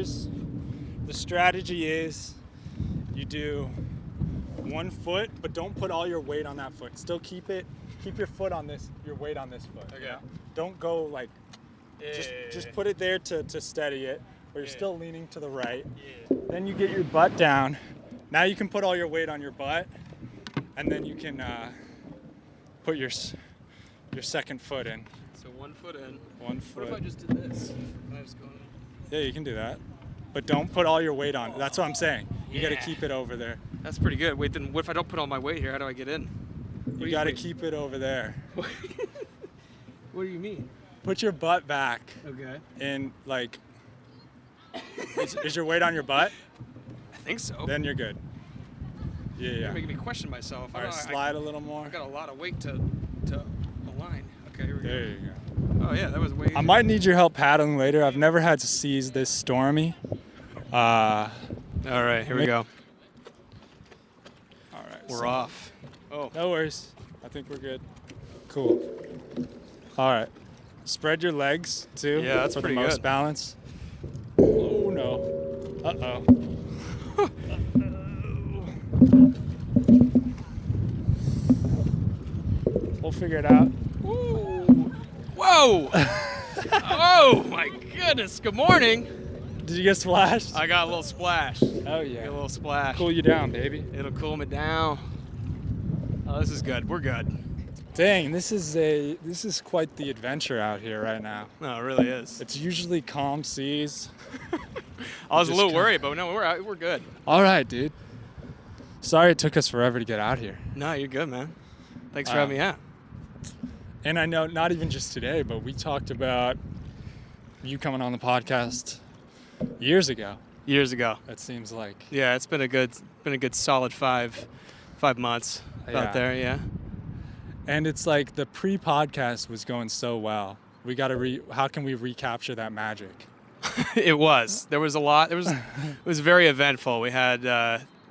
yours, the strategy is you do 1 foot, but don't put all your weight on that foot. Still keep your foot on this, your weight on this foot. Okay. You know? Don't go like, just put it there to steady it, but you're still leaning to the right. Yeah. Then you get your butt down. Now you can put all your weight on your butt, and then you can put your second foot in. So 1 foot in. 1 foot. What if I just did this? Can I just go in? Yeah, you can do that. But don't put all your weight on it. That's what I'm saying. You got to keep it over there. That's pretty good. Wait, then what if I don't put all my weight here? How do I get in? You got to keep it over there. What do you mean? Put your butt back. Okay. And like, is your weight on your butt? I think so. Then you're good. Yeah. You're making me question myself. All right, slide a little more. I've got a lot of weight to align. Okay, here we go. There you go. Oh yeah, that was way easier. I might need your help paddling later. I've never had seas this stormy. All right, here we go. All right. We're off. Oh. No worries. I think we're good. Cool. All right. Spread your legs too. Yeah, that's for pretty the most good. balance. Oh no. Uh-oh. We'll figure it out. Ooh. Whoa! Oh my goodness! Good morning. Did you get splashed? I got a little splash. Oh yeah. Got a little splash. Cool you down, baby. It'll cool me down. Oh, this is good. We're good. Dang, this is quite the adventure out here right now. No, it really is. It's usually calm seas. I was a little worried, but no, we're good. All right, dude. Sorry it took us forever to get out here. No, you're good, man. Thanks for having me out. And I know not even just today, but we talked about you coming on the podcast years ago. Years ago. It seems like. Yeah, it's been a good solid five months out there. Yeah. And it's like the pre-podcast was going so well. We got to how can we recapture that magic? It was. There was a lot. It was very eventful. We had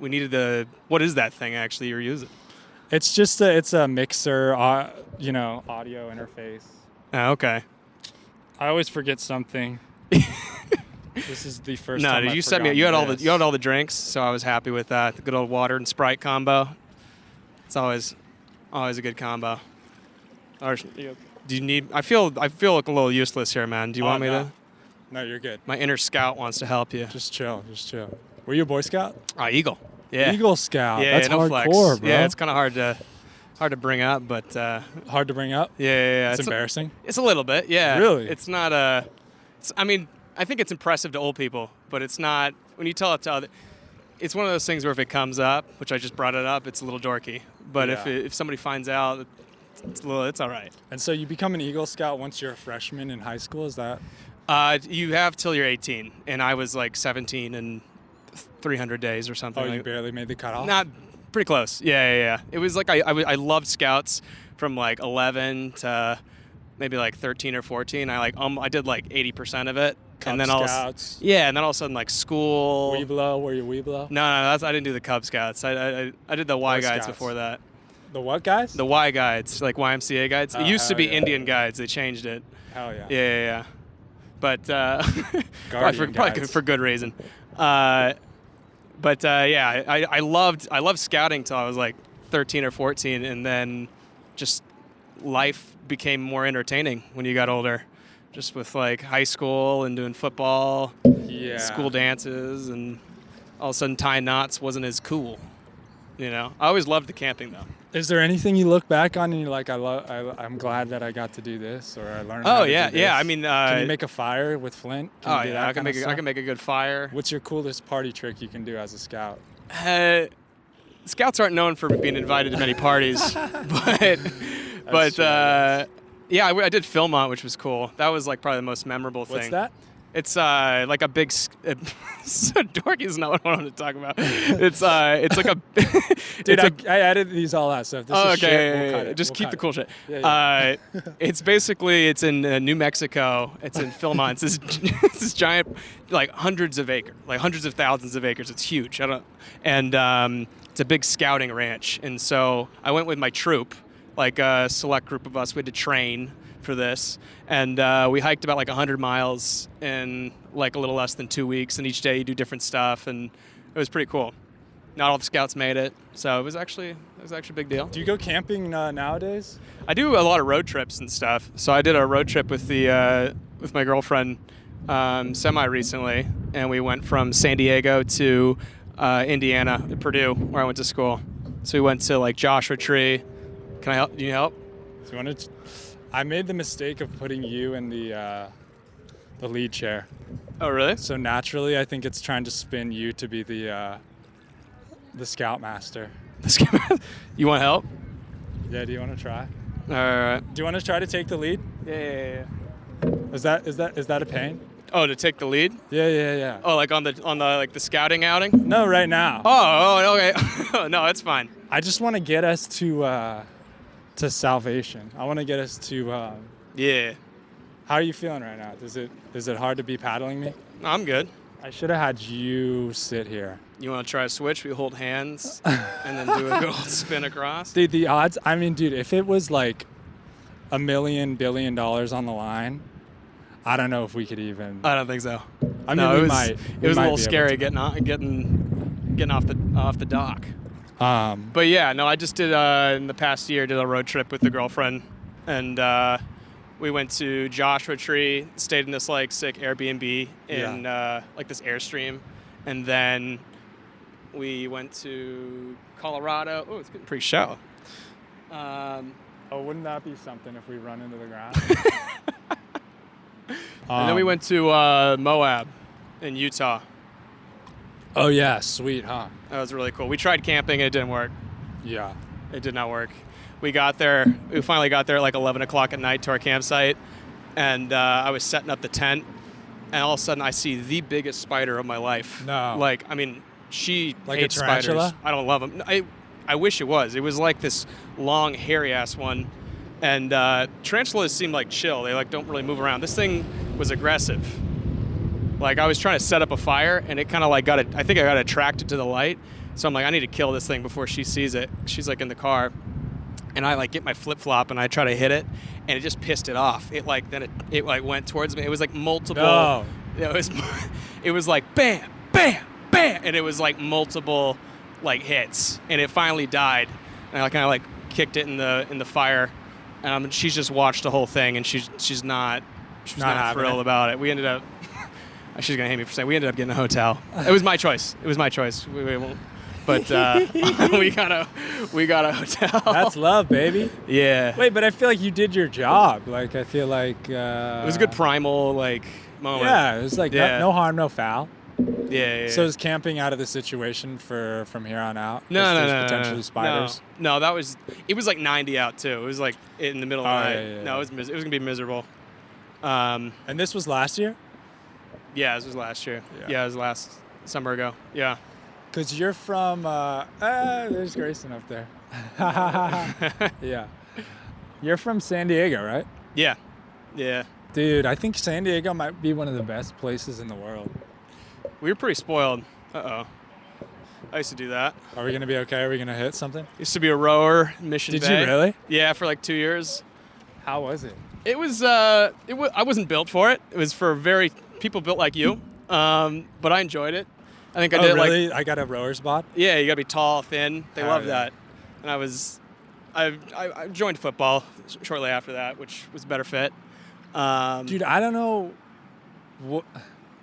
we needed what is that thing actually you're using? It's just it's a mixer, audio interface. Oh, okay. I always forget something. This is the first no, time. No, you sent me. You had all the drinks, so I was happy with that. The good old water and Sprite combo. It's always a good combo. Or, do you need? I feel like a little useless here, man. Do you want me to? No, you're good. My inner scout wants to help you. Just chill. Were you a Boy Scout? Eagle. Yeah. Eagle Scout. Yeah, that's no hardcore, flex. bro. Yeah, it's kind of hard to bring up, but hard to bring up. Yeah. It's embarrassing. It's a little bit. Yeah. Really? It's not I think it's impressive to old people, but it's not when you tell it to other. It's one of those things where if it comes up, which I just brought it up, it's a little dorky. But if somebody finds out, it's all right. And so you become an Eagle Scout once you're a freshman in high school. Is that? You have till you're 18, and I was like 17 and 300 days or something. Oh, you barely made the cutoff? Not pretty close. Yeah. It was like I loved Scouts from like 11 to maybe like 13 or 14. I did like 80% of it. Cub and then Scouts. And then all of a sudden like school. Weeblo, were you Weeblo? No, I didn't do the Cub Scouts. I did the Y Guides Scouts. before that. The what guys? The Y Guides, like YMCA Guides. It used to be Indian Guides. They changed it. Hell yeah. Yeah. But probably for good reason. I loved scouting till I was like 13 or 14, and then just life became more entertaining when you got older. Just with like high school and doing football, school dances, and all of a sudden tying knots wasn't as cool. I always loved the camping though. Is there anything you look back on and you're like, I'm glad that I got to do this, or I learned how to do this? Yeah. I mean, can you make a fire with flint? Can you do that I can make a good fire. What's your coolest party trick you can do as a scout? Scouts aren't known for being invited to many parties, but I did Philmont, which was cool. That was like probably the most memorable thing. What's that? It's like a big. So dorky is not what I wanted to talk about. It's like a. Dude, I edited these all out. So if this is shit, we'll cut it. Just keep the cool shit. Yeah. It's in New Mexico. It's in Philmont. It's this giant, like hundreds of thousands of acres. It's huge. It's a big scouting ranch. And so I went with my troop, like a select group of us. We had to train for this, and we hiked about like 100 miles in like a little less than 2 weeks, and each day you do different stuff, and it was pretty cool. Not all the scouts made it, so it was actually a big deal. Do you go camping nowadays? I do a lot of road trips and stuff. So I did a road trip with with my girlfriend semi recently, and we went from San Diego to Indiana, Purdue, where I went to school. So we went to like Joshua Tree. Can I help? Do you help? Do you want to? I made the mistake of putting you in the lead chair. Oh, really? So naturally, I think it's trying to spin you to be the scoutmaster. You want help? Yeah. Do you want to try? All right. Do you want to try to take the lead? Yeah. Is that a pain? Oh, to take the lead? Yeah. Oh, like on the like the scouting outing? No, right now. Oh, okay. No, that's fine. I just want to get us to salvation. I want to get us to. Yeah. How are you feeling right now? Is it hard to be paddling me? No, I'm good. I should have had you sit here. You want to try a switch? We hold hands and then do a good old spin across. Dude, the odds. I mean, dude, if it was like $1 billion on the line, I don't know if we could even. I don't think so. I mean, we might. It was a little scary getting off the dock. But yeah, no, I just did in the past year did a road trip with the girlfriend, and we went to Joshua Tree, stayed in this like sick Airbnb in like this Airstream, and then we went to Colorado. Oh, it's getting pretty shallow. Oh, wouldn't that be something if we run into the ground? And then we went to Moab in Utah. Oh yeah, sweet, huh? That was really cool. We tried camping and it didn't work. Yeah. It did not work. We finally got there at like 11 o'clock at night to our campsite, and I was setting up the tent, and all of a sudden I see the biggest spider of my life. No. Like, I mean, she like hates a tarantula? spiders. I don't love them. I wish it was. It was like this long, hairy-ass one, and tarantulas seem like chill. They like don't really move around. This thing was aggressive. Like, I was trying to set up a fire, and it kind of like I think I got attracted to the light, so I'm like, I need to kill this thing before she sees it. She's like in the car. And I like get my flip-flop and I try to hit it, and it just pissed it off. It like went towards me. It was like multiple. No. It was like bam, bam, bam, and it was like multiple like hits, and it finally died. And I kind of like kicked it in the fire, and she's just watched the whole thing, and she's not thrilled about it. We ended up. She's gonna hate me for saying we ended up getting a hotel. It was my choice. We won't. But we got a hotel. That's love, baby. Yeah. Wait, but I feel like you did your job. Like, I feel like... it was a good primal, like, moment. Yeah, it was like no harm, no foul. Yeah. So is camping out of the situation from here on out? No. Potentially spiders? No, it was like 90 out, too. It was like in the middle of the night. Yeah. No, it was going to be miserable. And this was last year? Yeah, this was last year. Yeah, it was last summer ago. Yeah. Because you're from, there's Grayson up there. Yeah. You're from San Diego, right? Yeah. Dude, I think San Diego might be one of the best places in the world. We were pretty spoiled. Uh-oh. I used to do that. Are we going to be okay? Are we going to hit something? Used to be a rower in Mission Bay. Did you really? Yeah, for like 2 years. How was it? It was, I wasn't built for it. It was for people built like you. But I enjoyed it. I think I did really? I got a rower's bod? Yeah, you got to be tall, thin. They love yeah. that. And I joined football shortly after that, which was a better fit. Dude, I don't know.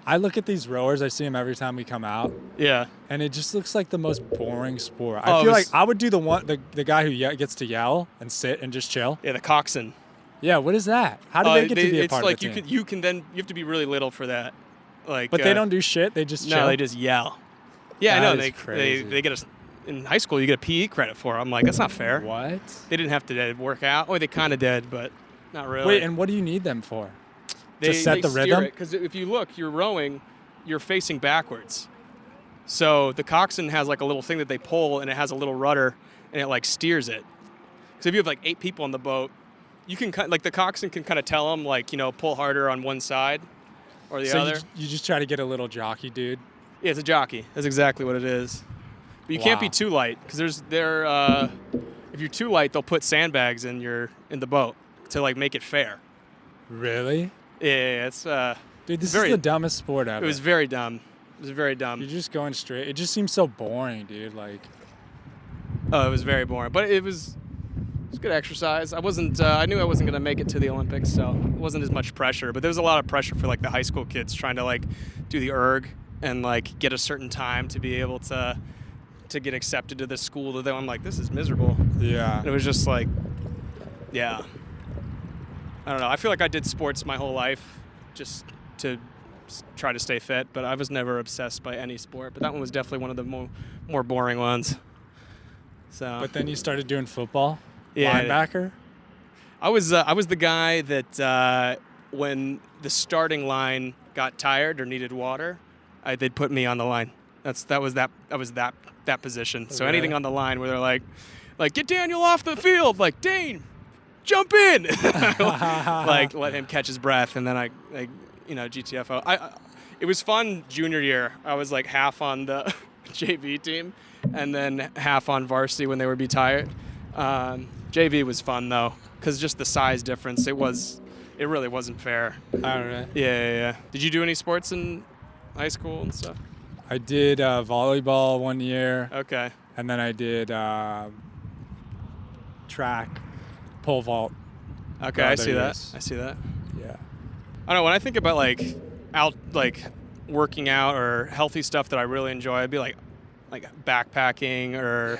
I look at these rowers. I see them every time we come out. Yeah. And it just looks like the most boring sport. I feel like I would do the guy who gets to yell and sit and just chill. Yeah, the coxswain. Yeah, what is that? How do they get to be a part of the team? you have to be really little for that. Like, but they don't do shit. They just chill. No, they just yell. Yeah, that I know. Crazy. They get in high school. You get a PE credit for it. I'm like, that's not fair. What? They didn't have to work out. Or they kind of did, but not really. Wait, and what do you need them for? To set the rhythm? Because if you look, you're rowing, you're facing backwards. So the coxswain has like a little thing that they pull, and it has a little rudder, and it like steers it. So if you have like 8 people on the boat, you can like the coxswain can kind of tell them like, pull harder on one side or the other. You just try to get a little jockey dude. Yeah, it's a jockey. That's exactly what it is. But you can't be too light because if you're too light, they'll put sandbags in the boat to like make it fair. Really? Yeah, it's Dude, this very- is the dumbest sport ever. it was very dumb. It was very dumb. You're just going straight. It just seems so boring, dude. Like, Oh, it was very boring, but it was good exercise. I knew I wasn't gonna make it to the Olympics, so it wasn't as much pressure. But there was a lot of pressure for like the high school kids trying to like do the erg and like get a certain time to be able to get accepted to this school. That I'm like, this is miserable. yeah. And it was just like, yeah. I don't know. I feel like I did sports my whole life just to try to stay fit, but I was never obsessed by any sport. But that one was definitely one of the more boring ones. So. But then you started doing football? Yeah. Linebacker? I was the guy that when the starting line got tired or needed water, they'd put me on the line. That was that position. So Really? anything on the line where they're like get Daniel off the field, like Dane, jump in, like let him catch his breath, and then I GTFO. It was fun junior year. I was like half on the JV team, and then half on varsity when they would be tired. JV was fun though, because just the size difference. It really wasn't fair. All right. Yeah. Did you do any sports in high school and stuff? I did volleyball 1 year, Okay. and then I did track, pole vault. Okay, for I other see that. years. I see that. Yeah. I don't know, when I think about working out or healthy stuff that I really enjoy, I'd be like backpacking or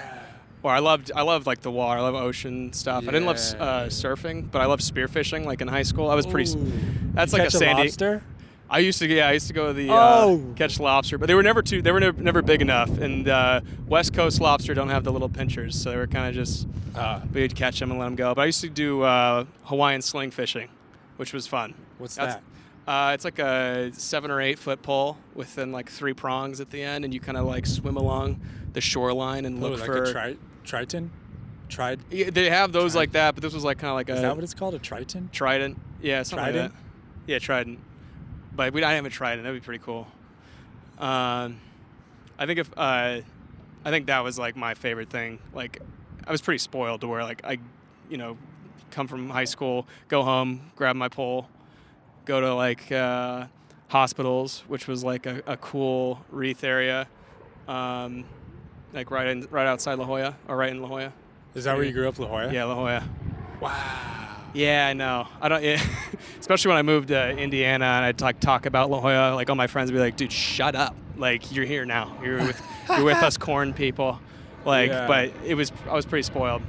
I loved like the water. I love ocean stuff. I didn't love surfing, but I loved spearfishing. Like in high school, I was pretty. Ooh. That's You like catch a sandy. lobster? I used to go to the Oh. catch lobster, but they were never big enough. And West Coast lobster don't have the little pinchers, so they were kind of just we'd catch them and let them go. But I used to do Hawaiian sling fishing, which was fun. What's that? It's like a 7 or 8 foot pole with then like 3 prongs at the end, and you kind of like swim along the shoreline and look like for a triton? Yeah, they have those like that, but this was like kind of like Is that what it's called? A triton? trident. Yeah, something Trident? like that. Yeah, trident. But I haven't tried it. That'd be pretty cool. I think that was like my favorite thing. Like, I was pretty spoiled to where like I, come from high school, go home, grab my pole, go to like hospitals, which was like a cool wreath area, like right outside La Jolla or right in La Jolla. Is that where you grew up, La Jolla? Yeah, La Jolla. Wow. Yeah, I know. I don't. Yeah. Especially when I moved to Indiana and I'd like talk about La Jolla, like all my friends would be like, "Dude, shut up! Like you're here now. You're with us corn people." Like, Yeah. but I was pretty spoiled.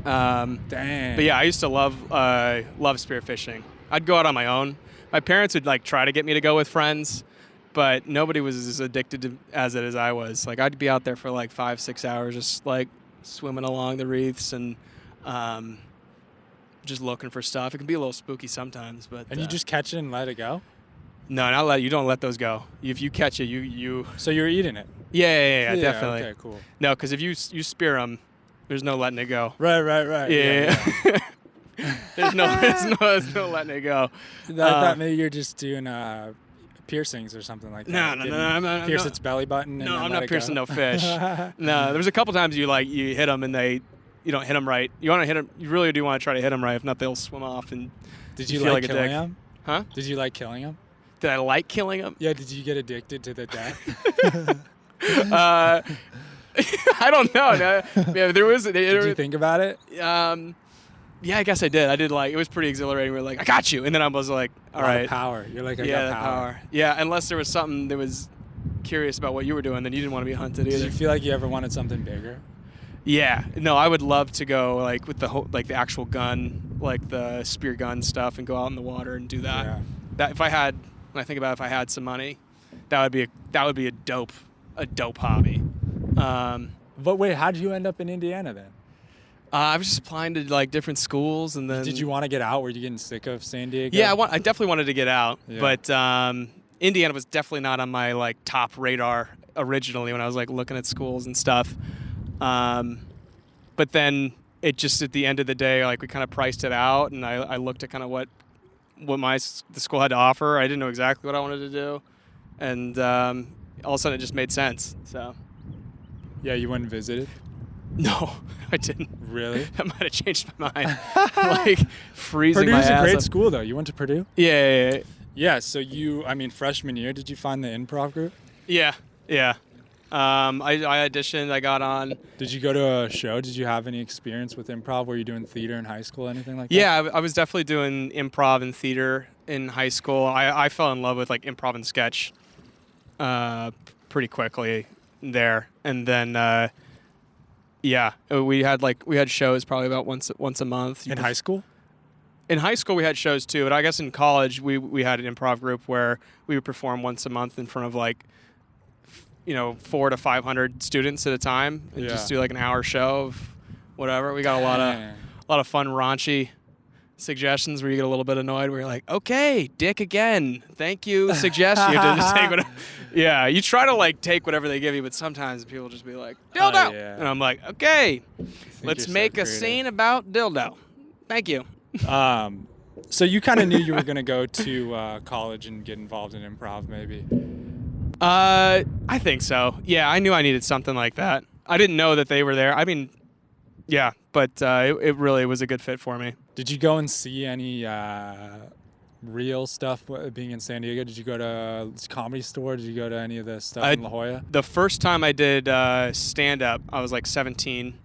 Dang. But yeah, I used to love spearfishing. I'd go out on my own. My parents would like try to get me to go with friends, but nobody was as addicted to as I was. Like I'd be out there for like 5-6 hours, just like swimming along the reefs and. Just looking for stuff. It can be a little spooky sometimes, but And you just catch it and let it go? no, you don't let those go. If you catch it, you So you're eating it? yeah, definitely. Okay, cool. No, because if you spear them, there's no letting it go. Right. Yeah. there's no letting it go. I thought maybe you're just doing piercings or something like No, that. I'm not. Pierce its belly button. And No, then I'm let not it piercing go. no fish. No, there was a couple times you hit them and you don't hit them right. You want to hit them. You really do want to try to hit them right. If not, they'll swim off and. Did you feel like like a killing dick. them? Huh? Did you like killing them? Did I like killing them? Yeah. Did you get addicted to the death? I don't know. No. Yeah, there was. Did you think about it? Yeah, I guess I did. It was pretty exhilarating. We're like, I got you, and then I was like, all A lot of right, power. You're like, I yeah, got the power. Yeah, unless there was something that was curious about what you were doing, then you didn't want to be hunted Did either. you feel like you ever wanted something bigger? Yeah, no, I would love to go like with the actual gun, like the spear gun stuff, and go out in the water and do that. Yeah. That when I think about if I had some money, that would be a dope hobby. But wait, how did you end up in Indiana then? I was just applying to like different schools, and then Did you want to get out? Were you getting sick of San Diego? Yeah, I definitely wanted to get out, Yeah. but Indiana was definitely not on my like top radar originally when I was like looking at schools and stuff. But then it just at the end of the day, like we kind of priced it out, and I looked at kind of what the school had to offer. I didn't know exactly what I wanted to do, and all of a sudden it just made sense. So Yeah, you went and visited? No, I didn't. Really? That might have changed my mind. Like freezing my Purdue's a ass great off. school, though. You went to Purdue? Yeah. Yeah, so freshman year, did you find the improv group? Yeah. I auditioned. I got on. Did you go to a show? Did you have any experience with improv? Were you doing theater in high school, anything like that? Yeah, I was definitely doing improv and theater in high school. I fell in love with like improv and sketch pretty quickly there, and then we had shows probably about once a month. In high school? In high school, we had shows too, and I guess in college we had an improv group where we would perform once a month in front of 400 to 500 students at a time, and just do like an hour show of whatever. We got a lot of fun, raunchy suggestions where you get a little bit annoyed. Where you're like, okay, dick again, thank you, suggestion. You have to just take whatever. Yeah, you try to take whatever they give you, but sometimes people just be like, dildo, and I'm like, okay, let's make a scene about dildo. Thank you. So you kind of knew you were going to go to college and get involved in improv, maybe? I think so. Yeah, I knew I needed something like that. I didn't know that they were there. I mean, yeah, but it really was a good fit for me. Did you go and see any real stuff being in San Diego? Did you go to Comedy Store? Did you go to any of the stuff in La Jolla? The first time I did stand-up, I was 17.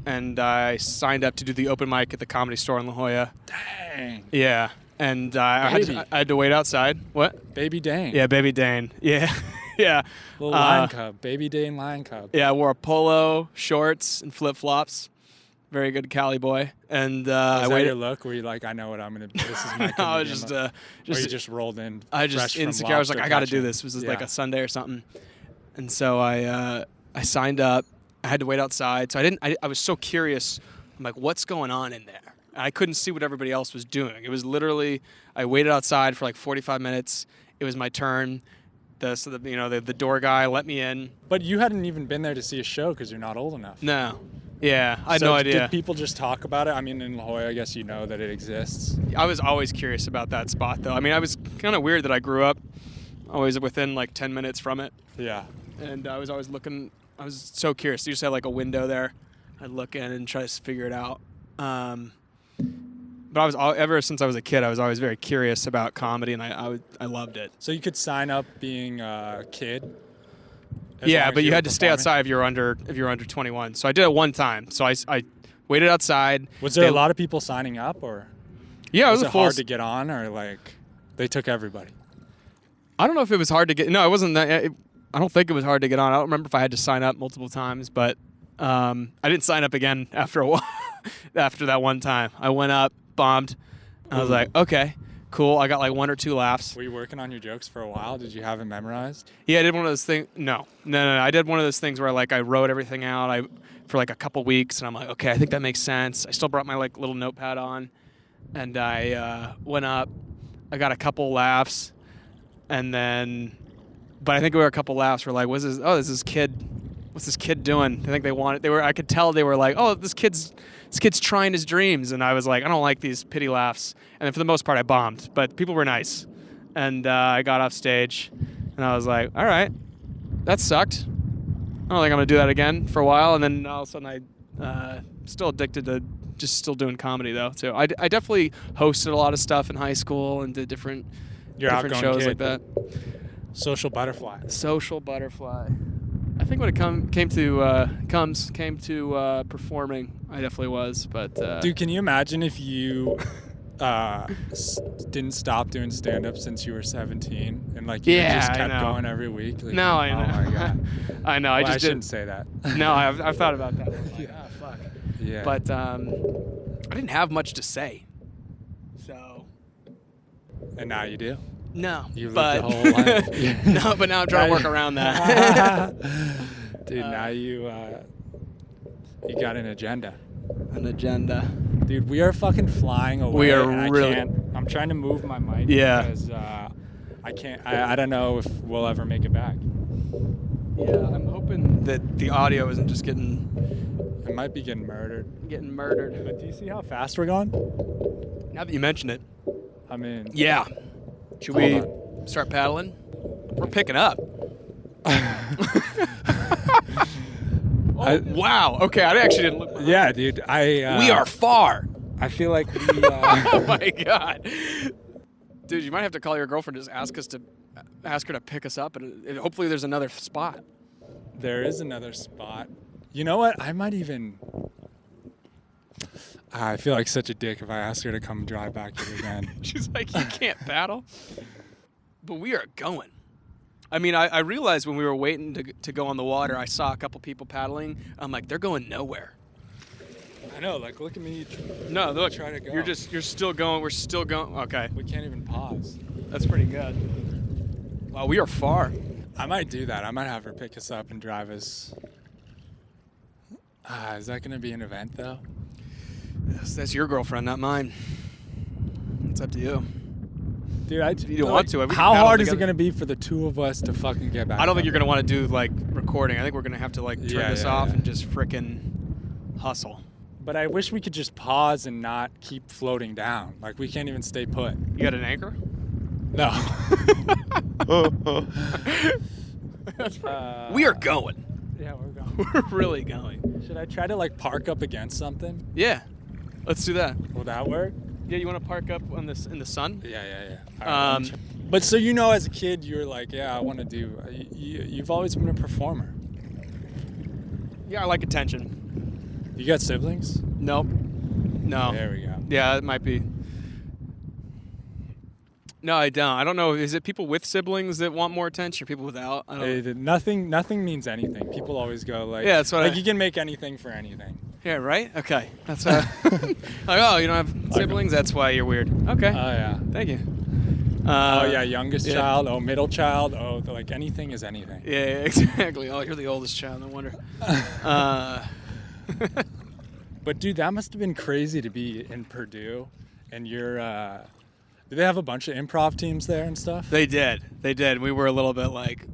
And I signed up to do the open mic at the Comedy Store in La Jolla. Dang. Yeah. And I had to wait outside. What? Baby Dane. Yeah, Baby Dane. Yeah. Yeah. Little lion cub. Baby Dane lion cub. Yeah, I wore a polo, shorts, and flip-flops. Very good Cali boy. And was that your look? Were you like, I know what I'm going to do? This is my No, I was or you just rolled in I just insecure. I was like, I got to do this. It was like a Sunday or something. And so I signed up. I had to wait outside, so I was so curious. I'm like, what's going on in there? And I couldn't see what everybody else was doing. It was literally, I waited outside for 45 minutes. It was my turn. The door guy let me in. But you hadn't even been there to see a show because you're not old enough. No. Yeah, I had no idea. Did people just talk about it? I mean, in La Jolla, I guess you know that it exists. I was always curious about that spot, though. I mean, I was kind of weird that I grew up always within 10 minutes from it. Yeah. And I was always looking. I was so curious. You just had a window there. I'd look in and try to figure it out. But ever since I was a kid, I was always very curious about comedy, and I loved it. So you could sign up being a kid. Yeah, but you had to stay outside if you're under 21. So I did it one time. So I waited outside. Was there a lot of people signing up, or? Yeah, was it hard to get on, or they took everybody? I don't know if it was hard to get. No, it wasn't that. I don't think it was hard to get on. I don't remember if I had to sign up multiple times, but I didn't sign up again after a while. After that one time, I went up, bombed. I was like, okay, cool. I got 1 or 2 laughs. Were you working on your jokes for a while? Did you have it memorized? Yeah, I did one of those things. No. I did one of those things where I wrote everything out for a couple weeks, and I'm like, okay, I think that makes sense. I still brought my little notepad on, and I went up. I got a couple laughs, and then. But I think we were a couple laughs. We're like, what's this kid doing? I think I could tell they were like, oh, this kid's trying his dreams. And I was like, I don't like these pity laughs. And then for the most part, I bombed. But people were nice. And I got off stage, and I was like, all right, that sucked. I don't think I'm going to do that again for a while. And then all of a sudden, I still addicted to just still doing comedy, though, too. I definitely hosted a lot of stuff in high school and did different shows like that. Social butterfly. I think when it came to performing, I definitely was. But dude, can you imagine if you didn't stop doing stand-up since you were 17 and you just kept going every week? No, I know. Oh my god. I know. Well, I shouldn't say that. No, I've thought about that. Fuck. Yeah. But I didn't have much to say. So. And now you do. No, You've lived the whole life. No, but now I'm trying to work around that. Dude, now you got an agenda. An agenda. Dude, we are fucking flying away. We are and really. I'm trying to move my mic because I can't. I don't know if we'll ever make it back. Yeah, I'm hoping that the audio isn't just getting. It might be getting murdered. But do you see how fast we're going? Now that you mention it. I mean. Yeah. Should we start paddling? We're picking up. Oh Wow. Okay, I actually didn't look behind. Yeah, dude. We are far. I feel like we. Oh my god. Dude, you might have to call your girlfriend and just ask her to pick us up, and hopefully there's another spot. There is another spot. You know what? I might even. I feel like such a dick if I ask her to come drive back here again. She's like, you can't paddle. But we are going. I mean, I realized when we were waiting to go on the water, I saw a couple people paddling. I'm like, they're going nowhere. I know, like, look at me. No, look, try to go. you're still going. We're still going. Okay. We can't even pause. That's pretty good. Wow, we are far. I might do that. I might have her pick us up and drive us. Is that going to be an event, though? That's your girlfriend, not mine. It's up to you. Dude, If you don't want to. How hard is it going to be for the two of us to fucking get back? I don't think you're going to want to do, like, recording. I think we're going to have to, like, turn this off and just frickin' hustle. But I wish we could just pause and not keep floating down. Like, we can't even stay put. You got an anchor? No. We are going. Yeah, we're going. We're really going. Should I try to, like, park up against something? Yeah. Let's do that. Will that work? Yeah, you want to park up in the sun? Yeah. Um, But so, you know, as a kid, you were like, yeah, I want to do. You've always been a performer. Yeah, I like attention. You got siblings? Nope. No. There we go. Yeah, it might be. No, I don't. I don't know. Is it people with siblings that want more attention, or people without? I don't know. Nothing means anything. People always go like, yeah, that's what like you can make anything for anything. Yeah, right? Okay. That's like, oh, you don't have siblings? That's why you're weird. Okay. Oh, yeah. Thank you. Youngest child. Oh, middle child. Oh, like anything is anything. Yeah, exactly. Oh, you're the oldest child. No wonder. But dude, that must have been crazy to be in Purdue, and you're. Do they have a bunch of improv teams there and stuff? They did. We were a little bit like,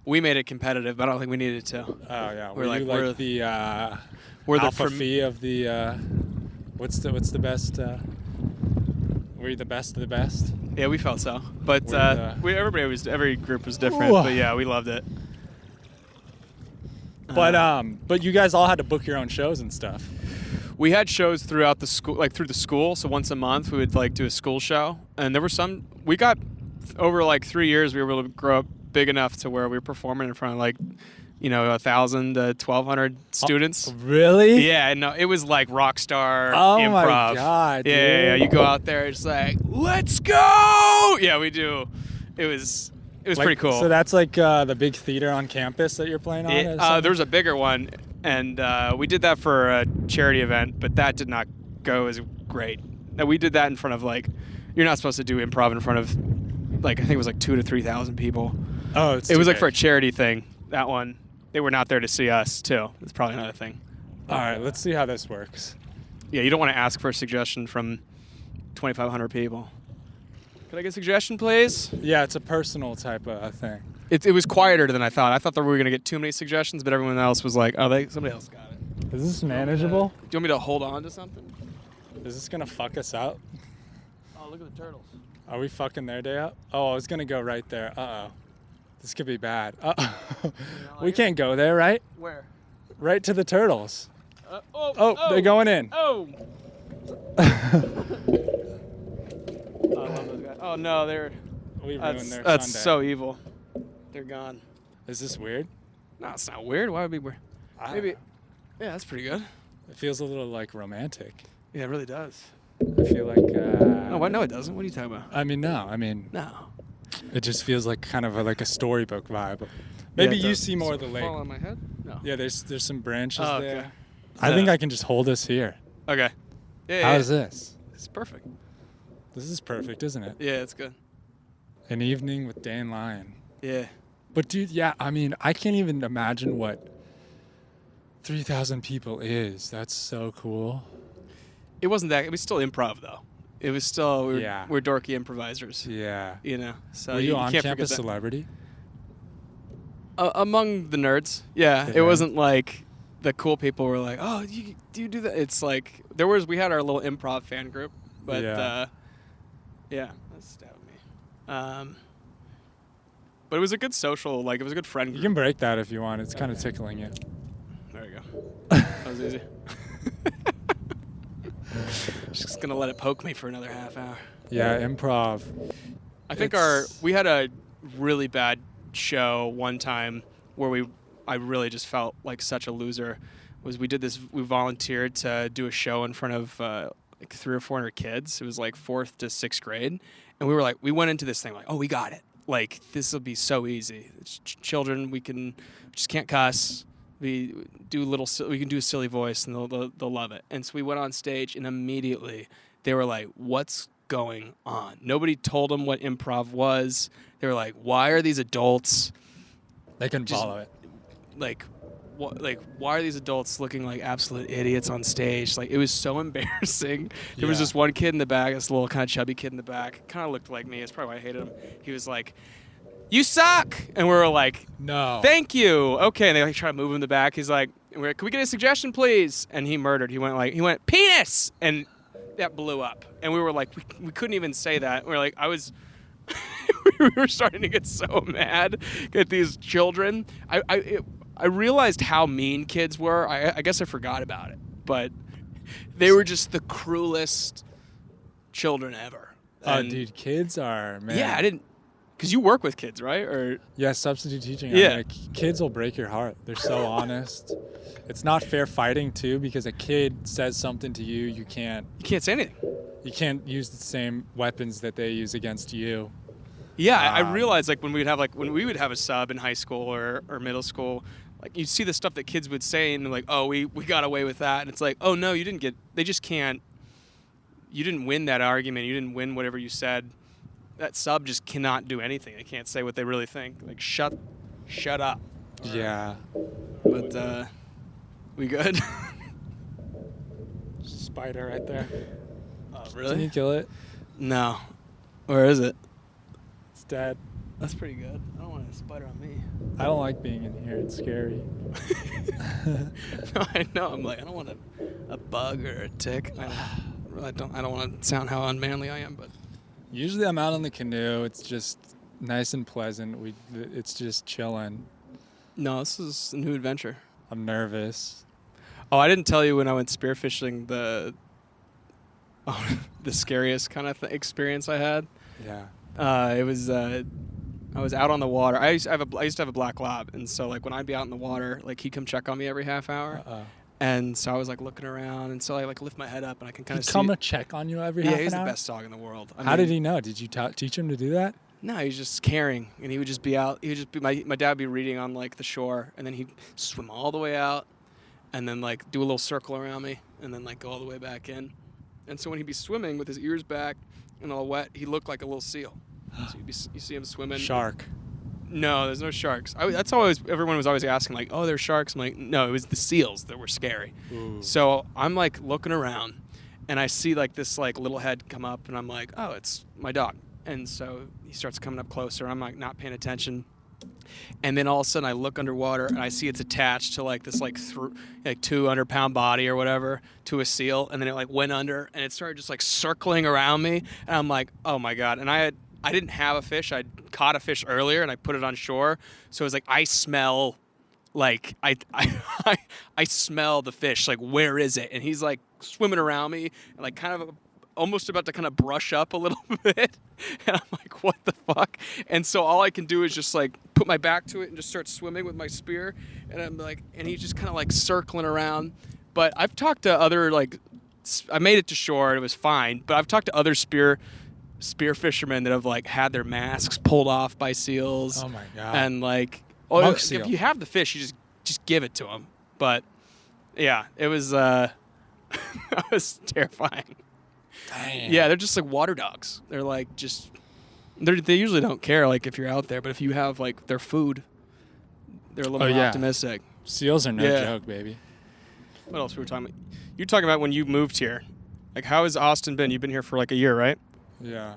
we made it competitive, but I don't think we needed to. Oh yeah, We're like the we're alpha the fee of the. What's the best? Were you the best of the best? Yeah, we felt so. But every group was different. Ooh. But yeah, we loved it. But you guys all had to book your own shows and stuff. We had shows throughout the school, like through the school. So once a month, we would like do a school show, and there were some. We got over like 3 years. We were able to grow up big enough to where we were performing in front of like, 1,000 to 1,200 students. Oh, really? Yeah, no, it was like rock star Oh improv. my god, dude. Yeah. You go out there, it's like, let's go. Yeah, we do. It was pretty cool. So that's like the big theater on campus that you're playing on? There was a bigger one, and we did that for a charity event, but that did not go as great. And we did that in front of like, you're not supposed to do improv in front of like, I think it was like 2,000 to 3,000 people. Oh, it was like for a charity thing. That one, they were not there to see us too. It's probably another thing. All right, let's see how this works. Yeah, you don't want to ask for a suggestion from 2,500 people. Could I get a suggestion, please? Yeah, it's a personal type of thing. It was quieter than I thought. I thought that we were going to get too many suggestions, but everyone else was like, oh, somebody else got it. Is this manageable? Do you want me to hold on to something? Is this going to fuck us out? Oh, look at the turtles. Are we fucking their day up? Oh, I was going to go right there. Uh-oh. This could be bad. Uh-oh. We can't go there, right? Where? Right to the turtles. Oh, they're going in. Oh. I love those guys. Oh, no, We ruined their that's Sunday. so evil. They're gone. Is this weird? No, it's not weird. Why would it be weird? I Maybe. don't Yeah, that's pretty good. know. It feels a little like romantic. Yeah, it really does. I feel like. No, what? No, it doesn't. What are you talking about? No. No. It just feels like kind of like a storybook vibe. Maybe Yeah, it you does. see more of the lake. Fall on my head? No. Yeah, there's some branches Oh, okay. there. I think I can just hold us here. Okay. Yeah. How's this? It's perfect. This is perfect, isn't it? Yeah, it's good. An evening with Dane Lyon. Yeah. But dude, yeah, I can't even imagine what 3,000 people is. That's so cool. It wasn't that. It was still improv though. It was still we're dorky improvisers. Yeah. So Were you can't on forget campus that. celebrity? Among the nerds, yeah. Yeah. It wasn't like the cool people were like, oh, do you do that? It's like we had our little improv fan group, but yeah, that's stabbed me. But it was a good social, like it was a good friend group. You can break that if you want. It's kind of tickling you. There you go. That was easy. Just gonna let it poke me for another half hour. Yeah, improv. I think we had a really bad show one time where I really just felt like such a loser. We volunteered to do a show in front of like 300 or 400 kids. It was like 4th to 6th grade, and we went into this thing like, oh, we got it. Like, this will be so easy. It's children, we just can't cuss. We can do a silly voice, and they'll love it. And so we went on stage, and immediately they were like, "What's going on?" Nobody told them what improv was. They were like, "Why are these adults?" They couldn't follow it. Like, why are these adults looking like absolute idiots on stage? Like, it was so embarrassing. There was this one kid in the back, this little kind of chubby kid in the back, kind of looked like me. It's probably why I hated him. He was like, "You suck," and we were like, "No, thank you." Okay, and they try to move him in the back. He's like, "Can we get a suggestion, please?" And he murdered. He went penis, and that blew up. And we were like, we couldn't even say that. We were like, we were starting to get so mad at these children. I realized how mean kids were. I guess I forgot about it, but they were just the cruelest children ever. Oh, dude, kids are, man. Yeah, I didn't. Because you work with kids, right? Or yeah, substitute teaching. Yeah. I mean, kids will break your heart. They're so honest. It's not fair fighting, too, because a kid says something to you, you can't say anything. You can't use the same weapons that they use against you. Yeah, I realized when we would have a sub in high school or middle school, like you'd see the stuff that kids would say and they're like, "Oh, we got away with that." And it's like, "Oh no, they just can't. You didn't win that argument. You didn't win whatever you said." That sub just cannot do anything. They can't say what they really think. Like, shut up. Yeah. But we good? Spider right there. Oh, really? Can you kill it? No. Where is it? It's dead. That's pretty good. I don't want a spider on me. I don't like being in here. It's scary. No, I know. I'm like, I don't want a bug or a tick. I don't want to sound how unmanly I am, but. Usually I'm out on the canoe. It's just nice and pleasant. It's just chilling. No, this is a new adventure. I'm nervous. Oh, I didn't tell you when I went spearfishing the scariest kind of experience I had. Yeah. It was I was out on the water. I used to have a black lab, and so like when I'd be out in the water, like he'd come check on me every half hour. And so I was like looking around, and so I like lift my head up, and I can kind of see. He'd come to check on you every half an hour? Yeah, he's the best dog in the world. How did he know? Did you teach him to do that? No, he was just caring, and he would just be out. He would just be my dad would be reading on like the shore, and then he'd swim all the way out, and then like do a little circle around me, and then like go all the way back in. And so when he'd be swimming with his ears back and all wet, he looked like a little seal. So you see him swimming. Shark. No, there's no sharks. That's always everyone was always asking, like, "Oh, there's sharks." I'm like, no, it was the seals that were scary. Ooh. So I'm like looking around, and I see like this like little head come up, and I'm like, "Oh, it's my dog." And so he starts coming up closer. I'm like not paying attention, and then all of a sudden I look underwater, and I see it's attached to like this like 200-pound body or whatever to a seal, and then it like went under, and it started just like circling around me, and I'm like, "Oh my god!" And I didn't have a fish. I'd caught a fish earlier and I put it on shore. So it was like, I smell I smell the fish. Like, where is it? And he's like swimming around me and like kind of almost about to kind of brush up a little bit. And I'm like, what the fuck? And so all I can do is just like put my back to it and just start swimming with my spear. And I'm like, and he's just kind of like circling around. But I've talked to other I made it to shore and it was fine. But I've talked to other spear fishermen that have like had their masks pulled off by seals. Oh my god! And like, if you have the fish, you just give it to them. But yeah, it was that was terrifying. Damn. Yeah, they're just like water dogs. They're like they usually don't care like if you're out there, but if you have like their food, they're a little more optimistic. Seals are no joke, baby. What else were we talking about? You're talking about when you moved here. Like, how has Austin been? You've been here for like a year, right? Yeah.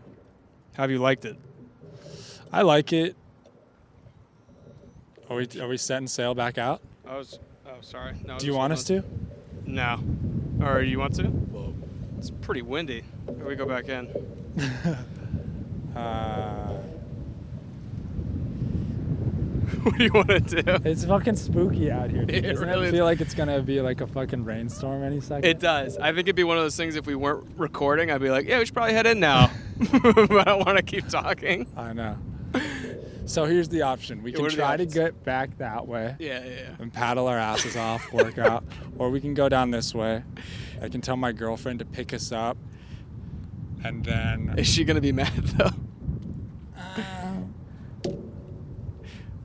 How have you liked it? I like it. Are we setting sail back out? Sorry. No. Do you want us to? No. Or you want to? Well, it's pretty windy. Or we go back in. What do you want to do? It's fucking spooky out here, dude. It Doesn't really it is. feel like it's gonna be like a fucking rainstorm any second? It does. I think it'd be one of those things if we weren't recording, I'd be like, yeah, we should probably head in now. But I don't want to keep talking. I know. So here's the option. We Yeah, can what are the try to options? get back that way Yeah. and paddle our asses off, work out, or we can go down this way. I can tell my girlfriend to pick us up, and then Is she going to be mad, though?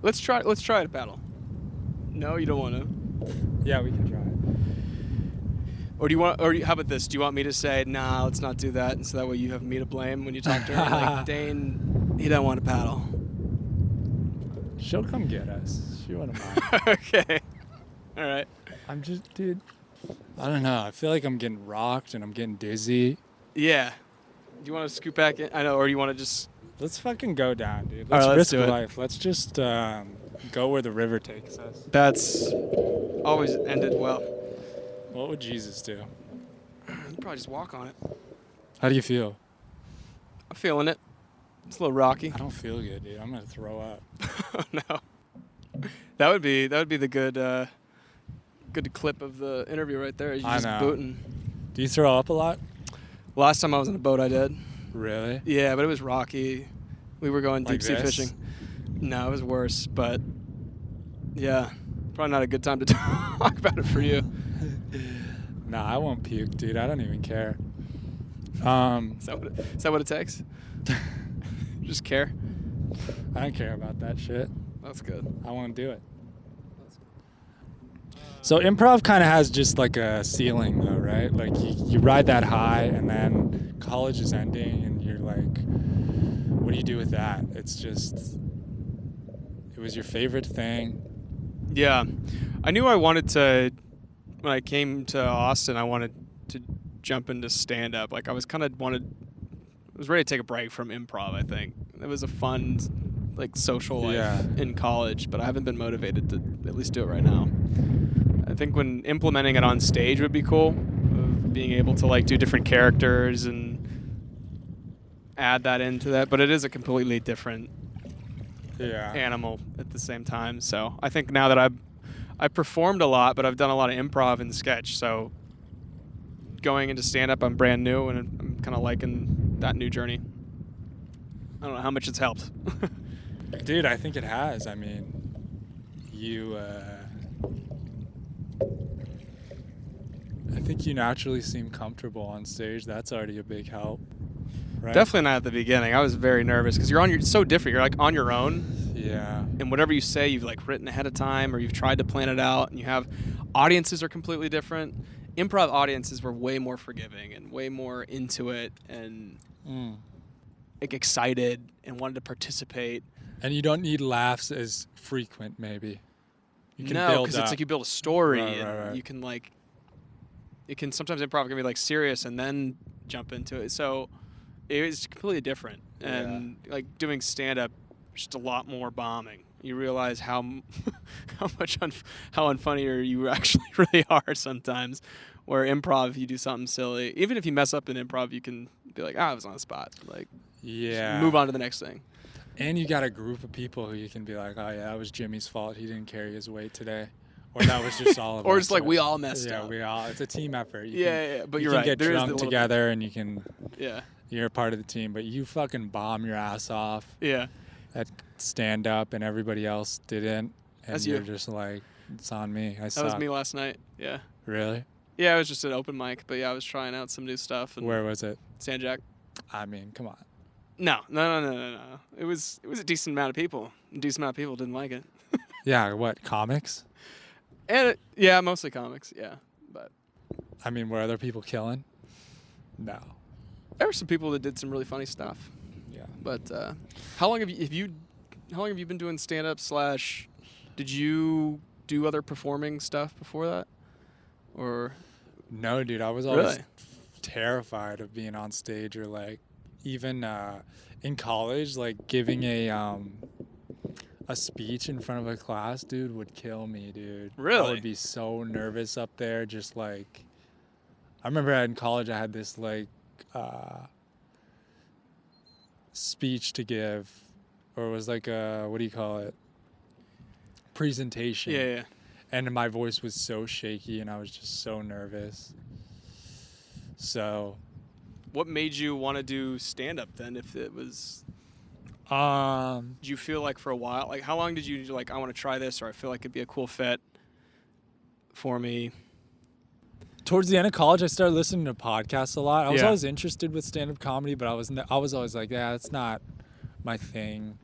Let's try to paddle. No, you don't want to. yeah, we can try. Or do you want? Or how about this? Do you want me to say, nah, let's not do that, and so that way you have me to blame when you talk to her? Like, Dane, he don't want to paddle. She'll come get us. She wouldn't mind. Okay. All right. I'm just, dude. I don't know. I feel like I'm getting rocked and I'm getting dizzy. Yeah. Do you want to scoot back in? I know. Or do you want to just? Let's fucking go down, dude. All Let's right, let's risk do it. life. Let's just go where the river takes us. That's always ended well. What would Jesus do? You probably just walk on it. How do you feel? I'm feeling it. It's a little rocky. I don't feel good, dude. I'm gonna throw up. Oh, no. That would be the good clip of the interview right there. You I just know. booting. Do you throw up a lot? Last time I was on a boat, I did. Really? Yeah, but it was rocky. We were going Like deep sea this? fishing. No, it was worse, but yeah, probably not a good time to talk about it for you. Nah, I won't puke, dude. I don't even care. Is that what it takes? Just care? I don't care about that shit. That's good. I won't do it. So improv kind of has just like a ceiling though, right? Like you ride that high and then college is ending and you're like, what do you do with that? It's just, it was your favorite thing. Yeah. I knew I wanted to, when I came to Austin, I wanted to jump into stand-up. Like I was ready to take a break from improv, I think. It was a fun, like, social life in college, but I haven't been motivated to at least do it right now. I think when implementing it on stage would be cool, of being able to, like, do different characters and add that into that, but it is a completely different animal at the same time. So I think now that I performed a lot, but I've done a lot of improv and sketch, so going into stand-up, I'm brand new, and I'm kind of liking that new journey. I don't know how much it's helped. Dude, I think it has. I mean, I think you naturally seem comfortable on stage. That's already a big help, right? Definitely not at the beginning. I was very nervous because it's so different. You're like on your own. Yeah. And whatever you say, you've like written ahead of time or you've tried to plan it out, and you have audiences are completely different. Improv audiences were way more forgiving and way more into it and like excited and wanted to participate. And you don't need laughs as frequent, maybe. You can No, build because up. it's like you build a story Right. you can like. It can sometimes improv can be like serious and then jump into it. So it was completely different. And like doing stand up, just a lot more bombing. You realize how unfunnier you actually really are sometimes. Where improv, if you do something silly, even if you mess up in improv, you can be like, I was on the spot. Like, just move on to the next thing. And you got a group of people who you can be like, oh yeah, that was Jimmy's fault. He didn't carry his weight today. Or that was just all of us. Or just like we all messed up. Yeah, we all. It's a team effort. But you you're right. can get There is drunk the little together and you can. Yeah. You're a part of the team, but you fucking bomb your ass off. Yeah. At stand up, and everybody else didn't. And That's you're you. just like, it's on me. That was me last night. Yeah. Really? Yeah, it was just an open mic, but yeah, I was trying out some new stuff. And Where was it? San Jack. I mean, come on. No. It was a decent amount of people. A decent amount of people didn't like it. Yeah, what, comics? And mostly comics. Yeah, but I mean, were other people killing? No. there were some people that did some really funny stuff. Yeah. But how long have you been doing stand up / did you do other performing stuff before that? Or No, dude, I was always Really? terrified of being on stage, or like even in college, like giving a speech in front of a class, dude, would kill me, dude. Really? I would be so nervous up there. Just like, I remember in college I had this like speech to give, or it was like a, what do you call it? presentation. Yeah. And my voice was so shaky and I was just so nervous. So What made you want to do stand-up then? If it was, did you feel like for a while, like how long did you like, I want to try this, or I feel like it'd be a cool fit for me? towards the end of college, I started listening to podcasts a lot. I was Yeah. always interested with stand-up comedy, but I was always like, yeah, it's not my thing.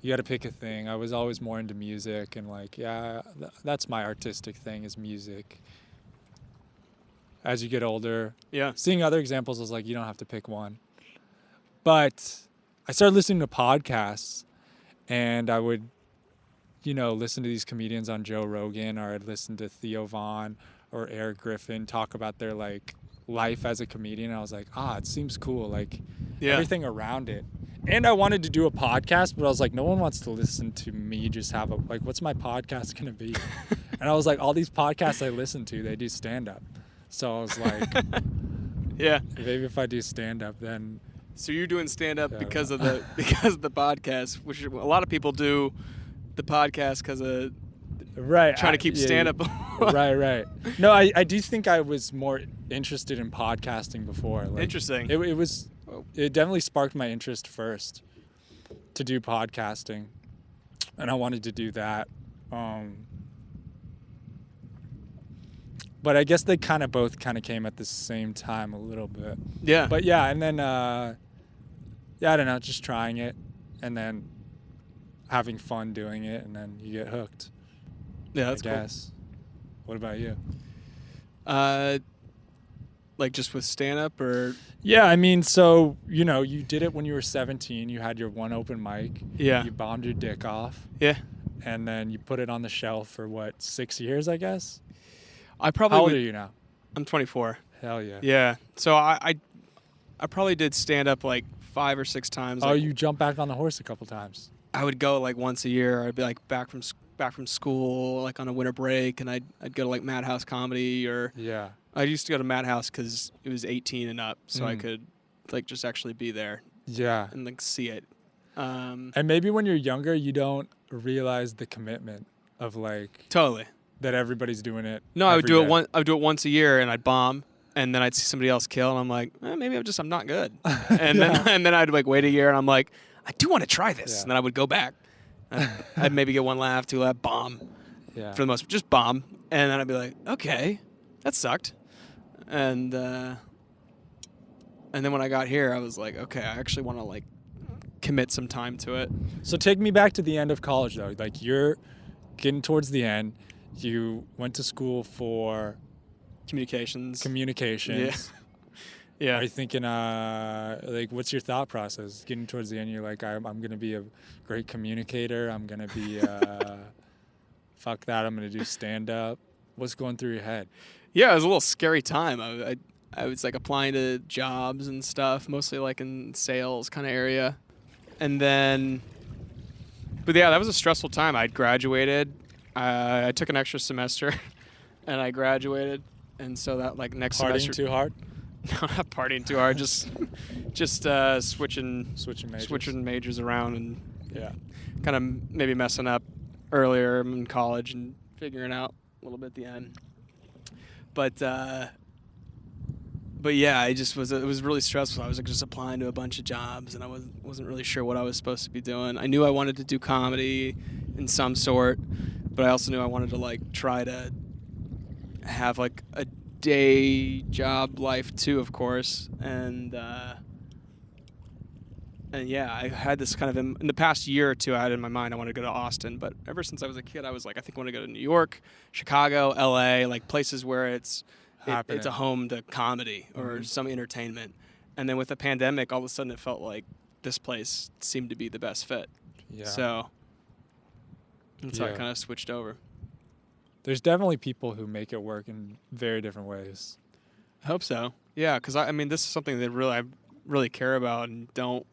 You got to pick a thing. I was always more into music and like, yeah, that's my artistic thing is music. As you get older, Yeah. seeing other examples, I was like, you don't have to pick one. But I started listening to podcasts, and I would, listen to these comedians on Joe Rogan, or I'd listen to Theo Von or Eric Griffin talk about their like life as a comedian. And I was like, it seems cool, like everything around it. And I wanted to do a podcast, but I was like, no one wants to listen to me just have what's my podcast gonna be? And I was like, all these podcasts I listen to, they do stand up. So I was like, Yeah. maybe if I do stand up, then So you're doing stand-up because of the podcast, which a lot of people do the podcast because of trying to keep stand-up. Right. No, I do think I was more interested in podcasting before. Like, Interesting. It definitely sparked my interest first to do podcasting, and I wanted to do that. But I guess they both came at the same time a little bit. Yeah. But yeah, and then I don't know, just trying it, and then having fun doing it, and then you get hooked. Yeah, that's I guess. What about you? Like just with stand-up or? Yeah, I mean, so, you did it when you were 17. You had your one open mic. Yeah. You bombed your dick off. Yeah. And then you put it on the shelf for, 6 years, I guess? I probably. How old are you now? I'm 24. Hell yeah. Yeah. So I probably did stand-up like 5 or 6 times. Oh, like, you jumped back on the horse a couple times. I would go like once a year. I'd be like back from school, like on a winter break, and I'd go to like Madhouse Comedy, or Yeah. I used to go to Madhouse because it was 18 and up, so I could like just actually be there Yeah. and like see it. And maybe when you're younger, you don't realize the commitment of Totally. that everybody's doing it. No, I would every do day. it I would do it once a year, and I'd bomb, and then I'd see somebody else kill, and I'm like, maybe I'm not good. And then I'd like wait a year, and I'm like, I do want to try this, Yeah. and then I would go back. I'd maybe get 1 laugh, 2 laugh, bomb. Yeah. For the most, just bomb, and then I'd be like, okay, that sucked, and then when I got here, I was like, okay, I actually want to like commit some time to it. So take me back to the end of college, though. Like, you're getting towards the end. You went to school for Communications. Are you thinking, what's your thought process? Getting towards the end, you're like, I'm going to be a great communicator. I'm going to be, fuck that, I'm going to do stand-up. What's going through your head? Yeah, it was a little scary time. I was like applying to jobs and stuff, mostly like in sales kind of area. And then, but yeah, that was a stressful time. I'd graduated. I took an extra semester and I graduated. And so that like next Partying semester. too hard? No, not partying too hard. Just switching majors around and Yeah. kind of maybe messing up earlier in college and figuring out a little bit at the end. But yeah, it was really stressful. I was like just applying to a bunch of jobs, and I wasn't really sure what I was supposed to be doing. I knew I wanted to do comedy in some sort, but I also knew I wanted to like try to have like a day job life too, of course. And yeah, I had this kind of in the past year or two, I had in my mind I wanted to go to Austin, but ever since I was a kid, I was like, I think I want to go to New York, Chicago, LA, like places where it's a home to comedy or some entertainment. And then with the pandemic, all of a sudden it felt like this place seemed to be the best fit. Yeah. So I kind of switched over. There's definitely people who make it work in very different ways. I hope so. Yeah, because I mean, this is something that I really care about and don't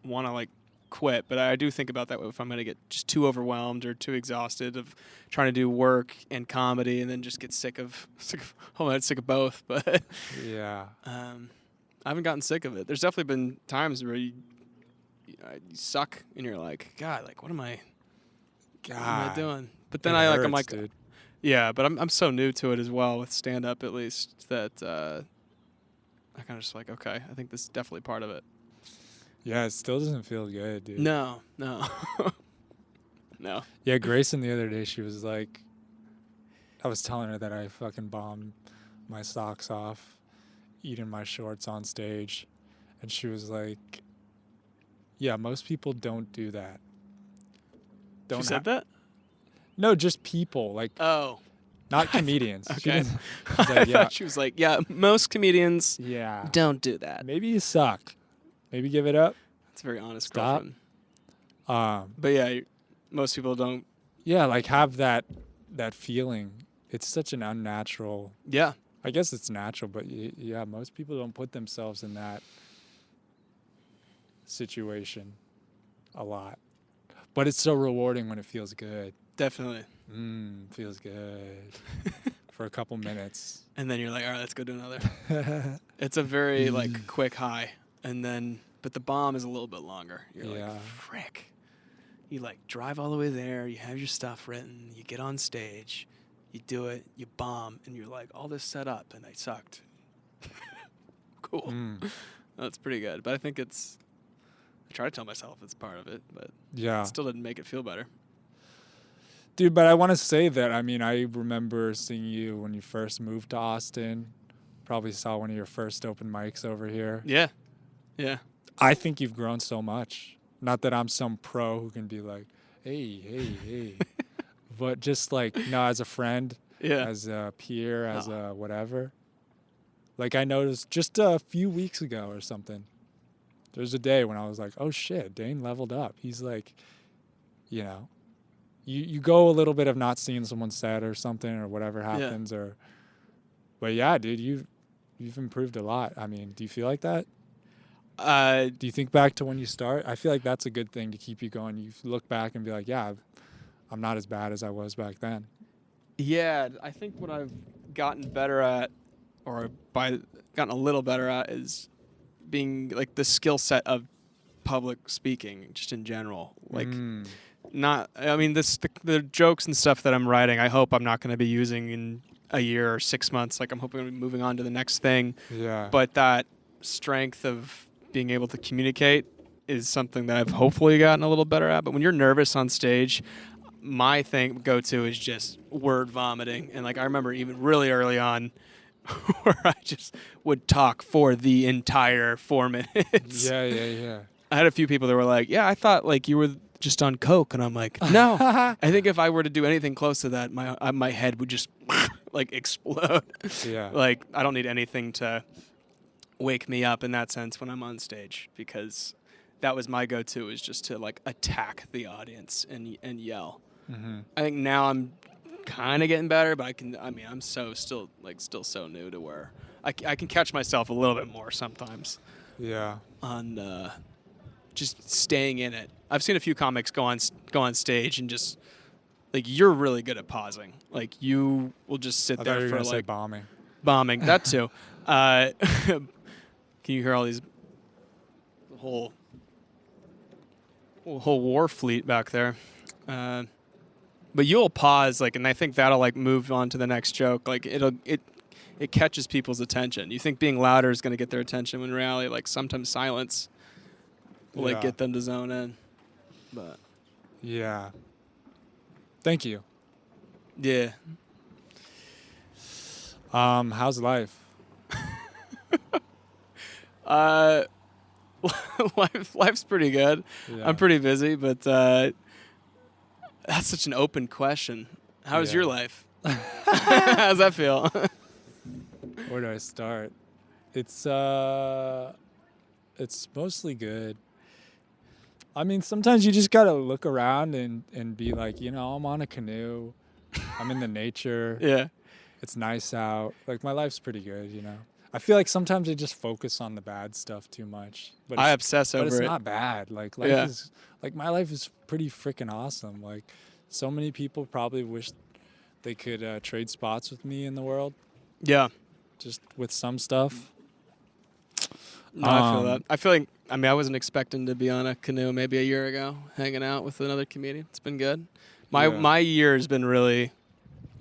want to like quit. But I do think about that if I'm going to get just too overwhelmed or too exhausted of trying to do work and comedy, and then just get sick of both. But Yeah. I haven't gotten sick of it. There's definitely been times where you suck and you're like, God, like what am I doing? But then I'm like, dude. yeah, but I'm so new to it as well with stand up, at least, that I kind of just like, okay, I think this is definitely part of it. Yeah, it still doesn't feel good, dude. No. No. Yeah, Grayson the other day, she was like, I was telling her that I fucking bombed my socks off eating my shorts on stage. And she was like, yeah, most people don't do that. She said that? No, just people. Like, Oh. not comedians. Okay. She didn't. She's I like, yeah. thought she was like, yeah, most comedians Yeah. don't do that. Maybe you suck. Maybe give it up. It's a very honest Stop. girlfriend. But yeah, most people don't. Yeah, like have that feeling. It's such an unnatural. Yeah. I guess it's natural, but yeah, most people don't put themselves in that situation a lot. But it's so rewarding when it feels good. Definitely. Feels good for a couple minutes. And then you're like, all right, let's go do another. It's a very like quick high, but the bomb is a little bit longer. You're like, frick. You like drive all the way there. You have your stuff written. You get on stage. You do it. You bomb, and you're like, all this set up, and I sucked. Cool. That's pretty good. But I think I try to tell myself it's part of it, but it still didn't make it feel better. Dude, but I want to say that, I mean, I remember seeing you when you first moved to Austin. Probably saw one of your first open mics over here. Yeah. Yeah. I think you've grown so much. Not that I'm some pro who can be like, hey. But just like, no, as a friend, as a peer, as a whatever. Like I noticed just a few weeks ago or something, there was a day when I was like, oh shit, Dane leveled up. He's like, you know, you go a little bit of not seeing someone set or something or whatever happens but yeah, dude, you've improved a lot. I mean, do you feel like that? Do you think back to when you start? I feel like that's a good thing to keep you going. You look back and be like, yeah, I'm not as bad as I was back then. Yeah, I think what I've gotten better at, gotten a little better at, is being like the skill set of public speaking, just in general. Like, the jokes and stuff that I'm writing, I hope I'm not going to be using in a year or 6 months. Like, I'm hoping I'm moving on to the next thing. Yeah. But that strength of being able to communicate is something that I've hopefully gotten a little better at. But when you're nervous on stage, my go-to is just word vomiting. And like I remember even really early on where I just would talk for the entire 4 minutes. Yeah. I had a few people that were like, yeah, I thought like you were just on coke. And I'm like, no. I think if I were to do anything close to that, my head would just like explode. Yeah. Like I don't need anything to wake me up in that sense when I'm on stage, because that was my go-to, is just to like attack the audience and yell. I think now I'm kind of getting better, but I'm still so new to where I can catch myself a little bit more sometimes. Yeah. On just staying in it. I've seen a few comics go on stage and just like, you're really good at pausing. Like you will just sit there for like say bombing. Bombing, that too. Can you hear all these whole war fleet back there? But you'll pause, like, and I think that'll like move on to the next joke. Like it catches people's attention. You think being louder is going to get their attention, when in reality, like sometimes silence will like get them to zone in. But yeah, thank you. Yeah. How's life? Life's pretty good. Yeah. I'm pretty busy, but that's such an open question. How's your life? How's that feel? Where do I start? It's mostly good. I mean, sometimes you just gotta look around and be like, I'm on a canoe. I'm in the nature. Yeah. It's nice out. Like, my life's pretty good, I feel like sometimes I just focus on the bad stuff too much. But I obsess over it. But it's not bad. Like, life is, like, my life is pretty freaking awesome. Like, so many people probably wish they could trade spots with me in the world. Yeah. Just with some stuff. No, I feel that. I feel like, I wasn't expecting to be on a canoe maybe a year ago, hanging out with another comedian. It's been good. My year has been really.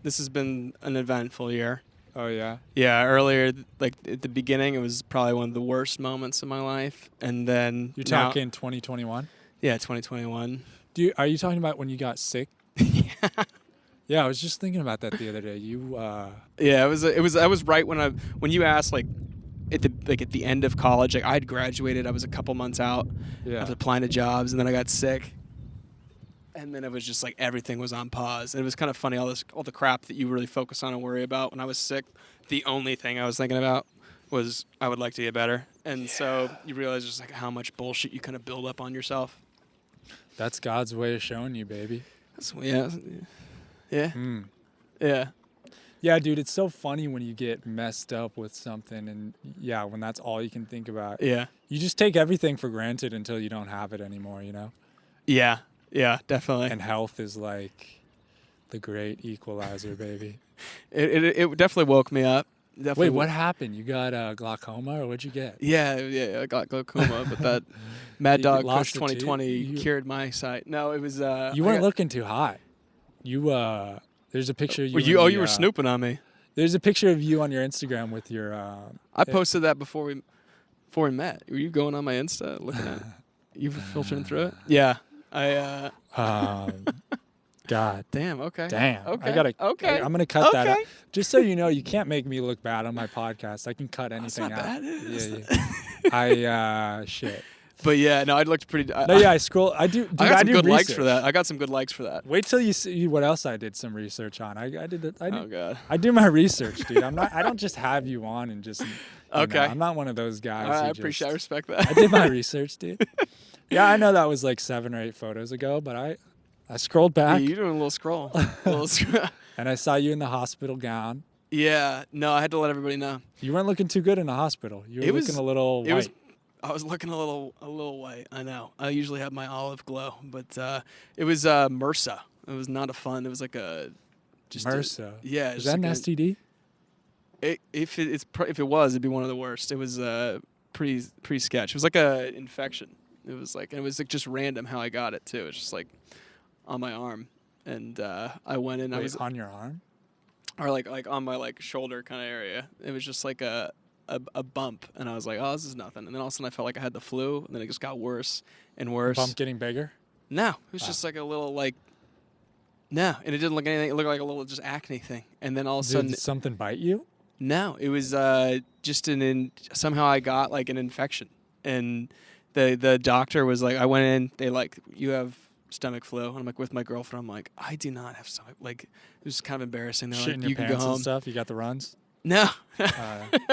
This has been an eventful year. Oh yeah. Yeah, earlier, like at the beginning, it was probably one of the worst moments of my life, and then You're now, talking 2021. yeah, 2021. Are you talking about when you got sick? Yeah. Yeah, I was just thinking about that the other day. Yeah, I was right when you asked like at the end of college, like I had graduated, I was a couple months out. Yeah. I was applying to jobs, and then I got sick. And then it was just like everything was on pause. And it was kind of funny, all the crap that you really focus on and worry about. When I was sick, the only thing I was thinking about was I would like to get better. And so you realize just like how much bullshit you kind of build up on yourself. That's God's way of showing you, baby. Yeah. Yeah. Yeah. Yeah, dude, it's so funny when you get messed up with something and yeah, when that's all you can think about. Yeah. You just take everything for granted until you don't have it anymore, you know? Yeah. Yeah, definitely. And health is like the great equalizer, baby. It definitely woke me up. Definitely. Wait, what happened? You got glaucoma or what'd you get? Yeah, I got glaucoma, but that Mad Dog Push 2020 You cured my sight. No, it was you weren't looking too hot. You there's a picture of you. You were snooping on me. There's a picture of you on your Instagram with your I posted that before we met. Were you going on my Insta looking at it? You filtering through it? Yeah. God. Damn, okay. Damn. Okay. I'm going to cut that out. Just so you know, you can't make me look bad on my podcast. I can cut anything not out. bad. Yeah. Shit. But yeah, no, I looked pretty. I scroll. I do. Dude, I got some good research. likes for that. I got some good likes for that. Wait till you see what else I did some research on. Oh God. I do my research, dude. I don't just have you on and just. Okay. I'm not one of those guys. I respect that. I did my research, dude. Yeah, I know that was like 7 or 8 photos ago, but I scrolled back. Yeah, you're doing a little scroll. And I saw you in the hospital gown. Yeah. No, I had to let everybody know. You weren't looking too good in the hospital. You were looking a little white. I was looking a little white. I know. I usually have my olive glow, but it was MRSA. It was not a fun. It was like MRSA. Yeah. Is that an STD? If it was, it'd be one of the worst. It was pretty sketch. It was like a infection. It was like just random how I got it too. It was just like on my arm, and I went in. Wait, I was on your arm, or like on my like shoulder kind of area. It was just like a bump, and I was like, oh, this is nothing. And then all of a sudden I felt like I had the flu, and then it just got worse and worse. Bump getting bigger? No, it was just like a little like. No, and it didn't look anything. It looked like a little just acne thing, and then all of a sudden did something bite you? No, it was just somehow I got like an infection, and the doctor was like, I went in, they like, you have stomach flu, and I'm like with my girlfriend, I'm like, I do not have stomach, like it was kind of embarrassing. They're Shit like, in you your can go pants home. and stuff. You got the runs. No,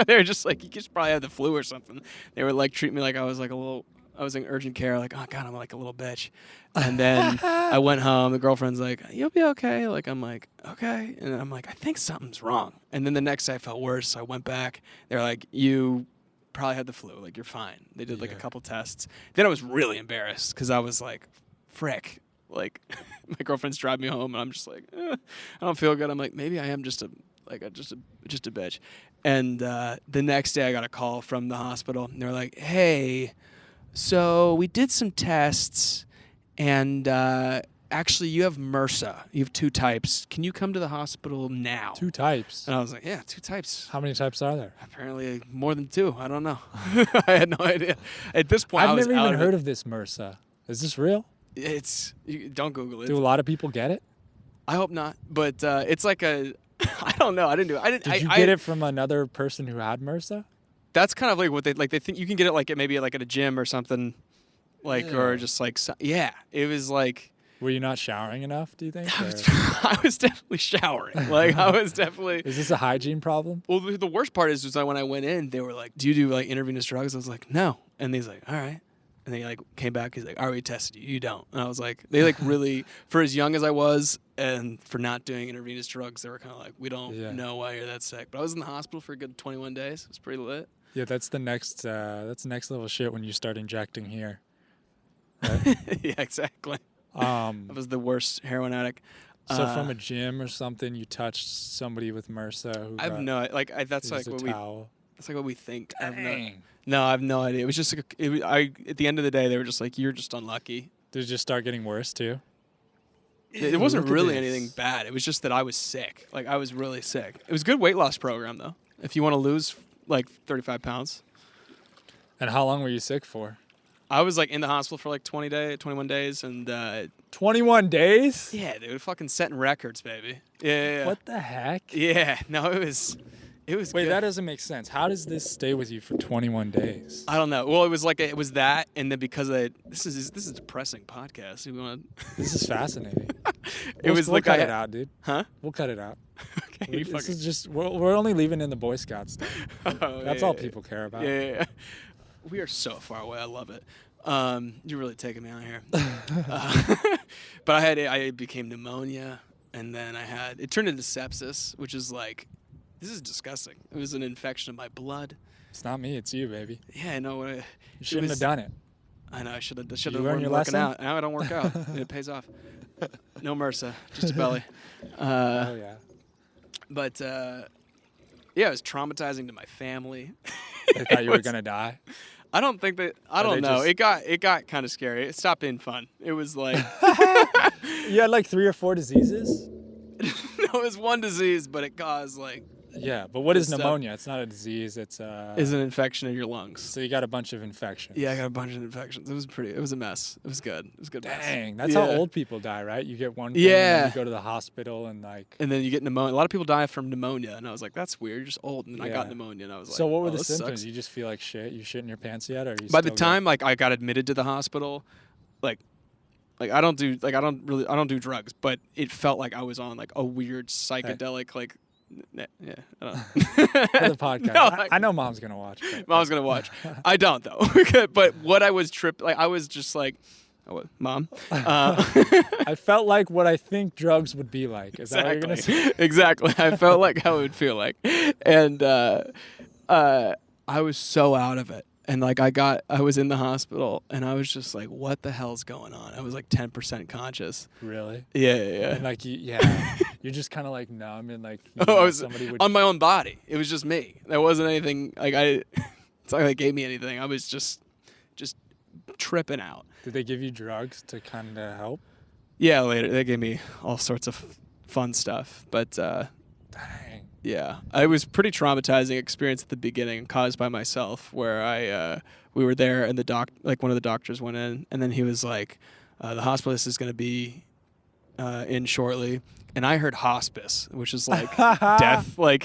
they were just like, you just probably have the flu or something. They were like treat me like I was like I was in urgent care, like, oh God, I'm like a little bitch. And then I went home. The girlfriend's like, you'll be okay. Like, I'm like, okay. And I'm like, I think something's wrong. And then the next day I felt worse. So I went back. They're like, you probably had the flu. Like, you're fine. They did like a couple tests. Then I was really embarrassed because I was like, frick. Like, my girlfriend's driving me home, and I'm just like, I don't feel good. I'm like, maybe I am just a bitch. And the next day I got a call from the hospital, and they're like, hey, so we did some tests, and actually you have MRSA. You have 2 types. Can you come to the hospital now? 2 types. And I was like, yeah, 2 types. How many types are there? Apparently more than 2. I don't know. I had no idea. At this point, I've never even heard of this MRSA. Is this real? Don't Google it. Do a lot of people get it? I hope not. But it's like a, I don't know. I didn't do it. Did you get it from another person who had MRSA? That's kind of like what they think you can get it like maybe like at a gym or something, like or just like yeah. It was like. Were you not showering enough? Do you think? I was definitely showering. Like I was definitely. Is this a hygiene problem? Well, the worst part is that when I went in, they were like, "Do you do like intravenous drugs?" I was like, "No," and he's like, "All right." And they like came back. He's like, "I already tested you. You don't." And I was like, "They like really for as young as I was and for not doing intravenous drugs, they were kind of like, we don't know why you're that sick." But I was in the hospital for a good 21 days. It was pretty lit. Yeah, that's the next level shit when you start injecting here. Right? Yeah, exactly. I was the worst heroin addict. So from a gym or something, you touched somebody with MRSA. I have no like. That's like what towel. That's like what we think. Dang. No, I have no idea. It was just like at the end of the day, they were just like, "You're just unlucky." Did it just start getting worse too? It wasn't look at really this. anything bad. It was just that I was sick. Like, I was really sick. It was a good weight loss program, though, if you want to lose, like, 35 pounds. And how long were you sick for? I was, like, in the hospital for, like, 21 days, and, 21 days? yeah, dude, fucking setting records, baby. Yeah. What the heck? Yeah, no, it was Wait, good. that doesn't make sense. How does this stay with you for 21 days? I don't know. Well, it was that, and then because this is a depressing podcast. We want This is fascinating. it was we'll like cut it out, dude. Huh? We'll cut it out. Okay. You This fucking, is just we're only leaving in the Boy Scout stuff. oh, That's yeah, all yeah, people care about. Yeah. We are so far away. I love it. You're really taking me out here. But I became pneumonia, and then it turned into sepsis, which is like, this is disgusting. It was an infection of my blood. It's not me, it's you, baby. Yeah, I know. You shouldn't have done it. I know. I should have you learn learned your working lesson? out. Now I don't work out. And it pays off. No MRSA, just a belly. Oh yeah. But yeah, it was traumatizing to my fammy. They thought you were gonna die. I don't think that. I Or don't they know. just- It got kind of scary. It stopped being fun. It was like You had like 3 or 4 diseases? no, it was one disease, but it caused like Yeah, but what is Stuff. pneumonia? It's not a disease, it's is an infection in your lungs. so you got a bunch of infections. Yeah, I got a bunch of infections. It was a mess. It was good. It was a good. mess. Dang, that's Yeah. how old people die, right? You get one thing, Yeah. and then you go to the hospital and like And then you get pneumonia. A lot of people die from pneumonia, and I was like, "That's weird. You're just old." And then I got Yeah. pneumonia, and I was like, So what were "Oh, the this symptoms? sucks." You just feel like shit? You shitting your pants yet, or you By the still time like I got admitted to the hospital, like I don't do drugs, but it felt like I was on like a weird psychedelic like yeah. I don't know. for the podcast? No, I know mom's gonna watch. But Mom's gonna watch. I don't though. But what I was I was just like, oh, what, Mom. I felt like what I think drugs would be like. Is that what you're gonna say? Exactly. I felt like how it would feel like, and I was so out of it. And like I was in the hospital, and I was just like, "What the hell's going on?" I was like 10% conscious. Really? Yeah. And like you're just kind of like numb and like you I know, was somebody would. on my own body. It was just me. There wasn't anything like it's not like they gave me anything. I was just tripping out. Did they give you drugs to kind of help? Yeah, later they gave me all sorts of fun stuff, but Dang. yeah, it was pretty traumatizing experience at the beginning, caused by myself, where we were there and one of the doctors went in, and then he was like, the hospitalist is going to be in shortly, and I heard hospice, which is like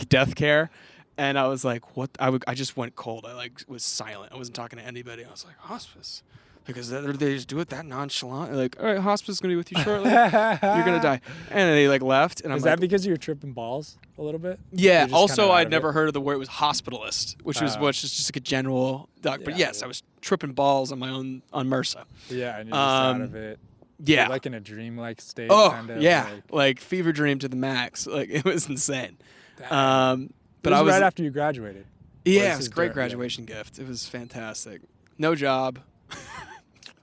death care, and I was like, what? I just went cold. I like was silent. I wasn't talking to anybody. I was like, hospice. Because they just do it that nonchalant. They're like, all right, hospice is gonna be with you shortly. You're gonna die. And they like left. And I'm Is like, that because you were tripping balls a little bit? yeah. You're just Also, kinda out I'd of never it? heard of the word. It was hospitalist, which was just like a general doc. But Yeah. yes, I was tripping balls on my own on MRSA. Yeah, and you're just out of it. Yeah. You're like in a dreamlike state. Oh kind of, yeah, like fever dream to the max. Like it was insane. Dang. But It I was right after you graduated. yeah, this it was is a great yeah. graduation gift. It was fantastic. No job.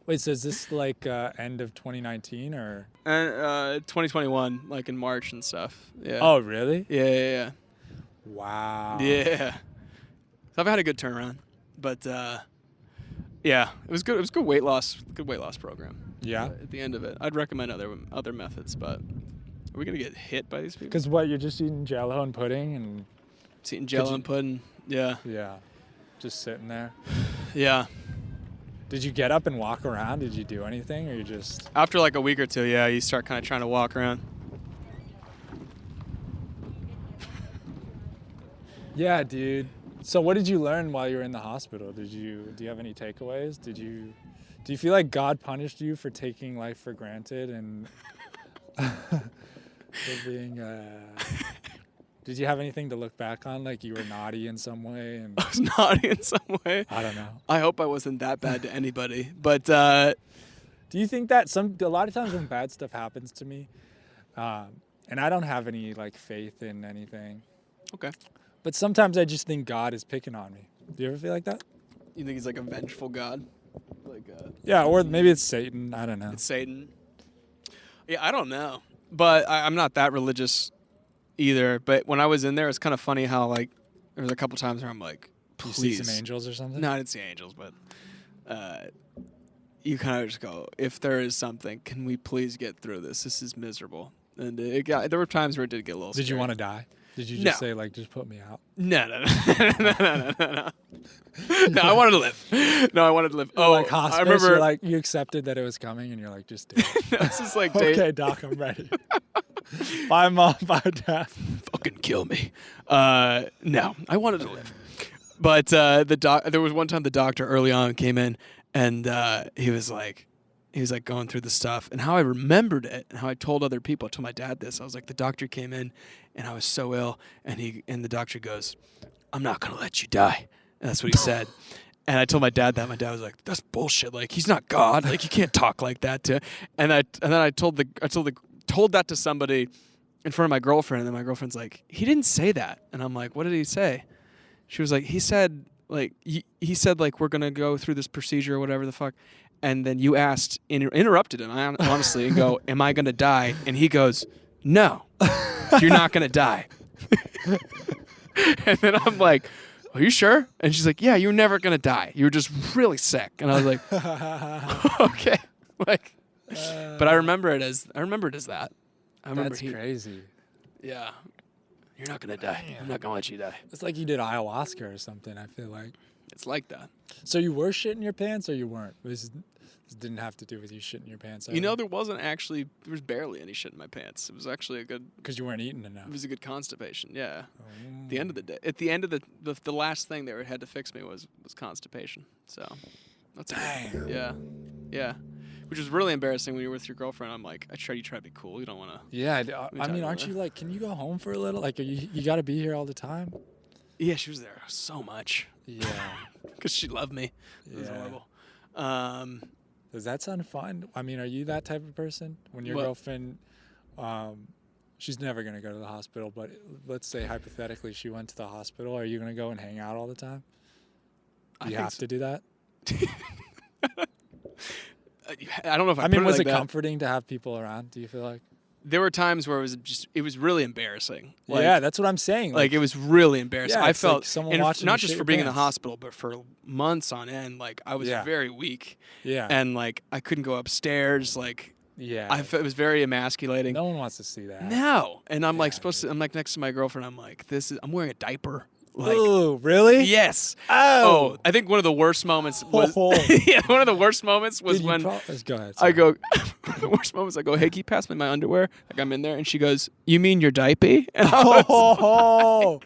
Wait, so is this like end of 2019 or? 2021, like in March and stuff. Yeah. Oh, really? Yeah. Wow. Yeah. So I've had a good turnaround, but yeah, it was good. It was good weight loss program. Yeah. At the end of it, I'd recommend other methods, but are we gonna get hit by these people? Because what, you're just eating Jello and pudding and It's eating Jello and pudding. Yeah. yeah, just sitting there. Yeah. Did you get up and walk around? Did you do anything, or you just? After like a week or two, yeah, you start kind of trying to walk around. Yeah, dude. So what did you learn while you were in the hospital? Do you have any takeaways? Do you feel like God punished you for taking life for granted and for being did you have anything to look back on, like you were naughty in some way? And I was naughty in some way. I don't know. I hope I wasn't that bad to anybody, but Do you think that a lot of times when bad stuff happens to me, and I don't have any like faith in anything, okay. but sometimes I just think God is picking on me. Do you ever feel like that? You think he's like a vengeful god? Like Yeah, or maybe it's Satan. I don't know. it's Satan. Yeah, I don't know, but I'm not that religious either. But when I was in there, it's kind of funny how like there was a couple times where I'm like, You please. see some angels or something? No, I didn't see angels, but you kind of just go, if there is something, can we please get through this? This is miserable. And there were times where it did get a little Did scary. you want to die? Did you just No. say, like, just put me out? No. No, I wanted to live. No, I wanted to live. Oh, Like hospice, I remember. you're like, you accepted that it was coming, and you're like, just do it. This is like Dane. Okay, doc, I'm ready. Bye, mom. Bye, dad. Fucking kill me. No, I wanted to live. But there was one time the doctor early on came in, and he was like going through the stuff, and how I remembered it, and how I told other people. I told my dad this. I was like, the doctor came in, and I was so ill, and the doctor goes, "I'm not gonna let you die." And that's what he said. And I told my dad that. My dad was like, "That's bullshit. Like, he's not God. Like, you can't talk like that to." And then I told that to somebody in front of my girlfriend, and then my girlfriend's like, "He didn't say that." And I'm like, "What did he say?" She was like, "He said like he said like we're gonna go through this procedure or whatever the fuck." And then you asked, interrupted him honestly, and go, "Am I gonna die?" And he goes, "No, you're not gonna die." And then I'm like, "Are you sure?" And she's like, "Yeah, you're never gonna die. You're just really sick." And I was like, "Okay." Like, but I remember it as that. I remember That's crazy. Yeah, you're not gonna die. I'm not gonna let you die. It's like you did ayahuasca or something, I feel like. It's like that. So you were shitting your pants or you weren't? This didn't have to do with you shitting your pants. You know, there was barely any shit in my pants. It was actually a good. Because you weren't eating enough. It was a good constipation. Yeah. At the end of the day, at the end of the last thing they had to fix me was constipation. So that's Dang. yeah. Which was really embarrassing when you're with your girlfriend. I'm like, you try to be cool. You don't want to. Yeah, I mean, aren't you like, can you go home for a little? Like, you got to be here all the time? Yeah, she was there so much. Yeah. Because she loved me. It was horrible. Does that sound fun? I mean, are you that type of person? When your girlfriend, she's never going to go to the hospital, but let's say hypothetically she went to the hospital, are you going to go and hang out all the time? You have to do that? I don't know if I mean, was it it like comforting to have people around, do you feel like? There were times where it was really embarrassing. Like, yeah, that's what I'm saying. Like, it was really embarrassing. Yeah, I felt like someone watching not you just shit for your being in the pants. hospital, but for months on end. Like, I was very weak. Yeah. And like I couldn't go upstairs. Like, yeah. it was very emasculating. No one wants to see that. No. And I'm like I'm like next to my girlfriend. I'm like, I'm wearing a diaper. Like, oh, really? Yes. Oh. I think one of the worst moments was one of the worst moments was when go ahead. I go the worst moments I go, "Hey, can you pass me my underwear?" Like, I'm in there, and she goes, "You mean your diaper?" And I was,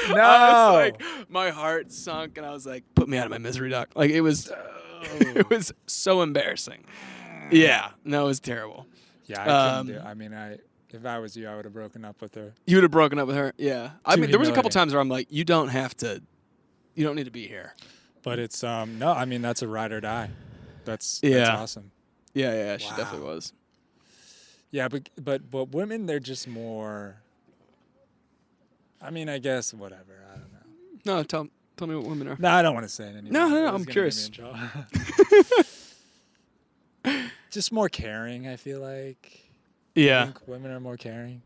no. I was like, my heart sunk, and I was like, "Put me out of my misery, doc." Like, it was it was so embarrassing. Yeah. No, it was terrible. Yeah, I couldn't do it. I mean, if I was you, I would have broken up with her. You would have broken up with her? Yeah. I mean, there was a couple humiliating. times where I'm like, you don't need to be here. But it's no, I mean, that's a ride or die. That's awesome. Yeah, she Wow. definitely was. Yeah, but women, they're just more. I mean, I guess whatever. I don't know. No, tell me what women are. No, I don't want to say it anymore. No, It's I'm gonna curious. get me in trouble. Just more caring, I feel like. I Yeah. think women are more caring.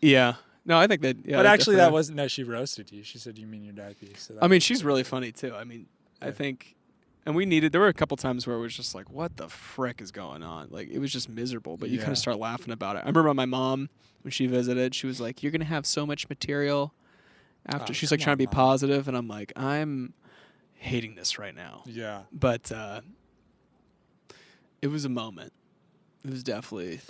Yeah. No, I think that. Yeah, But actually, that definitely. wasn't. No, she roasted you. She said, "You mean your diaper?" So I mean, she's really funny too. I mean, Yeah. I think, and there were a couple times where it was just like, what the frick is going on? Like, it was just miserable, but you kind Yeah. of start laughing about it. I remember my mom, when she visited, she was like, "You're going to have so much material after." Oh, She's like come trying on, to be Mom. positive, and I'm like, I'm hating this right now. Yeah. But it was a moment. It was definitely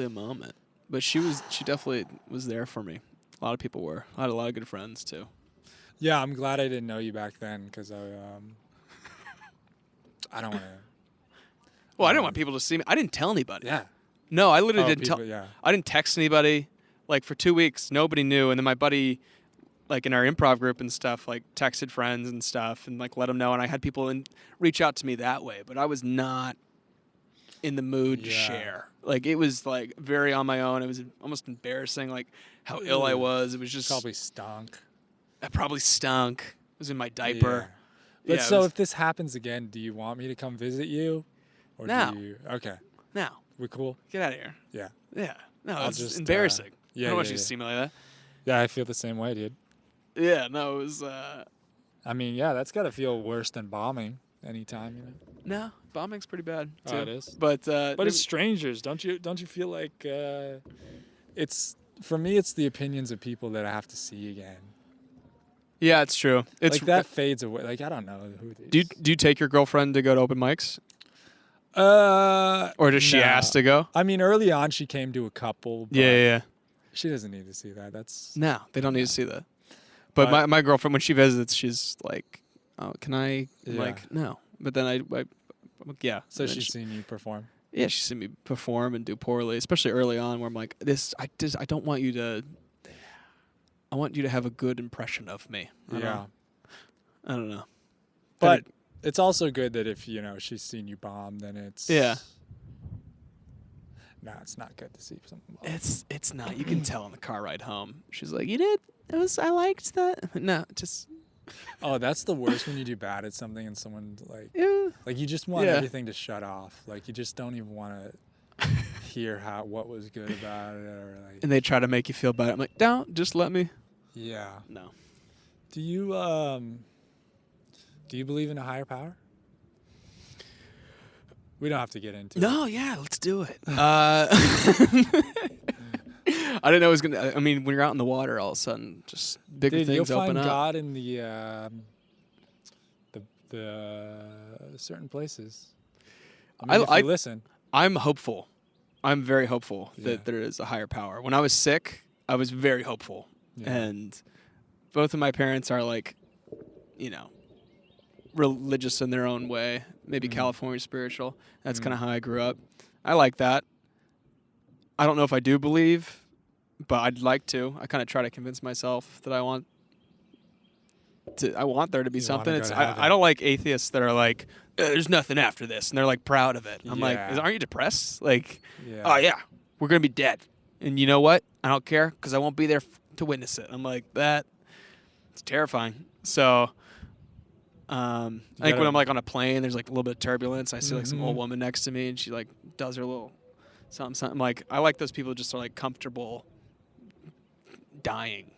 a moment. But she definitely was there for me. A lot of people were. I had a lot of good friends too. Yeah, I'm glad I didn't know you back then because I don't want to. Well, I didn't want people to see me. I didn't tell anybody. Yeah. No, I literally didn't people, tell. Yeah. I didn't text anybody. Like, for 2 weeks, nobody knew. And then my buddy, like, in our improv group and stuff, like, texted friends and stuff and, like, let them know. And I had people reach out to me that way. But I was not in the mood to share. Like, it was, like, very on my own. It was almost embarrassing, like, how ill I was. It was just... Probably stunk. I probably stunk. I was in my diaper. But Yeah, so if this happens again, do you want me to come visit you? Or No. do you... Okay. No. We're cool? Get out of here. Yeah. Yeah. No, I'll it's just, embarrassing. yeah, I don't want yeah, you to yeah. see me like that. Yeah, I feel the same way, dude. Yeah, no, it was... I mean, yeah, that's got to feel worse than bombing. anytime, you know? No, bombing's pretty bad too. Oh, it is. But It's strangers. Don't you feel like it's for me? It's the opinions of people that I have to see again. yeah, it's true. It's Like that fades away. Like I don't know who these. Do you take your girlfriend to go to open mics, or does she no. ask to go? I mean, early on she came to a couple. But Yeah. She doesn't need to see that. That's No, they don't need to see that. But my girlfriend, when she visits, she's like, "Oh, can I?" I'm Yeah. like, "No." But then I'm like, yeah. so And then she's seen you perform. Yeah, she's seen me perform and do poorly, especially early on, where I'm like, I don't want you to. I want you to have a good impression of me. I don't know. But it's also good that if she's seen you bomb, then it's Yeah. No, it's not good to see something bomb. It's not. You can tell on the car ride home. She's like, "You did. I liked that." No, just. Oh, that's the worst when you do bad at something and someone Yeah. like you just want Yeah. everything to shut off. Like you just don't even want to hear what was good about it or like. And they try to make you feel bad. I'm like, "Don't. Just let me." Yeah. No. Do you believe in a higher power? We don't have to get into it. No, yeah, let's do it. I didn't know it was gonna. I mean, when you're out in the water, all of a sudden, just bigger Dude, things you'll open find up. God in the certain places. I mean, if you listen. I'm hopeful. I'm very hopeful Yeah. that there is a higher power. When I was sick, I was very hopeful, Yeah. and both of my parents are like, religious in their own way. Maybe California spiritual. That's kind of how I grew up. I like that. I don't know if I do believe, but I'd like to. I kind of try to convince myself that I want there to be You something. wanna go to heaven. I don't like atheists that are like, there's nothing after this, and they're like proud of it. I'm like, Yeah. aren't you depressed? Like, Yeah. oh yeah, we're gonna be dead, and you know what? I don't care because I won't be there to witness it. I'm like that. It's terrifying. So, I think when I'm like on a plane, there's like a little bit of turbulence. I see like some old woman next to me, and she like does her little something. Like I like those people just are like comfortable dying.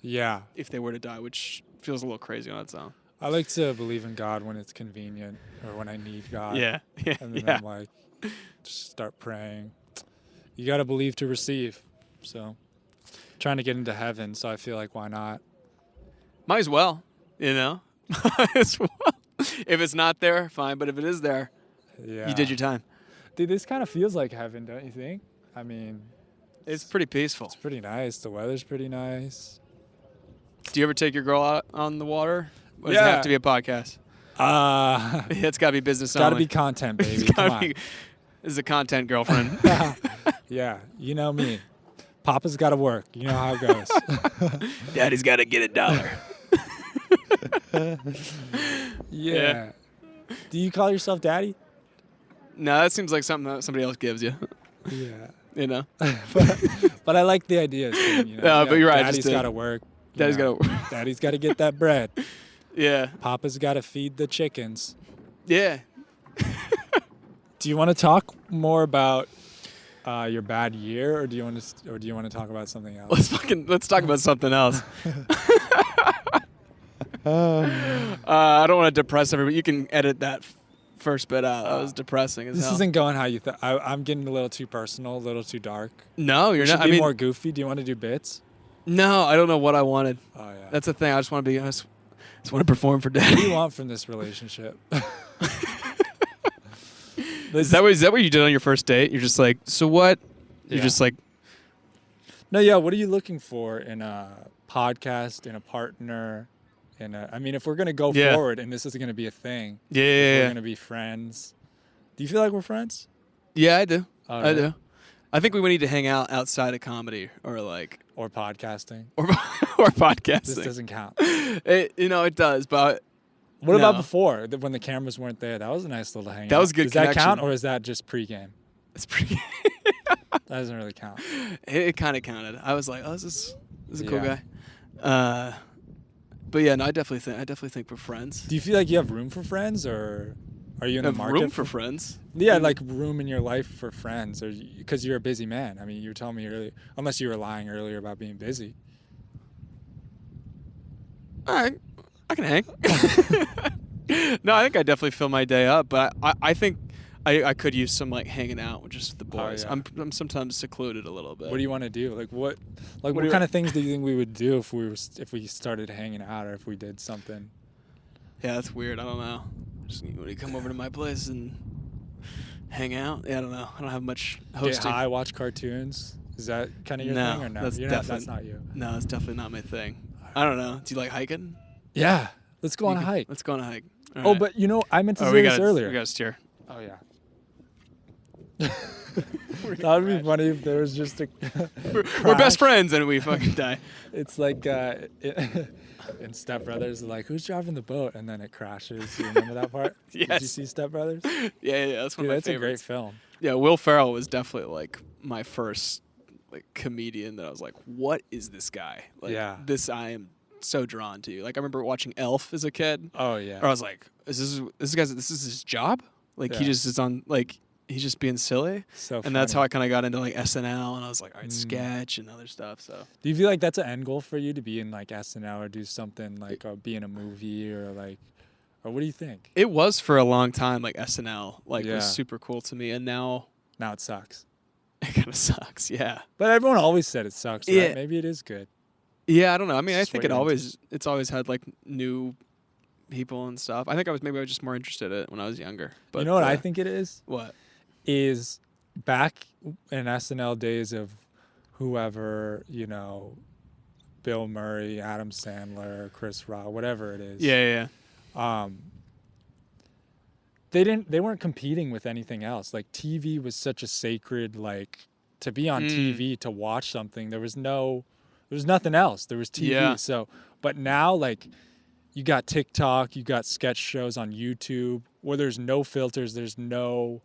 Yeah. If they were to die, which feels a little crazy on its own. I like to believe in God when it's convenient or when I need God. Yeah. And then I'm like, just start praying. You got to believe to receive. So, trying to get into heaven. So I feel like, why not? Might as well, Might as well. If it's not there, fine. But if it is there, Yeah. you did your time. Dude, this kind of feels like heaven, don't you think? I mean, It's pretty peaceful. it's pretty nice. The weather's pretty nice. Do you ever take your girl out on the water? Or does it Yeah. have to be a podcast? It's got to be business Got to only. be content, baby. It's Come gotta on. be. This is a content girlfriend. Yeah, you know me. Papa's got to work. You know how it goes. Daddy's got to get $1. Yeah. Do you call yourself daddy? No, that seems like something that somebody else gives you. Yeah. But I like the idea. Of saying, But you're right, Daddy's just got to work. Daddy's got to. Daddy's got to get that bread. Yeah. Papa's got to feed the chickens. Yeah. Do you want to talk more about your bad year, or do you want to talk about something else? Let's talk about something else. I don't want to depress everybody. You can edit that first bit out. That was depressing as This hell. isn't going how you thought. I'm getting a little too personal, a little too dark. No, you're Should not. be I mean, more goofy. Do you want to do bits? no, I don't know what I wanted. Oh yeah. That's the thing. I just want to be. I just want to perform for What do Daddy. you want from this relationship? Is that what you did on your first date? You're just like, so what? You're Yeah. just like, No, yeah. What are you looking for in a podcast, in a partner, I mean, if we're gonna go Yeah. forward and this is gonna be a thing, if we're yeah, gonna be friends. Do you feel like we're friends? yeah. I do. Oh, I really? do. I think we would need to hang out outside of comedy or like Or podcasting? or This podcasting. doesn't count. It does, but What about No. before, when the cameras weren't there? That was a nice little hangout. That was good Does that count, connection. or is that just pregame? it's pretty. That doesn't really count. It kind of counted. I was like, oh, this is a cool Yeah. guy. But yeah, no, I definitely think we're friends. Do you feel like you have room for friends, or are you in the Have market room for friends? Yeah, like room in your life for friends, or because you're a busy man. I mean, you were telling me earlier, unless you were lying earlier about being busy. All right, I can hang. No, I think I definitely fill my day up, but I think I could use some like hanging out with just the boys. yeah. I'm sometimes secluded a little bit. What do you want to do? Like what do what you- kind of things do you think we would do if we started hanging out or if we did something? Yeah, that's weird. I don't know. Just when you come over to my place and hang out. Yeah, I don't know. I don't have much Get hosting. high, watch cartoons. Is that kind of your No, thing or no? that's That's not you. No, that's definitely not my thing. I don't know. Do you like hiking? Yeah. Let's go on a hike. Let's go on a hike. All Oh, right. but you know, I meant to Oh, say this earlier. We got to steer. Oh yeah. That would be funny if there was just a We're best crash. friends and we fucking die. It's like in Step Brothers, like who's driving the boat, and then it crashes. You remember that part? Did you Yes. see Step Brothers? Yeah, that's one Dude, of my that's a great favorites. film. Yeah, Will Ferrell was definitely like my first like comedian that I was like, what is this guy? Like, Yeah. this I am so drawn to. Like I remember watching Elf as a kid. Oh yeah. Or I was like, this is his job? Like he Yeah. just is on like he's just being silly. So And that's how funny. I kind of got into like SNL, and I was like, all right, Mm. sketch and other stuff. So Do you feel like that's an end goal for you to be in like SNL or do something like be in a movie or like, or what do you think? it was for a long time. Like SNL, like Yeah. was super cool to me, and now Now it sucks. it kind of sucks. Yeah, But everyone always said it sucks, right? Yeah. Maybe it is good. yeah. I don't know. I mean, I Just think what you're it's always had like new people and stuff. I think I was just more interested in it when I was younger. But you know what I think it is? What? Is back in SNL days of whoever, you know, Bill Murray, Adam Sandler, Chris Rock, whatever it is. Yeah. They weren't competing with anything else. Like TV was such a sacred, like to be on TV, to watch something. There was nothing else. There was TV. Yeah. So, but now like you got TikTok, you got sketch shows on YouTube where there's no filters, there's no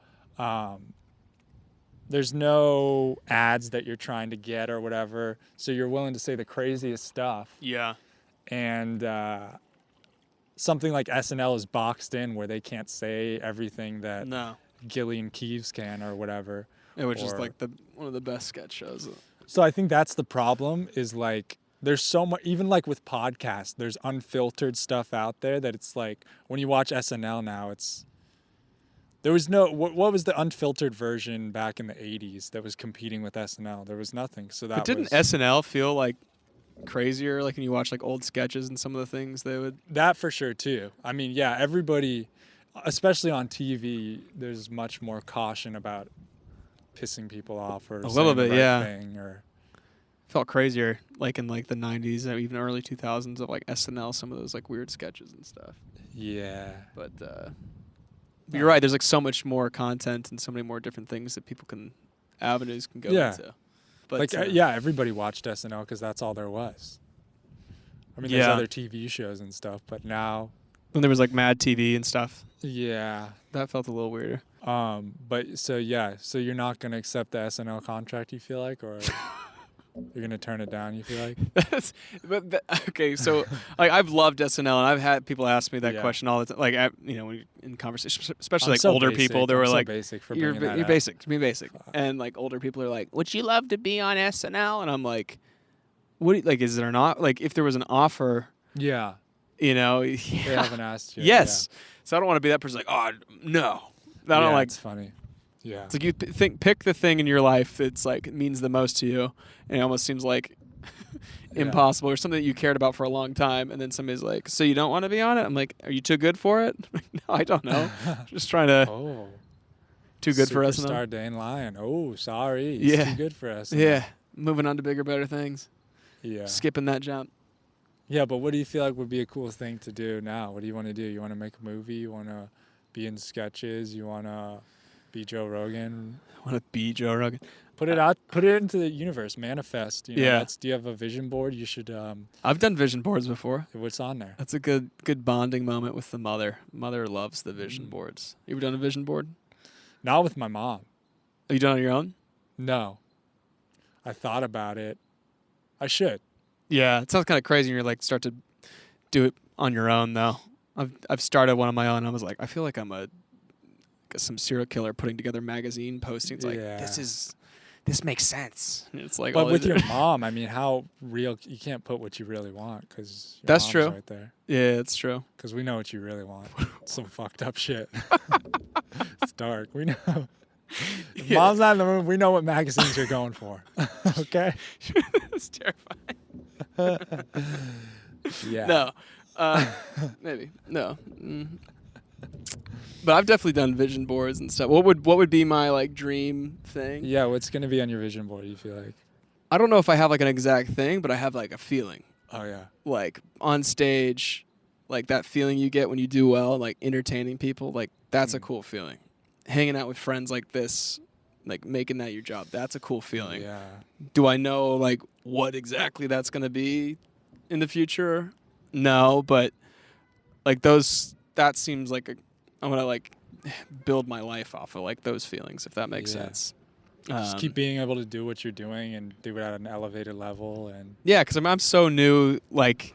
ads that you're trying to get or whatever. So you're willing to say the craziest stuff. Yeah. And something like SNL is boxed in where they can't say everything that No. Gillian Keeves can or whatever. Which is Or- like one of the best sketch shows. So I think that's the problem is like there's so much, even like with podcasts, there's unfiltered stuff out there that it's like when you watch SNL now, there was no, what was the unfiltered version back in the 80s that was competing with SNL? There was nothing. So that But didn't SNL feel like crazier? Like when you watch like old sketches and some of the things they would. that for sure too. I mean, yeah, everybody, especially on TV, there's much more caution about pissing people off or A little saying the bit, right yeah. thing or Felt crazier, like in like the 90s or even early 2000s of like SNL, some of those like weird sketches and stuff. yeah. But you're right. There's like so much more content and so many more different things that avenues can go Yeah. into. But Like, yeah, everybody watched SNL because that's all there was. I mean, there's Yeah. other TV shows and stuff, but now, when there was like Mad TV and stuff, yeah. that felt a little weirder. But so, yeah, so you're not going to accept the SNL contract, you feel like, or you're going to turn it down, you feel like? Okay, so like I've loved SNL, and I've had people ask me that Yeah. question all the time. Like when in conversation, especially I'm like so older basic. people, they I'm were so like, basic for "You're bringing that you're up. basic, be basic," and like older people are like, "Would you love to be on SNL?" And I'm like, "What? Like, is there not like if there was an offer, Yeah. yeah. They haven't asked you. Yes. So I don't want to be that person like, oh no. I Yeah. don't like It's funny. Yeah. it's like you pick the thing in your life that's like means the most to you, and it almost seems like impossible or something that you cared about for a long time, and then somebody's like, so you don't want to be on it? I'm like, are you too good for it? No, I don't know. Just trying to Oh. too good for us now. Superstar Dane Lyon. Oh, sorry. He's Yeah. too good for us. Yeah. Moving on to bigger, better things. Yeah. Skipping that jump. Yeah, but what do you feel like would be a cool thing to do now? What do you want to do? You want to make a movie? You want to be in sketches? You want to be Joe Rogan? I want to be Joe Rogan. Put it out. Put it into the universe. Manifest. You know, Yeah. do you have a vision board? You should. I've done vision boards before. What's on there? That's a good bonding moment with the mother. Mother loves the vision boards. You ever done a vision board? Not with my mom. Have you done it on your own? No. I thought about it. I should. Yeah, it sounds kind of crazy when you're like start to do it on your own though. I've started one on my own. And I was like, I feel like I'm some serial killer putting together magazine postings. Like Yeah. this makes sense. And it's like, But all with these- your mom, I mean, how real? You can't put what you really want because That's true. right there. yeah, it's true. Because we know what you really want. some fucked up shit. It's dark. We know. If Yeah. Mom's not in the room, we know what magazines you're going for. Okay? That's terrifying. Yeah. No. Maybe. No. But I've definitely done vision boards and stuff. What would be my like dream thing? Yeah, what's going to be on your vision board, you feel like? I don't know if I have like an exact thing, but I have like a feeling. Oh, yeah. Like on stage, like that feeling you get when you do well, like entertaining people, like that's a cool feeling. Hanging out with friends like this, like making that your job, that's a cool feeling. Yeah. Do I know like what exactly that's going to be in the future? No, but like that seems like I'm going to like build my life off of like those feelings, if that makes sense. Just keep being able to do what you're doing and do it at an elevated level. And yeah, because I'm so new like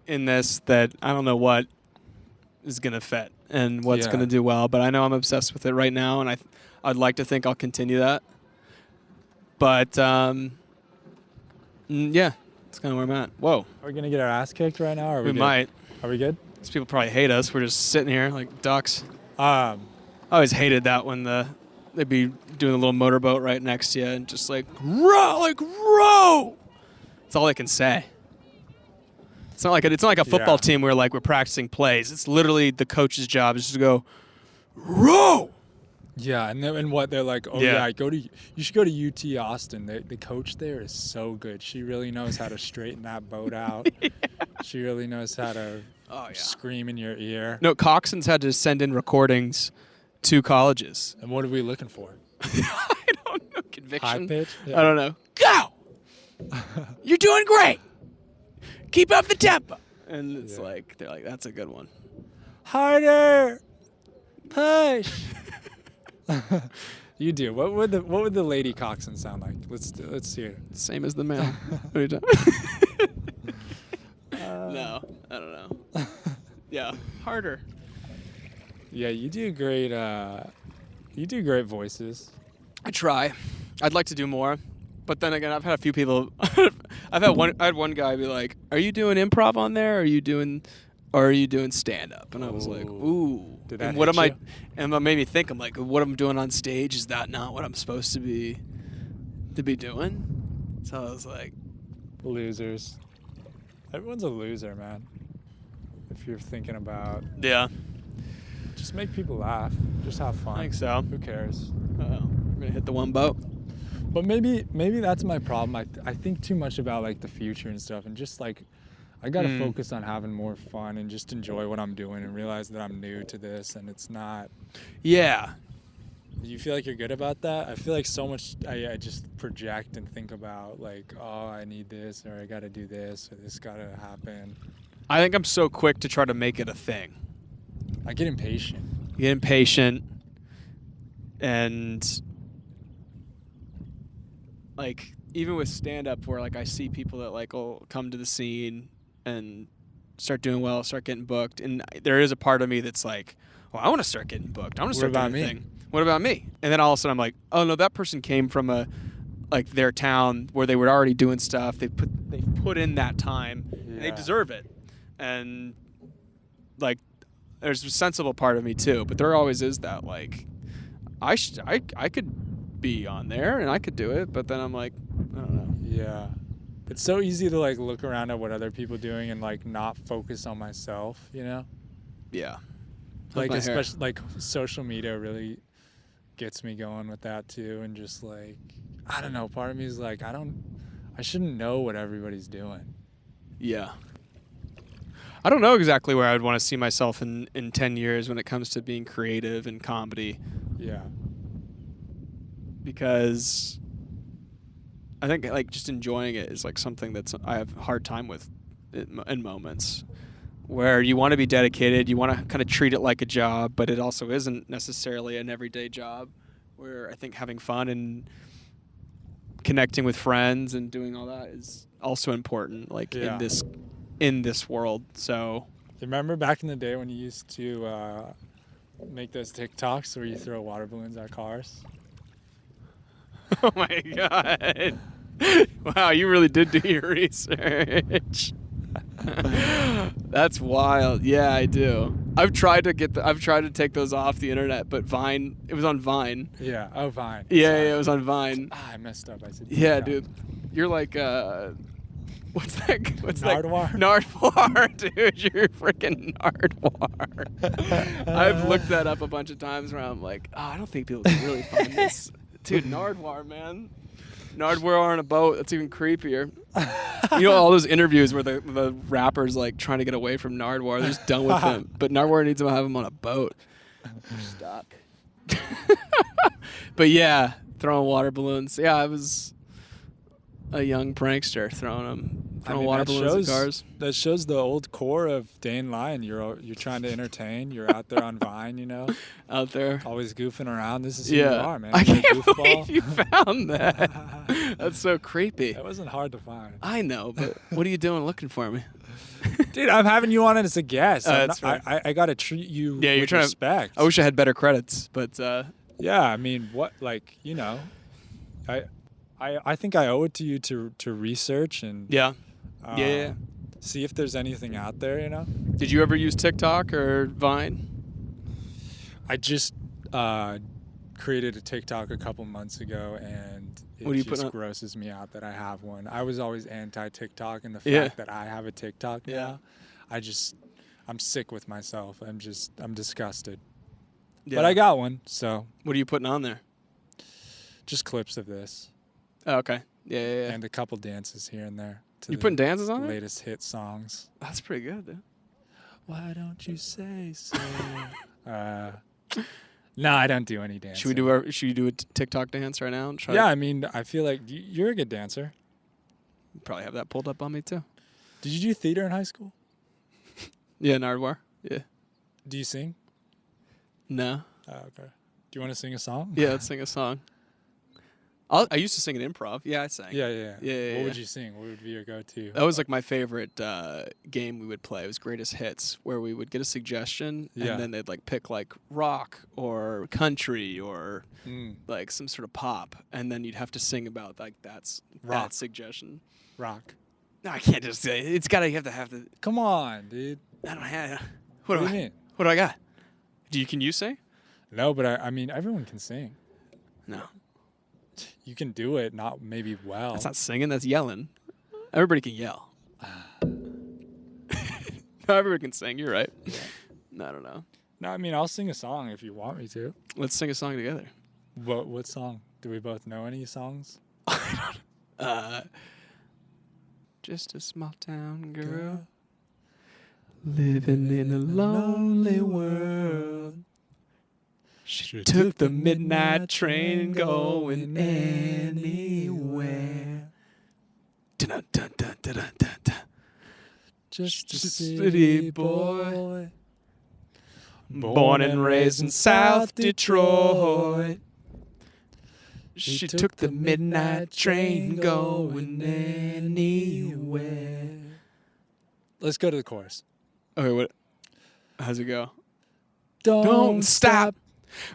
in this that I don't know what is going to fit and what's going to do well, but I know I'm obsessed with it right now, and I'd like to think I'll continue that. But yeah, that's kind of where I'm at. Whoa. Are we going to get our ass kicked right now? Or are We good? might. Are we good? These people probably hate us. We're just sitting here like ducks. I always hated that when they'd be doing a little motorboat right next to you and just like, row. That's all they can say. It's not like a football team where like we're practicing plays. It's literally the coach's job is just to go, row. Yeah, and what they're like, you should go to UT Austin. The coach there is so good. She really knows how to straighten that boat out. She really knows how to scream in your ear. No, Coxon's had to send in recordings to colleges. And what are we looking for? I don't know. Conviction? High pitch? Yeah. I don't know. Go! You're doing great. Keep up the tempo. And it's like, they're like, that's a good one. Harder. Push. You do. What would the lady coxswain sound like? Let's hear it. Same as the male. What are you talking? No, I don't know. Yeah, harder. Yeah, you do great. You do great voices. I try. I'd like to do more, but then again, I've had a few people. I had one guy be like, "Are you doing improv on there? Or are you doing stand up?" And I was like, "Ooh." Did that And what hit am I? you? And it made me think. I'm like, what I'm doing on stage, is that not what I'm supposed to be doing? So I was like, Losers. Everyone's a loser, man. If you're thinking about, yeah, just make people laugh. Just have fun. I think so. Who cares? We're gonna hit the one boat. But maybe that's my problem. I think too much about like the future and stuff, and just like I gotta focus on having more fun and just enjoy what I'm doing and realize that I'm new to this and it's not. Yeah. You feel like you're good about that? I feel like so much I just project and think about like, oh, I need this, or I gotta do this, or this gotta happen. I think I'm so quick to try to make it a thing. I get impatient. You get impatient, and like even with stand-up, where like I see people that like will come to the scene and start doing well, start getting booked, and there is a part of me that's like, well, I want to start getting booked. I want to start doing a thing. What about me? And then all of a sudden I'm like, oh no, that person came from their town where they were already doing stuff. They put in that time. And they deserve it. And like, there's a sensible part of me too, but there always is that like, I could be on there and I could do it, but then I'm like, I don't know. Yeah. It's so easy to like look around at what other people are doing and like not focus on myself, you know? Yeah. Like especially like social media really gets me going with that too, and just like, I don't know, part of me is like, I shouldn't know what everybody's doing. Yeah. I don't know exactly where I would want to see myself in 10 years when it comes to being creative and comedy. Yeah. Because I think like just enjoying it is like something that's I have a hard time with in moments where you want to be dedicated, you want to kind of treat it like a job, but it also isn't necessarily an everyday job, where I think having fun and connecting with friends and doing all that is also important, like in this world. So remember back in the day when you used to make those TikToks where you throw water balloons at cars? Oh my God. Wow, you really did do your research. That's wild. Yeah, I do. I've tried to take those off the internet, but Vine. It was on Vine. Yeah. Oh, Vine. Yeah, Sorry. yeah, it was on Vine. I messed up. I said. Yeah, TikTok. dude. You're like what's that? What's Nardwuar? that? Nardwuar, dude. You're freaking Nardwuar. I've looked that up a bunch of times where I'm like, oh, I don't think people can really find this. Dude, Nardwuar, man. Nardwuar on a boat. That's even creepier. You know all those interviews where the rappers like trying to get away from Nardwuar. They're just done with him. But Nardwuar needs to have him on a boat. They're stuck. But yeah, throwing water balloons. Yeah, I was a young prankster throwing water balloons at cars. That shows the old core of Dane Lyon. You're trying to entertain. You're out there on Vine, Out there. always goofing around. This is who you are, man. I You're a can't goofball. believe you found that. That's so creepy. That wasn't hard to find. I know, but what are you doing looking for me? Dude, I'm having you on as a guest. That's right. I got to treat you Yeah, you're with trying respect. I wish I had better credits, but Yeah, I mean, I think I owe it to you to research and yeah. Yeah. see if there's anything out there, Did you ever use TikTok or Vine? I just created a TikTok a couple months ago, and What do you it put just on? grosses me out that I have one. I was always anti-TikTok, and the fact Yeah. that I have a TikTok now, I'm sick with myself. I'm disgusted. Yeah. But I got one, so What are you putting on there? just clips of this Oh, okay. Yeah. and a couple dances here and there. To You the putting dances on there? latest hit songs. That's pretty good, dude. Why don't you say so? No, I don't do any dancing. Should we do a TikTok dance right now? And try Yeah, to- I mean, I feel like you're a good dancer. probably have that pulled up on me too. Did you do theater in high school? Yeah, Nardwuar. Yeah. Do you sing? No. Oh, okay. Do you want to sing a song? Yeah, let's sing a song. I used to sing in improv. Yeah, I sang. Yeah. Yeah, What would you sing? What would be your go-to? That was like my favorite game we would play. It was Greatest Hits, where we would get a suggestion, Yeah. and then they'd like pick like rock or country or Mm, like some sort of pop, and then you'd have to sing about like that Rock. suggestion. rock. No, I can't just say it. It's gotta you have the. Come on, dude. I don't have. What do you mean? What do I got? Can you sing? No, but I mean, everyone can sing. No, You can do it, not maybe well. that's not singing. That's yelling. Everybody can yell. No, everybody can sing. You're right. I don't know. No, I mean, I'll sing a song if you want me to. Let's sing a song together. What song? Do we both know any songs? Just a small town girl living in a lonely world. She took the midnight train going anywhere. Dun-dun-dun-dun-dun-dun-dun. Just a city boy, born and raised in South Detroit. She took the midnight train going anywhere. Let's go to the chorus. Okay, what? How's it go? Don't stop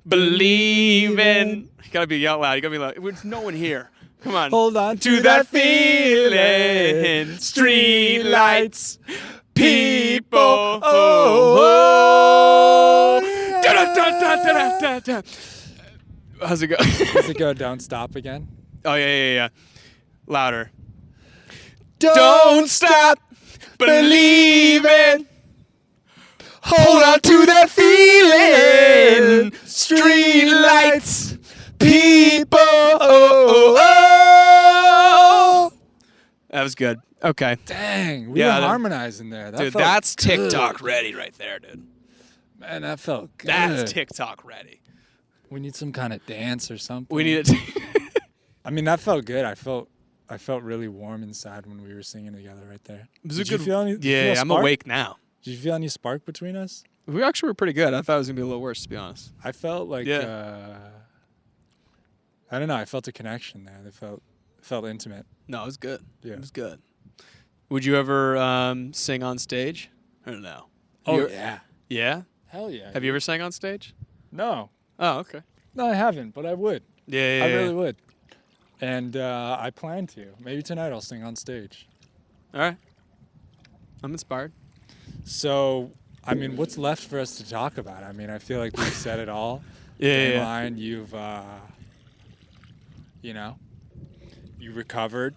believing. You gotta be out loud. You gotta be loud. There's no one here. Come on. Hold on To that feeling. Street lights. People. Oh. Da-da-da-da-da-da-da. How's it go? Does it go Don't Stop again? Oh, yeah. Louder. Don't stop believing. Hold on to that feeling. Street lights. People. That was good. Okay. Dang, we Yeah, were that- harmonizing there. That Dude, felt that's good. TikTok ready right there, dude. Man, that felt good. That's TikTok ready. We need some kind of dance or something. We need it. I mean, that felt good. I felt really warm inside when we were singing together right there. Did you feel any? did you feel a I'm spark? awake now. Did you feel any spark between us? We actually were pretty good. I thought it was gonna be a little worse, to be honest. I felt like Yeah. I don't know. I felt a connection there. It felt intimate. No, it was good. Yeah. It was good. Would you ever sing on stage? I don't know. Oh yeah. Yeah? Hell yeah. Have you ever sang on stage? No. Oh, okay. No, I haven't, but I would. Yeah. I really would. And I plan to. Maybe tonight I'll sing on stage. All right. I'm inspired. So I mean, what's left for us to talk about? I mean, I feel like we've said it all. Yeah, Dane yeah. Lyon, you've, you know, you recovered.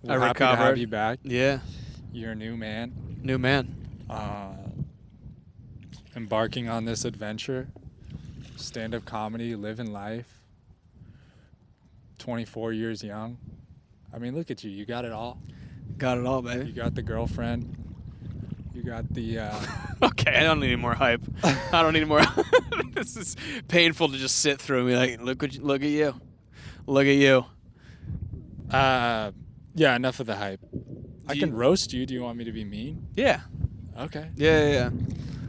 We're I happy to have recovered. you back. Yeah. You're a new man. New man. Embarking on this adventure. Stand-up comedy, living life. 24 years young. I mean, look at you. You got it all. Got it all, You baby. got the girlfriend. You got the... Okay, I don't need any more hype. I don't need more. This is painful to just sit through and be like, look at you. Look at you. yeah, enough of the hype. I Do can you- roast you. Do you want me to be mean? Yeah. Okay. Yeah.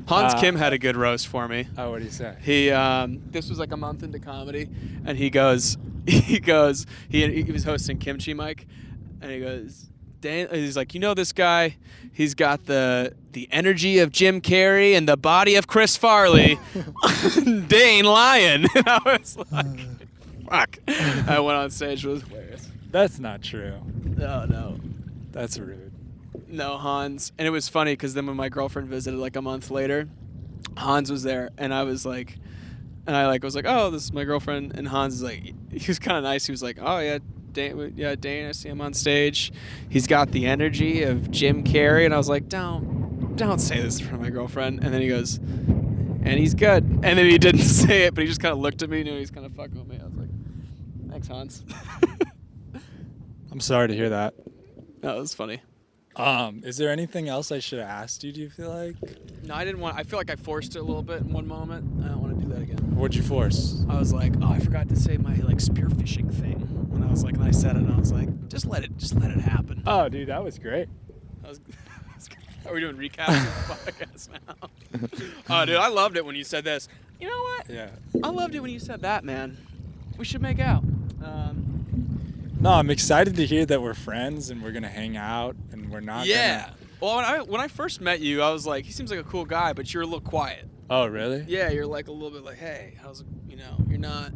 Hans Kim had a good roast for me. Oh, what did he say? He this was like a month into comedy, and he was hosting Kimchi Mike, and he goes, he's like, you know this guy, he's got the energy of Jim Carrey and the body of Chris Farley, Dane Lyon. And I was like, fuck. I went on stage, it was hilarious. That's not true. No. That's rude. No, Hans. And it was funny because then when my girlfriend visited like a month later, Hans was there, and I was like, was like, oh, this is my girlfriend. And Hans is like, he was kind of nice. He was like, oh yeah, Dane, I see him on stage. He's got the energy of Jim Carrey. And I was like, don't say this in front of my girlfriend. And then he goes, and he's good. And then he didn't say it, but he just kind of looked at me, knew he was kind of fucking with me. I was like, thanks, Hans. I'm sorry to hear that. That was funny. Is there anything else I should have asked you, do you feel like? No, I didn't want. I feel like I forced it a little bit in one moment. I don't want to do that again. What'd you force? I was like, oh, I forgot to say my like spearfishing thing. And I was like, and I said it, and I was like, just let it happen. Oh, dude, that was great. Are we doing recaps of the podcast now? Oh, dude, I loved it when you said this. You know what? Yeah. I loved it when you said that, man. We should make out. No, I'm excited to hear that we're friends and we're gonna hang out and we're not Yeah. gonna... Well, when I first met you, I was like, he seems like a cool guy, but you're a little quiet. Oh, really? Yeah, you're like a little bit like, hey, how's it, you're not,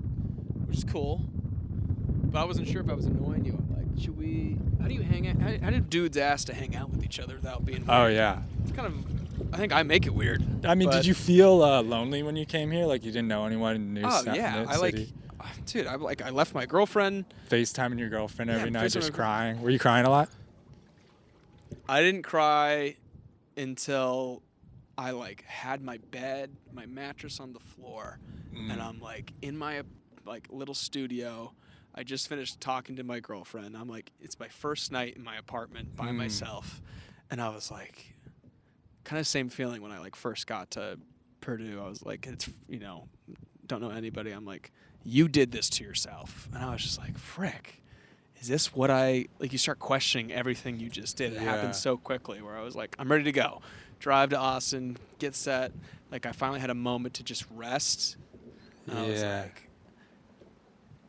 which is cool. But I wasn't sure if I was annoying you. I'm like, should we, how do you hang out, how do dudes ask to hang out with each other without being weird? Oh, yeah. It's kind of, I think I make it weird. I mean, but- did you feel lonely when you came here? Like you didn't know anyone in the new Oh, city? yeah. I left my girlfriend. FaceTiming your girlfriend every night, FaceTiming just my crying. Were you crying a lot? I didn't cry until I like had my bed, my mattress on the floor, and I'm like in my like little studio. I just finished talking to my girlfriend. I'm like, it's my first night in my apartment by myself, and I was like, kind of same feeling when I like first got to Purdue. I was like, it's don't know anybody. I'm like, you did this to yourself, and I was just like, frick. Is this what you start questioning everything you just did. It happened so quickly where I was like, I'm ready to go. Drive to Austin, get set. Like I finally had a moment to just rest. And I was like,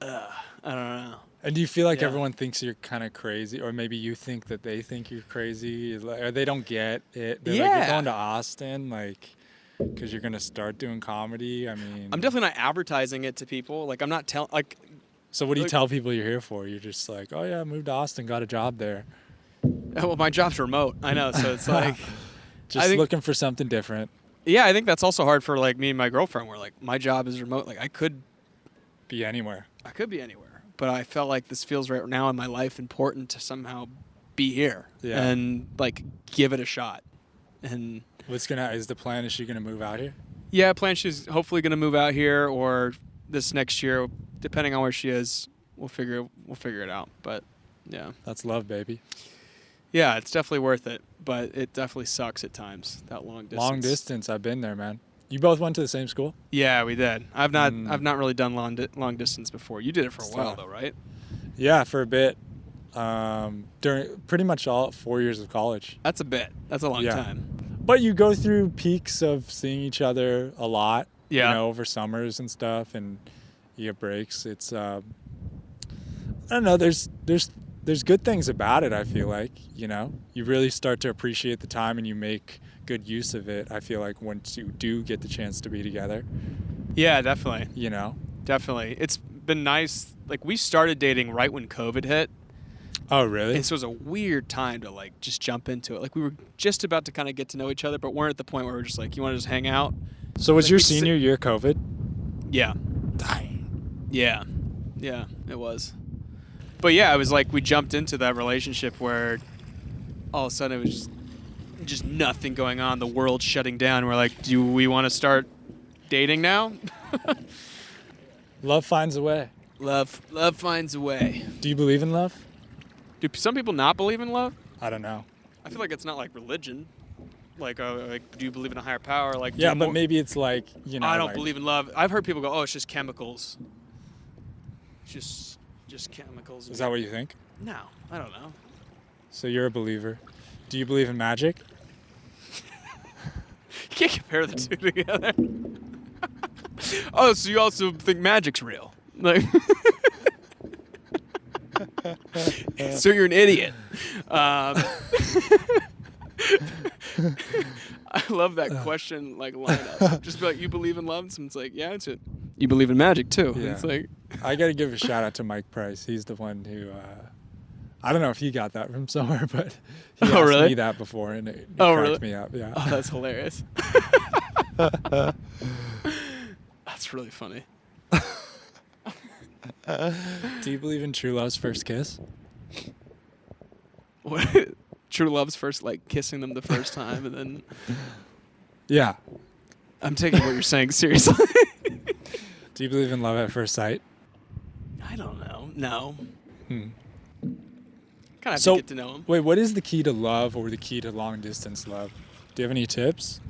I don't know. And do you feel like everyone thinks you're kind of crazy, or maybe you think that they think you're crazy, or they don't get it? They're like, you're going to Austin, like, because you're going to start doing comedy? I mean... I'm definitely not advertising it to people. Like, I'm not telling... Like, so what do you tell people you're here for? You're just like, oh, yeah, I moved to Austin, got a job there. well, my job's remote. I know, so it's like... just looking for something different. Yeah, I think that's also hard for, like, me and my girlfriend, where, like, my job is remote. Like, I could... Be anywhere. I could be anywhere. But I felt like this feels right now in my life important to somehow be here and like give it a shot. And is the plan, is she gonna move out here? Yeah, plan she's hopefully gonna move out here or this next year, depending on where she is. We'll figure it out. But yeah. That's love, baby. Yeah, it's definitely worth it, but it definitely sucks at times, that long distance. Long distance, I've been there, man. You both went to the same school? Yeah, we did. I've not really done long distance before. You did it for a while though, right? Yeah, for a bit. During pretty much all 4 years of college. That's a bit. That's a long time. But you go through peaks of seeing each other a lot. Yeah. You know, over summers and stuff, and you get breaks. It's I don't know. There's good things about it. I feel like you really start to appreciate the time, and you make good use of it. I feel like once you do get the chance to be together. Yeah, definitely. You know. Definitely. It's been nice. Like we started dating right when COVID hit. Oh, really? And so it was a weird time to like just jump into it. Like we were just about to kind of get to know each other, but weren't at the point where we're just like, you want to just hang out? So was Like, your we senior year COVID? Yeah. Dang. Yeah. Yeah, it was. But yeah, it was like we jumped into that relationship where all of a sudden it was just nothing going on. The world shutting down. We're like, do we want to start dating now? Love finds a way. Love finds a way. Do you believe in love? Do some people not believe in love? I don't know. I feel like it's not like religion. Like do you believe in a higher power? Like, Yeah, but maybe it's like, you know. I don't like, believe in love. I've heard people go, oh, it's just chemicals. It's just chemicals. Is that what you think? No, I don't know. So you're a believer. Do you believe in magic? You can't compare the two together. Oh, so you also think magic's real? Like, so you're an idiot. I love that question, like lineup. Just be like, you believe in love? And someone's like, yeah, it's it. You believe in magic too. Yeah. It's like, I got to give a shout out to Mike Price. He's the one who, I don't know if he got that from somewhere, but he asked really? me that before, and it Oh, cracked really? me up. Yeah. oh, that's hilarious. That's really funny. Do you believe in true love's first kiss? What? True love's first, like kissing them the first time, and then Yeah. I'm taking what you're saying seriously. Do you believe in love at first sight? I don't know. No. Hmm. Kind of have So- to get to know him. Wait, what is the key to love or the key to long distance love? Do you have any tips?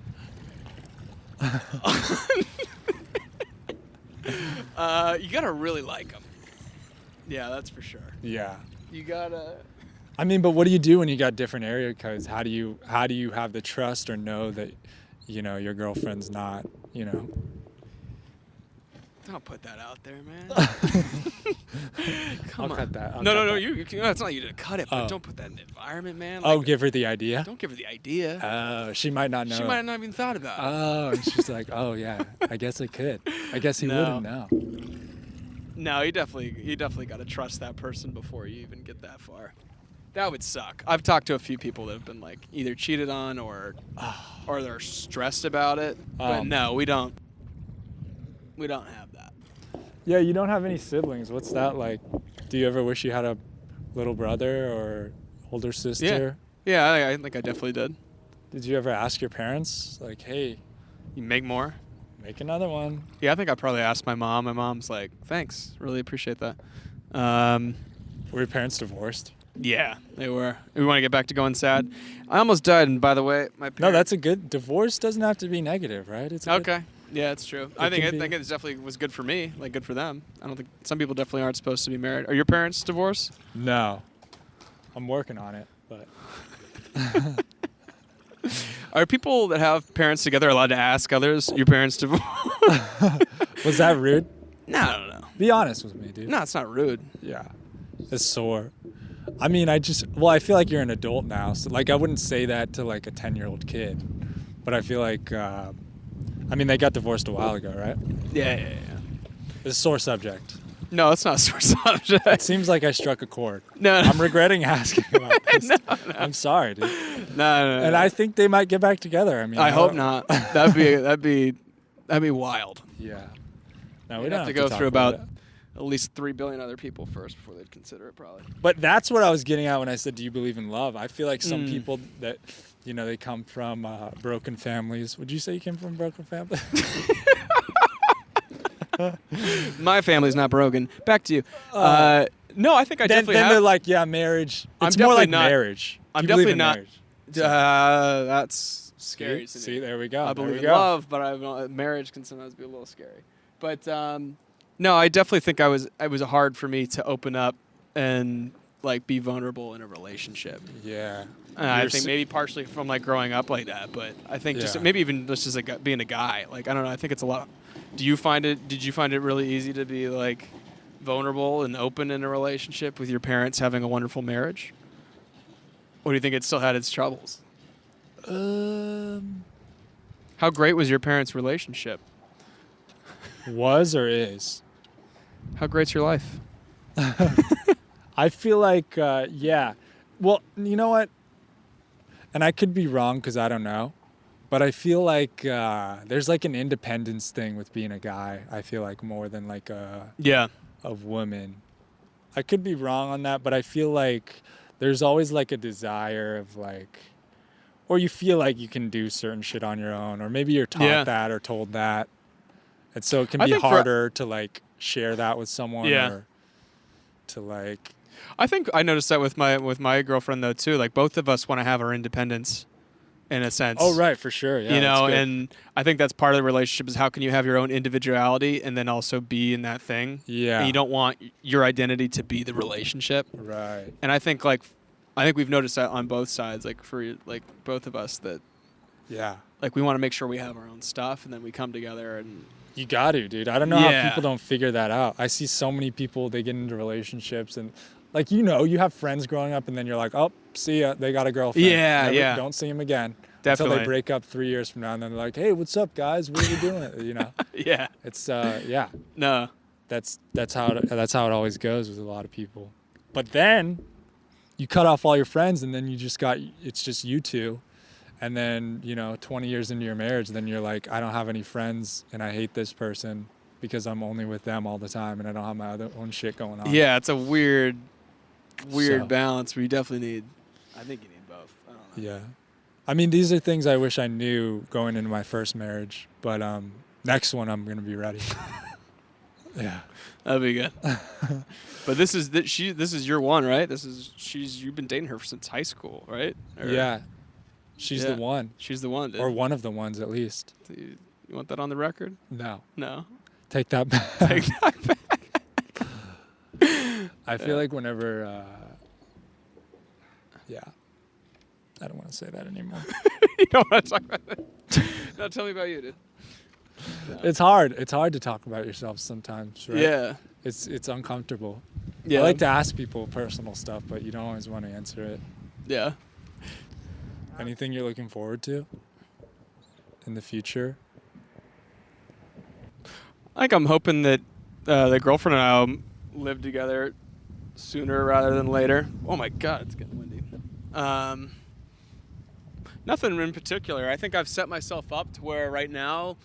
You gotta really like him. Yeah, that's for sure. Yeah. You gotta. I mean, but what do you do when you got different area codes? How do you have the trust or know that, you know, your girlfriend's not, you know? Don't put that out there, man. I'll cut that. I'll no, cut no. that. It's not you to cut it, but Oh. don't put that in the environment, man. Oh, Like, give her the idea? don't give her the idea. Oh, she might not know. She might have not even thought about it. Oh, and she's like, oh, yeah, I guess I could. I guess he No. wouldn't know. No, you definitely got to trust that person before you even get that far. That would suck. I've talked to a few people that have been like either cheated on or they're stressed about it. But no, we don't. We don't have that. Yeah, you don't have any siblings. What's that like? Do you ever wish you had a little brother or older sister? Yeah, I think I definitely did. Did you ever ask your parents, like, hey, You make more? make another one? Yeah, I think I probably asked my mom. My mom's like, thanks. Really appreciate that. Were your parents divorced? Yeah, they were. We want to get back to going sad. I almost died, and by the way, my parents... No, that's a good... Divorce doesn't have to be negative, right? It's a good- Okay. Yeah, it's true. I think can be- it definitely was good for me, like good for them. I don't think some people definitely aren't supposed to be married. Are your parents divorced? No. I'm working on it, but... Are people that have parents together allowed to ask others, your parents divorced? Was that rude? No. Be honest with me, dude. No, it's not rude. Yeah. It's sore. I mean, I feel like you're an adult now. So, like, I wouldn't say that to, like, a 10-year-old kid. But I feel like, I mean, they got divorced a while ago, right? Yeah. It's a sore subject. No, it's not a sore subject. It seems like I struck a chord. No. I'm regretting asking about this. No. I'm sorry, dude. No. And I think they might get back together. I mean, I hope not. That'd be wild. Yeah. No, we We'd don't have to go talk through about it. at least 3 billion other people first before they'd consider it, probably. But that's what I was getting at when I said, do you believe in love? I feel like some people that, you know, they come from broken families. Would you say you came from a broken family? My family's not broken. Back to you. No, I think I then definitely have. they're like, yeah, marriage. I'm It's more definitely like not- marriage. I'm Do you believe definitely in not- marriage? That's scary to me. See, there we go. I There believe we in go. love, but marriage can sometimes be a little scary. But no, I definitely think it was hard for me to open up and like be vulnerable in a relationship. Yeah. I You're think maybe partially from like growing up like that, but I think just Yeah. maybe even just as like being a guy. Like I don't know. I think it's a lot. Did you find it really easy to be like vulnerable and open in a relationship with your parents having a wonderful marriage? Or do you think it still had its troubles? How great was your parents' relationship? Was or is? How great's your life? I feel like, yeah. Well, you know what? And I could be wrong because I don't know. But I feel like there's like an independence thing with being a guy. I feel like more than like a woman. I could be wrong on that, but I feel like there's always like a desire of like, or you feel like you can do certain shit on your own, or maybe you're taught that or told that. And so it can be harder to like share that with someone or to like. I think I noticed that with my girlfriend though too. Like both of us want to have our independence in a sense. Oh, right, for sure. Yeah, you know, and I think that's part of the relationship is how can you have your own individuality and then also be in that thing. Yeah. And you don't want your identity to be the relationship. Right. And I think we've noticed that on both sides, like for like both of us that like we want to make sure we have our own stuff and then we come together and you got to, dude. I don't know how people don't figure that out. I see so many people, they get into relationships and like, you know, you have friends growing up and then you're like, oh, see ya, they got a girlfriend. Yeah. Don't see them again. Definitely. Until they break up 3 years from now and then they're like, hey, what's up, guys? What are you doing? You know? Yeah. It's, No. That's how it always goes with a lot of people. But then you cut off all your friends and then it's just you two. And then, you know, 20 years into your marriage, then you're like, I don't have any friends and I hate this person because I'm only with them all the time and I don't have my own shit going on. Yeah, it's a weird balance where you definitely I think you need both. I don't know. Yeah. I mean, these are things I wish I knew going into my first marriage, but next one I'm going to be ready. Yeah. That'd be good. But this is your one, right? You've been dating her since high school, right? Yeah. She's the one. She's the one, dude. Or one of the ones, at least. You want that on the record? No. Take that back. Take that back. I feel like whenever, I don't want to say that anymore. You don't want to talk about that? No, tell me about you, dude. No. It's hard. It's hard to talk about yourself sometimes, right? Yeah. It's uncomfortable. Yeah. I like to ask people personal stuff, but you don't always want to answer it. Yeah. Anything you're looking forward to in the future? I'm hoping that the girlfriend and I will live together sooner rather than later. Oh my God, it's getting windy. Nothing in particular. I think I've set myself up to where right now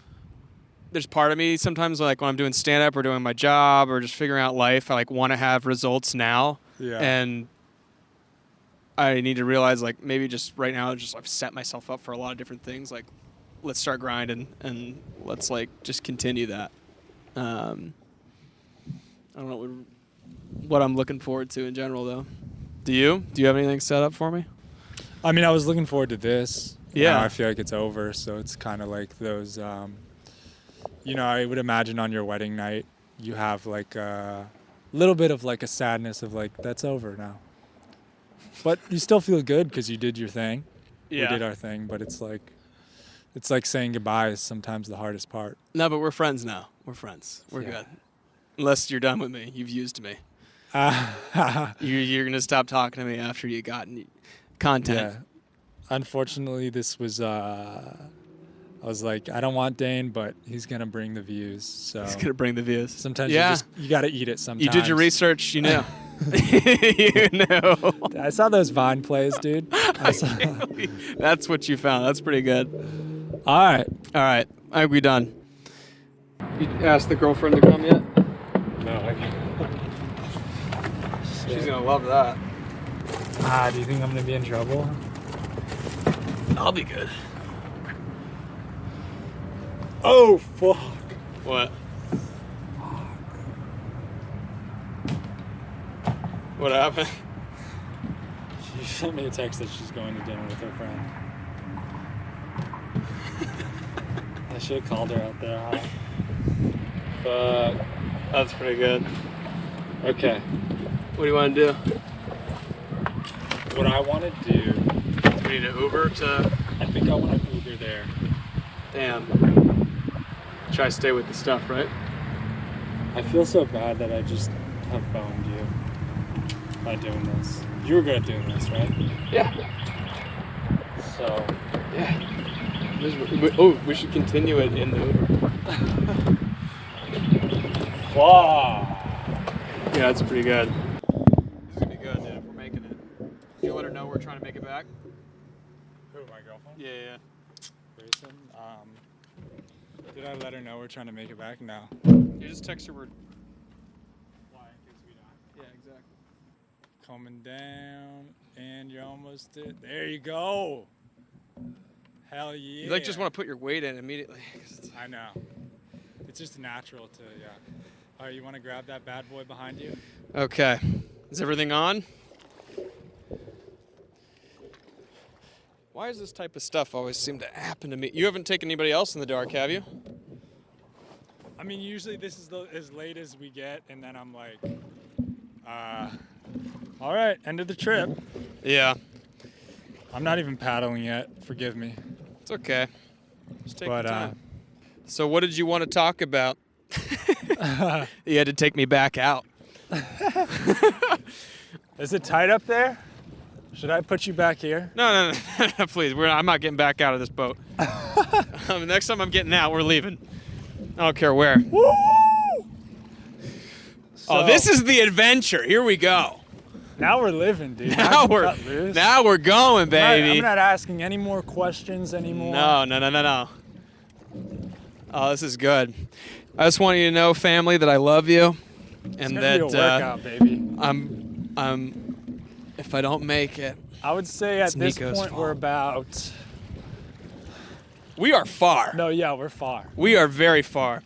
there's part of me sometimes like when I'm doing stand-up or doing my job or just figuring out life, I like want to have results now. Yeah. And I need to realize like maybe just right now just I've set myself up for a lot of different things. Like let's start grinding and let's like just continue that. I don't know what I'm looking forward to in general though. Do you have anything set up for me? I mean, I was looking forward to this. Yeah. Now I feel like it's over, so it's kind of like those, you know, I would imagine on your wedding night, you have like a little bit of like a sadness of like, that's over now. But you still feel good because you did your thing. Yeah. We did our thing, but it's like saying goodbye is sometimes the hardest part. No, but we're friends now. We're friends. We're good. Unless you're done with me. You've used me. You're going to stop talking to me after you got content. Yeah. Unfortunately, this was, I was like, I don't want Dane, but he's going to bring the views. So He's going to bring the views. Sometimes you got to eat it sometimes. You did your research, you know. You know. I saw those Vine plays, dude. That's what you found. That's pretty good. All right. I think we're done. You asked the girlfriend to come yet? No, I can't. She's going to love that. Do you think I'm going to be in trouble? I'll be good. Oh, fuck. What? What happened? She sent me a text that she's going to dinner with her friend. I should have called her out there, huh? Fuck. That's pretty good. Okay. What do you want to do? What I want to do... Do we need an Uber to... I think I want to Uber there. Damn. Try to stay with the stuff, right? I feel so bad that I just have boned you by doing this. You were good at doing this, right? Yeah. So... Yeah. We should continue it in the Uber. Wow. Yeah, that's pretty good. my girlfriend? Yeah. Grayson. Did I let her know we're trying to make it back? No. You just text her word. Why? Because we don't. Yeah, exactly. Coming down, and you're almost it. There you go. Hell yeah. You just want to put your weight in immediately. I know. It's just natural to, yeah. All right, you want to grab that bad boy behind you? Okay. Is everything on? Why does this type of stuff always seem to happen to me? You haven't taken anybody else in the dark, have you? I mean, usually this is as late as we get, and then I'm like, all right, end of the trip. Yeah. I'm not even paddling yet. Forgive me. It's okay. Just take But, your time. So what did you want to talk about? You had to take me back out. Is it tight up there? Should I put you back here? No, please. I'm not getting back out of this boat. Next time I'm getting out, we're leaving. I don't care where. Woo! Oh, this is the adventure. Here we go. Now we're living, dude. Now we're going, baby. I'm not asking any more questions anymore. No. Oh, this is good. I just want you to know, family, that I love you, and that be a workout, baby. If I don't make it, I would say at this Nico's point fault. we're about. We are far. No, yeah, we're far. We are very far.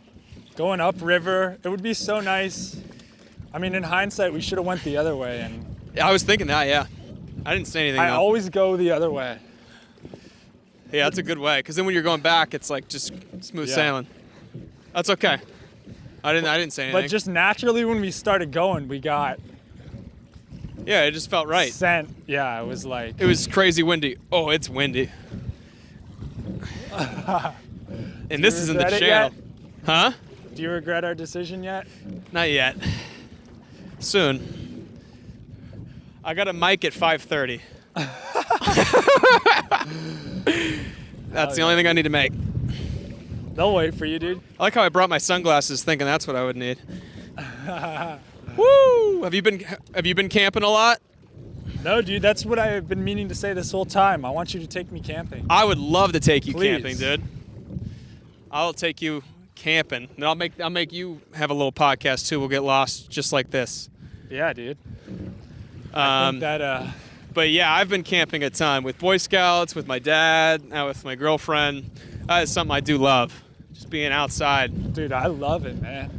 Going upriver, it would be so nice. I mean, in hindsight, we should have went the other way, and I was thinking that, yeah. I didn't say anything. I though. always go the other way. Yeah, that's a good way, because then when you're going back, it's like just smooth sailing. That's okay. I didn't say anything. But just naturally, when we started going, we got yeah, it just felt right. sent. Yeah, it was like. It was crazy windy. Oh, it's windy. And this is in the regret it channel. yet? Huh? Do you regret our decision yet? Not yet. Soon. I got a mic at 5:30. That's the only thing I need to make. They'll wait for you, dude. I like how I brought my sunglasses thinking that's what I would need. Woo! Have you been camping a lot? No, dude, that's what I've been meaning to say this whole time. I want you to take me camping. I would love to take you Please. camping, dude. I'll take you camping. And I'll make you have a little podcast too. We'll get lost just like this. Yeah, dude. I think that But yeah, I've been camping a ton with Boy Scouts, with my dad, now with my girlfriend. That is something I do love. Just being outside. dude, I love it, man.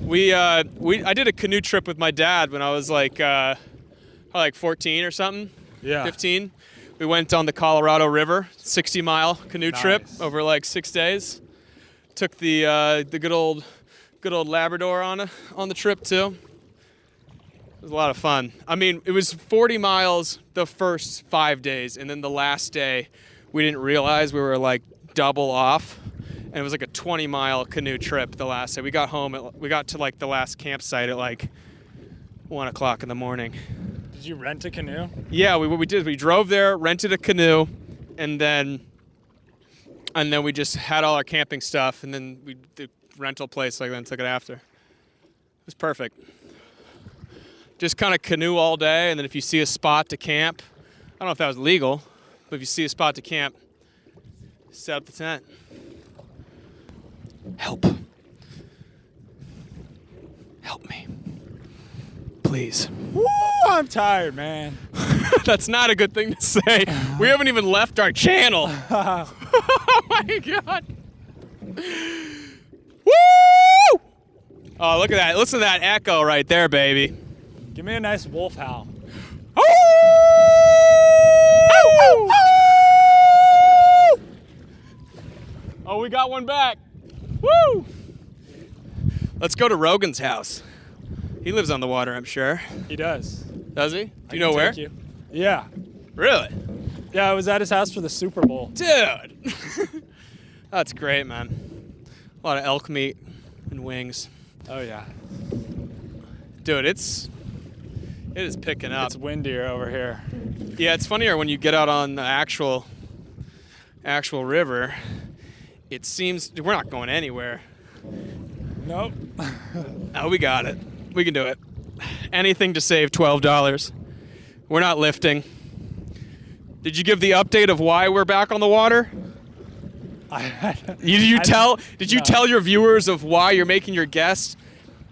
I did a canoe trip with my dad when I was like 14 or something. Yeah. 15. We went on the Colorado River, 60-mile canoe trip Nice. over like 6 days. Took the good old Labrador on the trip too. It was a lot of fun. I mean, it was 40 miles the first 5 days, and then the last day, we didn't realize we were like double off, and it was like a 20-mile canoe trip the last day. We got to like the last campsite at like 1 o'clock in the morning. Did you rent a canoe? Yeah, we did. We drove there, rented a canoe, and then we just had all our camping stuff, and then the rental place then took it after. It was perfect. Just kind of canoe all day, and then if you see a spot to camp, I don't know if that was legal, but if you see a spot to camp, set up the tent. Help me. Please. Woo, I'm tired, man. That's not a good thing to say. We haven't even left our channel. Oh my God. Woo! Oh, look at that. Listen to that echo right there, baby. Give me a nice wolf howl. Oh, we got one back. Woo! Let's go to Rogan's house. He lives on the water, I'm sure. He does. Does he? Do I you know can where? take you. Yeah. Really? Yeah, I was at his house for the Super Bowl. Dude! That's great, man. A lot of elk meat and wings. Oh, yeah. Dude, it is picking up. It's windier over here. Yeah, it's funnier when you get out on the actual river. It seems we're not going anywhere. Nope. Oh, we got it. We can do it. Anything to save $12. We're not lifting. Did you give the update of why we're back on the water? Did you tell your viewers of why you're making your guest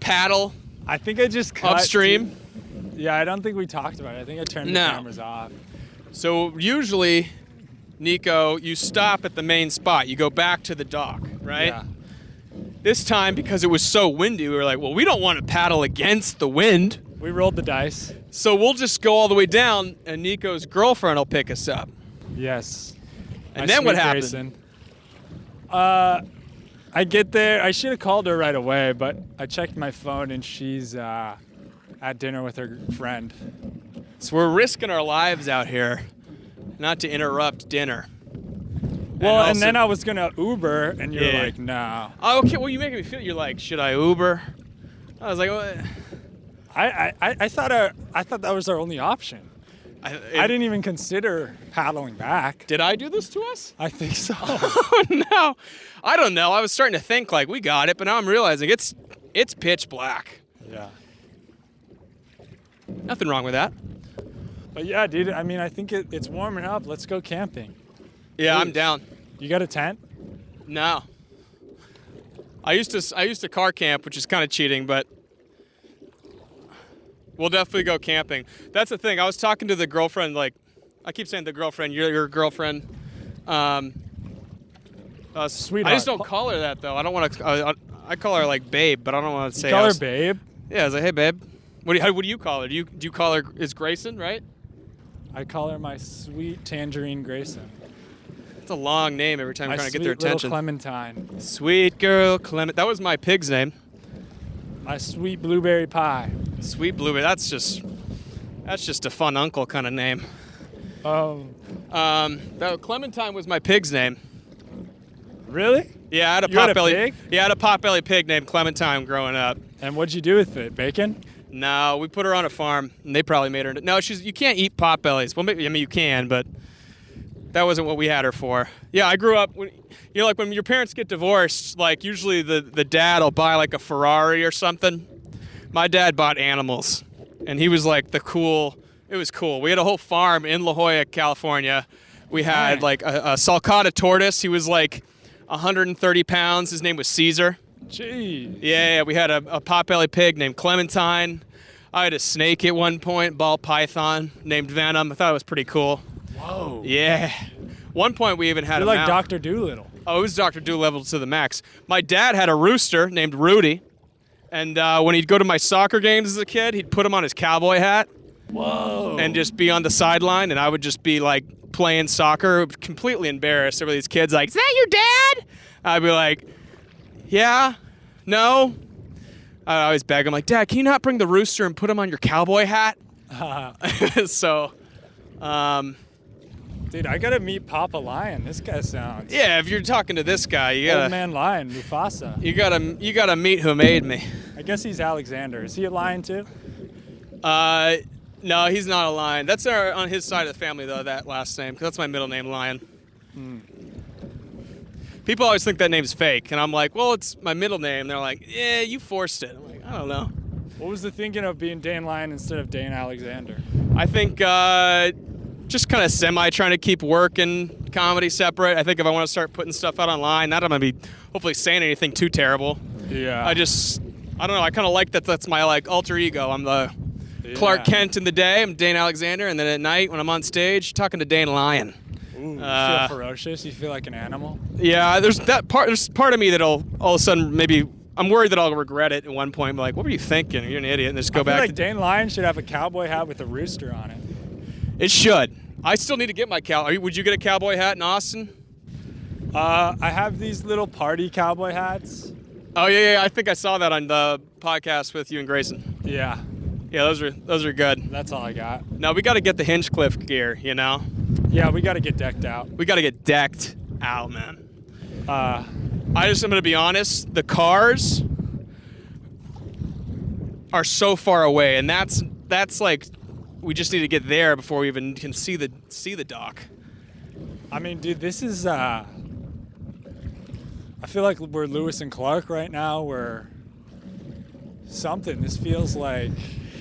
paddle I think I just cut upstream? Yeah, I don't think we talked about it. I think I turned the cameras off. So usually, Nico, you stop at the main spot. You go back to the dock, right? Yeah. This time, because it was so windy, we were like, well, we don't want to paddle against the wind. We rolled the dice. So we'll just go all the way down, and Nico's girlfriend will pick us up. Yes. And then what happened? I get there. I should have called her right away, but I checked my phone, and she's at dinner with her friend. So we're risking our lives out here, not to interrupt dinner. Well, and then I was gonna Uber, and you're like, no. Oh, okay. Well, you making me feel. You're like, should I Uber? I was like, what? I thought that was our only option. I didn't even consider paddling back. Did I do this to us? I think so. Oh no, I don't know. I was starting to think like we got it, but now I'm realizing it's pitch black. Yeah. Nothing wrong with that. But yeah, dude. I mean, I think it's warming up. Let's go camping. Yeah, Please. I'm down. You got a tent? No. I used to car camp, which is kind of cheating, but we'll definitely go camping. That's the thing. I was talking to the girlfriend, like, I keep saying the girlfriend, your girlfriend. Sweetheart. I just don't call her that, though. I don't want to, I call her, like, babe, but I don't want to say. You call her babe? Yeah, I was like, hey, babe. What do you call her? Do you call her, is Grayson, right? I call her my sweet Tangerine Grayson. It's a long name every time I'm trying to get their attention. Little Clementine. Sweet girl Clement. That was my pig's name. My sweet blueberry pie. Sweet blueberry. That's just a fun uncle kind of name. Oh. Clementine was my pig's name. Really? Yeah, I had a potbelly pig. Yeah, I had a potbelly pig named Clementine growing up. And what'd you do with it? Bacon? No, we put her on a farm, and they probably made her. No, you can't eat potbellies. Well, maybe, I mean you can, but that wasn't what we had her for. Yeah, I grew up, like when your parents get divorced, like usually the dad will buy like a Ferrari or something. My dad bought animals, and he was like it was cool. We had a whole farm in La Jolla, California. We had like a sulcata tortoise. He was like 130 pounds. His name was Caesar. Jeez. Yeah, we had a potbelly pig named Clementine. I had a snake at one point, ball python named Venom. I thought it was pretty cool. Whoa. Yeah. One point we even had You're like Dr. Doolittle. Oh, it was Dr. Doolittle to the max. My dad had a rooster named Rudy, and when he'd go to my soccer games as a kid, he'd put him on his cowboy hat. Whoa. And just be on the sideline, and I would just be like playing soccer, completely embarrassed. Everybody, these kids like, is that your dad? I'd be like, yeah, no. I always beg him like, Dad, can you not bring the rooster and put him on your cowboy hat? So, dude, I gotta meet Papa Lion. This guy sounds. Yeah, if you're talking to this guy, you gotta. Old Man Lion, Mufasa. You gotta meet who made me. I guess he's Alexander. Is he a lion too? No, he's not a lion. That's on his side of the family though. That last name, 'cause that's my middle name, Lion. People always think that name's fake, and I'm like, well, it's my middle name. They're like, yeah, you forced it. I'm like, I don't know. What was the thinking of being Dane Lyon instead of Dane Alexander? I think just kind of trying to keep work and comedy separate. I think if I want to start putting stuff out online, not I'm going to be hopefully saying anything too terrible. Yeah. I don't know. I kind of like that. That's my like alter ego. I'm the Clark Kent in the day. I'm Dane Alexander. And then at night when I'm on stage, talking to Dane Lyon. Ooh, you feel ferocious? You feel like an animal? Yeah, there's part of me that'll all of a sudden maybe I'm worried that I'll regret it at one point. Like, what were you thinking? You're an idiot. And just go back. I feel like Dane Lyon should have a cowboy hat with a rooster on it. It should. I still need to get my would you get a cowboy hat in Austin? I have these little party cowboy hats. Oh yeah. I think I saw that on the podcast with you and Grayson. Yeah. Yeah, those are good. That's all I got. No, we got to get the Hinchcliffe gear, you know? Yeah, we got to get decked out. We got to get decked out, man. I'm going to be honest, the cars are so far away, and that's like we just need to get there before we even can see the dock. I mean, dude, this is I feel like we're Lewis and Clark right now. We're something. This feels like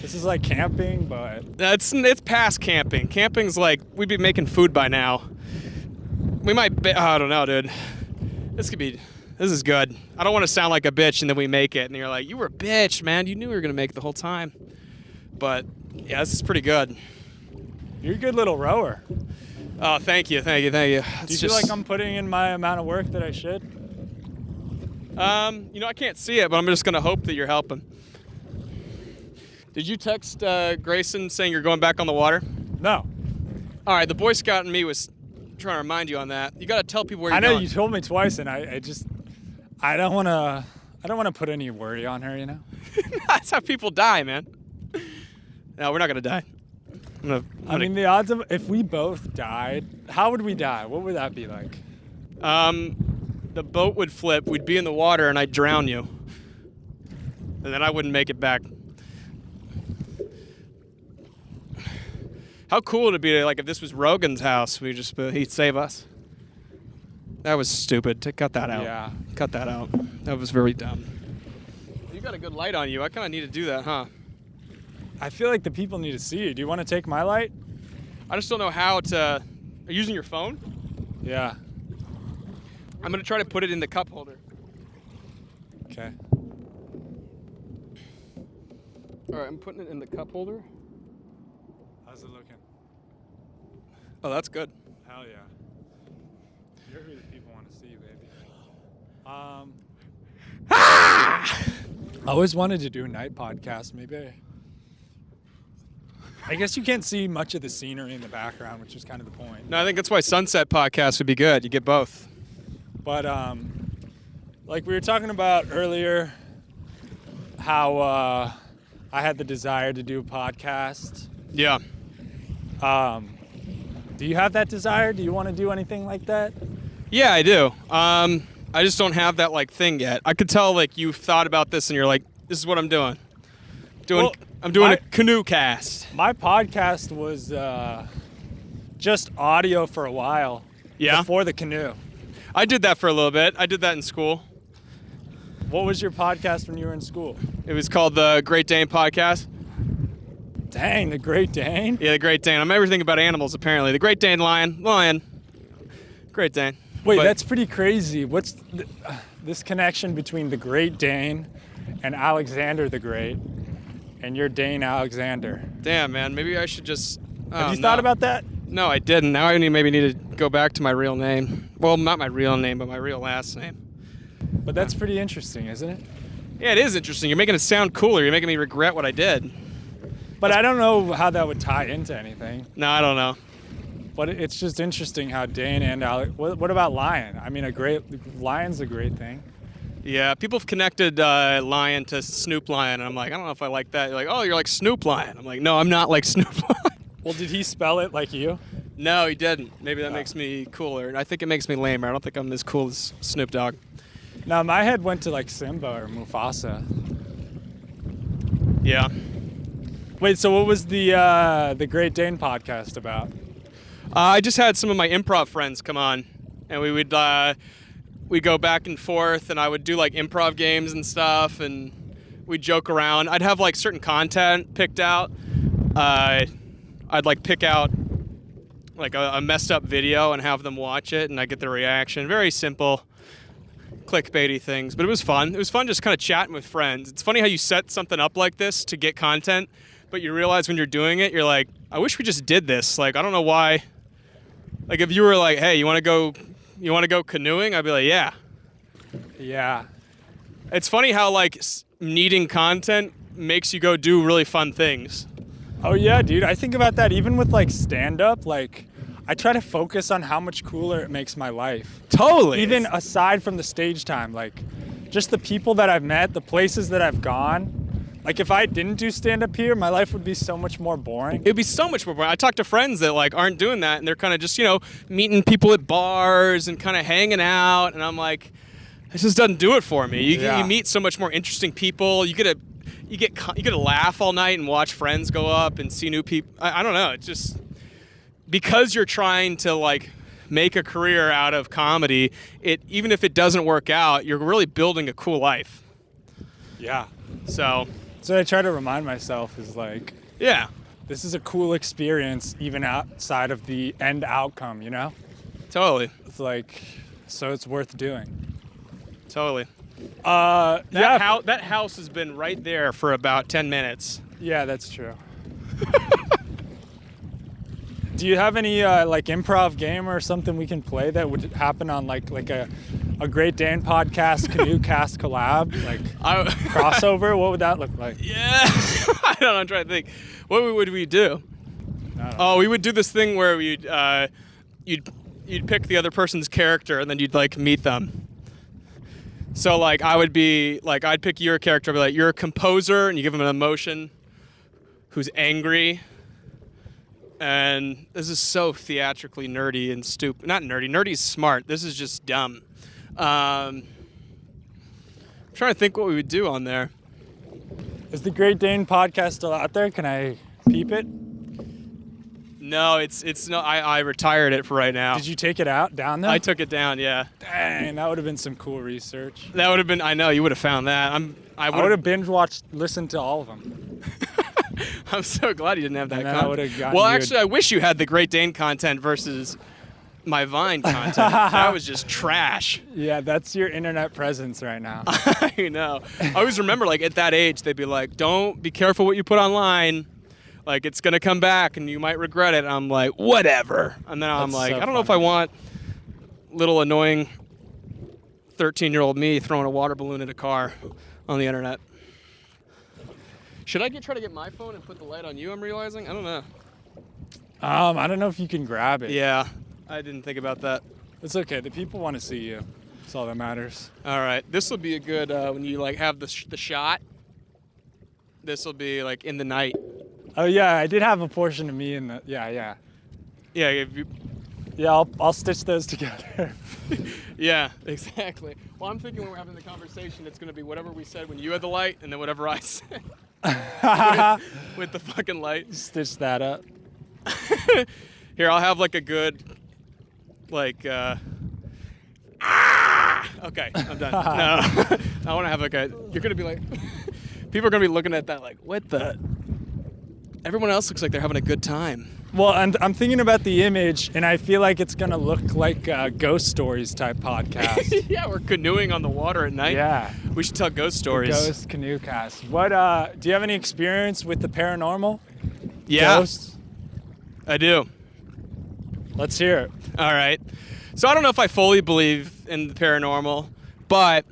This is like camping, but It's past camping. Camping's like we'd be making food by now. We might. I don't know, dude. This is good. I don't want to sound like a bitch and then we make it and you're like, you were a bitch, man. You knew we were gonna make it the whole time. But yeah, this is pretty good. you're a good little rower. Oh, thank you. Do you feel like I'm putting in my amount of work that I should? I can't see it, but I'm just gonna hope that you're helping. Did you text Grayson saying you're going back on the water? No. All right, the Boy Scout in me was trying to remind you on that. You got to tell people where you're I know going. you told me twice, and I don't want to put any worry on her, you know. That's how people die, man. No, we're not gonna die. I mean, the odds of if we both died, how would we die? What would that be like? The boat would flip. We'd be in the water, and I'd drown you, and then I wouldn't make it back. How cool would it be like if this was Rogan's house? He'd save us. That was stupid. Cut that out. Yeah. Cut that out. That was very dumb. You got a good light on you. I kind of need to do that, huh? I feel like the people need to see you. Do you want to take my light? I just don't know how to. Are you using your phone? Yeah. I'm gonna try to put it in the cup holder. Okay. All right, I'm putting it in the cup holder. How's it looking? Oh, that's good. Hell yeah. You're who the people want to see, baby. I always wanted to do a night podcast. Maybe. I guess you can't see much of the scenery in the background, which is kind of the point. No, I think that's why Sunset Podcast would be good. You get both. But like we were talking about earlier, how I had the desire to do a podcast. Yeah. Do you have that desire? Do you want to do anything like that? Yeah, I do. I just don't have that like thing yet. I could tell like you've thought about this and you're like, this is what I'm doing. I'm doing a Canoecast. My podcast was just audio for a while. Yeah. Before the canoe. I did that for a little bit. I did that in school. What was your podcast when you were in school? It was called the Great Dane Podcast. Dang, the Great Dane? Yeah, the Great Dane. I'm everything about animals, apparently. The Great Dane Lion. Great Dane. Wait, But- that's pretty crazy. What's this connection between the Great Dane and Alexander the Great and your Dane Alexander? Damn, man. Maybe I should just... Have you thought about that? No, I didn't. Now I maybe need to go back to my real name. Well, not my real name, but my real last name. But that's pretty interesting, isn't it? Yeah, it is interesting. You're making it sound cooler. You're making me regret what I did. But I don't know how that would tie into anything. No, I don't know. But it's just interesting how Dane and Alex... What about Lion? I mean, Lion's a great thing. Yeah, people have connected Lion to Snoop Lion, and I'm like, I don't know if I like that. You're like, oh, you're like Snoop Lion. I'm like, no, I'm not like Snoop Lion. Well, did he spell it like you? No, he didn't. Maybe that makes me cooler. I think it makes me lamer. I don't think I'm as cool as Snoop Dogg. No, my head went to like Simba or Mufasa. Yeah. Wait, so what was the Great Dane podcast about? I just had some of my improv friends come on, and we'd go back and forth, and I would do like improv games and stuff, and we'd joke around. I'd have like certain content picked out. I'd like pick out like a messed up video and have them watch it, and I get their reaction. Very simple, clickbaity things, but it was fun. It was fun just kind of chatting with friends. It's funny how you set something up like this to get content, but you realize when you're doing it, you're like, I wish we just did this. Like, I don't know why. Like, if you were like, hey, you want to go canoeing? I'd be like, yeah. Yeah. It's funny how like needing content makes you go do really fun things. Oh yeah, dude. I think about that even with like stand-up. Like, I try to focus on how much cooler it makes my life. Totally. Even aside from the stage time, like, just the people that I've met, the places that I've gone. Like, if I didn't do stand-up here, my life would be so much more boring. It'd be so much more boring. I talk to friends that like aren't doing that, and they're kind of just meeting people at bars and kind of hanging out, and I'm like, this just doesn't do it for me. You meet so much more interesting people. You get to laugh all night and watch friends go up and see new people. I don't know. It's just because you're trying to like make a career out of comedy. Even if it doesn't work out, you're really building a cool life. Yeah. So So I try to remind myself is like, Yeah, this is a cool experience even outside of the end outcome, you know? totally. It's like, so it's worth doing. Totally. Yeah. That house has been right there for about 10 minutes. Yeah, that's true. Do you have any like improv game or something we can play that would happen on like a Great Dane podcast Canoecast collab, like crossover? What would that look like? Yeah. I don't know. I'm trying to think. What would we do? Oh, we would do this thing where you'd pick the other person's character and then you'd like meet them. So like I'd pick your character, be like, you're a composer, and you give him an emotion who's angry. And this is so theatrically nerdy and stupid. Not nerdy. Nerdy's smart. This is just dumb. I'm trying to think what we would do on there. Is the Great Dane podcast still out there? Can I peep it? No, it's no. I retired it for right now. Did you take it down though? I took it down. Yeah. Dang, that would have been some cool research. That would have been. I know you would have found that. I would have binge watched, listened to all of them. I'm so glad you didn't have that content. Well, actually, I wish you had the Great Dane content versus my Vine content. That was just trash. Yeah, that's your internet presence right now. I know. I always remember, like, at that age, they'd be like, don't be careful what you put online. Like, it's going to come back and you might regret it. And I'm like, whatever. And then I'm like, I don't know if I want little annoying 13-year-old me throwing a water balloon at a car on the internet. Should I try to get my phone and put the light on you, I'm realizing? I don't know. I don't know if you can grab it. Yeah, I didn't think about that. It's okay. The people want to see you. That's all that matters. All right. This will be a good, when you, like, have the shot. This will be, like, in the night. Oh, yeah. I did have a portion of me in the... Yeah. Yeah, if you... Yeah, I'll stitch those together. Yeah, exactly. Well, I'm thinking when we're having the conversation, it's going to be whatever we said when you had the light, and then whatever I said with the fucking light. Stitch that up. Here, I'll have like a good, like, okay, I'm done. No, I want to have like you're going to be like, people are going to be looking at that like, what the? Everyone else looks like they're having a good time. Well, I'm thinking about the image, and I feel like it's going to look like a Ghost Stories type podcast. Yeah, we're canoeing on the water at night. Yeah. We should tell ghost stories. Ghost Canoecast. What, do you have any experience with the paranormal? Yeah. Ghosts? I do. Let's hear it. All right. So I don't know if I fully believe in the paranormal, but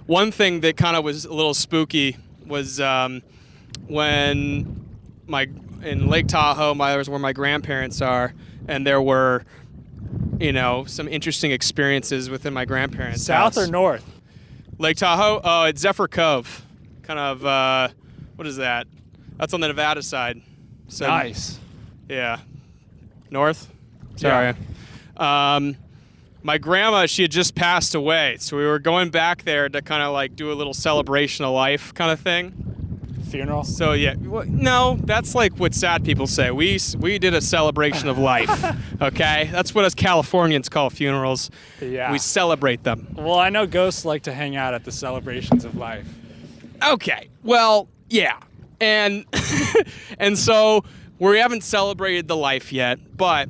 one thing that kind of was a little spooky was when in Lake Tahoe, was where my grandparents are, and there were, some interesting experiences within my grandparents' South house. or north? Lake Tahoe? Oh, it's Zephyr Cove. Kind of, what is that? That's on the Nevada side. So, Nice. Yeah. North? Sorry. Yeah. My grandma, she had just passed away, so we were going back there to kind of like do a little celebration of life kind of thing. Funeral? So yeah, no, that's like what sad people say. We did a celebration of life, okay? That's what us Californians call funerals. Yeah. We celebrate them. Well, I know ghosts like to hang out at the celebrations of life. Okay, well, yeah. And and so we haven't celebrated the life yet, but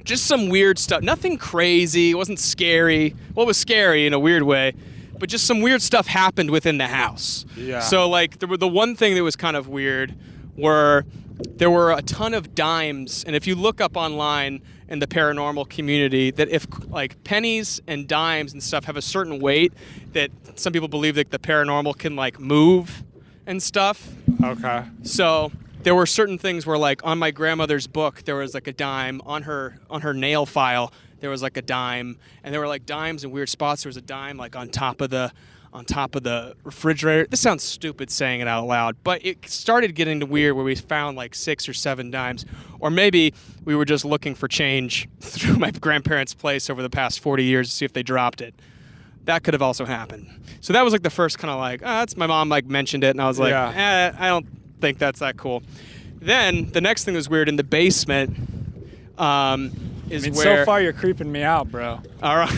just some weird stuff. Nothing crazy. It wasn't scary. Well, it was scary in a weird way. But just some weird stuff happened within the house. Yeah. So, like, the one thing that was kind of weird were there were a ton of dimes. And if you look up online in the paranormal community, that if, like, pennies and dimes and stuff have a certain weight, that some people believe that the paranormal can, like, move and stuff. Okay. So there were certain things where, like, on my grandmother's book, there was, like, a dime. On her nail file, there was like a dime, and there were like dimes in weird spots. There was a dime like on top of the refrigerator. This sounds stupid saying it out loud, but it started getting to weird where we found like 6 or 7 dimes, or maybe we were just looking for change through my grandparents' place over the past 40 years to see if they dropped it. That could have also happened. So that was like the first kind of like, that's my mom like mentioned it, and I was like, I don't think that's that cool. Then the next thing that was weird in the basement. So far you're creeping me out, bro. All right.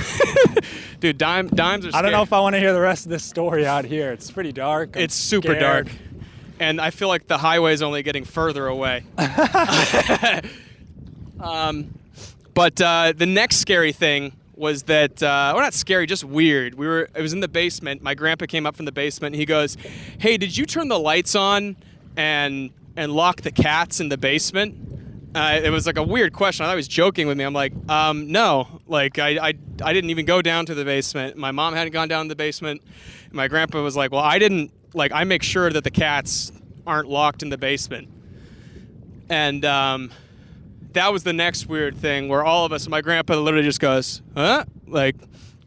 Dude, dimes are scary. I don't know if I want to hear the rest of this story out here. It's pretty dark. It's super dark. and I feel like the highway is only getting further away. But the next scary thing was that, well, not scary, just weird. It was in the basement. My grandpa came up from the basement. And he goes, "Hey, did you turn the lights on and lock the cats in the basement?" It was like a weird question. I thought he was joking with me. I'm like, no. Like, I didn't even go down to the basement. My mom hadn't gone down to the basement. My grandpa was like, well, I didn't, like, I make sure that the cats aren't locked in the basement. And that was the next weird thing where all of us, my grandpa literally just goes, huh? Like,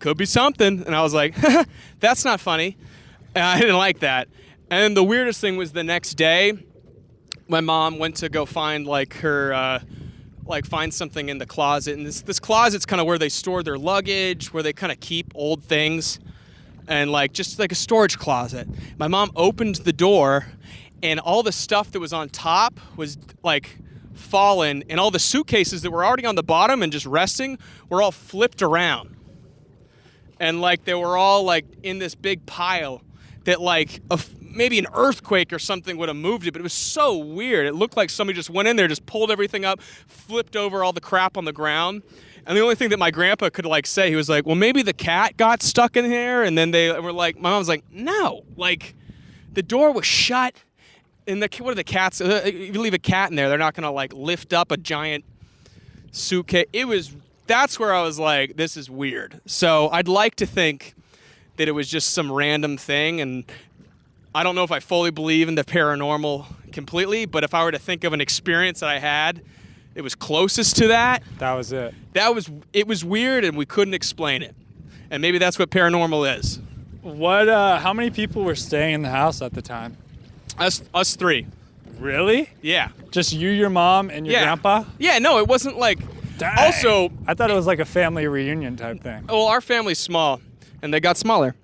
could be something. And I was like, that's not funny. And I didn't like that. And then the weirdest thing was the next day, my mom went to go find like her, find something in the closet. And this closet's kind of where they store their luggage, where they kind of keep old things, and like just like a storage closet. My mom opened the door, and all the stuff that was on top was like fallen, and all the suitcases that were already on the bottom and just resting were all flipped around. And like they were all like in this big pile that like maybe an earthquake or something would have moved it, but it was so weird. It looked like somebody just went in there, just pulled everything up, flipped over all the crap on the ground. And the only thing that my grandpa could like say, he was like, well, maybe the cat got stuck in here. And then they were like, my mom's like, no, like the door was shut. And what are the cats? If you leave a cat in there, they're not going to like lift up a giant suitcase. That's where I was like, this is weird. So I'd like to think that it was just some random thing, and I don't know if I fully believe in the paranormal completely, but if I were to think of an experience that I had, it was closest to that. That was it. It was weird, and we couldn't explain it. And maybe that's what paranormal is. How many people were staying in the house at the time? Us three. Really? Yeah. Just you, your mom, and your grandpa? Yeah, no, it wasn't like... Dang. Also... I thought it was like a family reunion type thing. Well, our family's small, and they got smaller.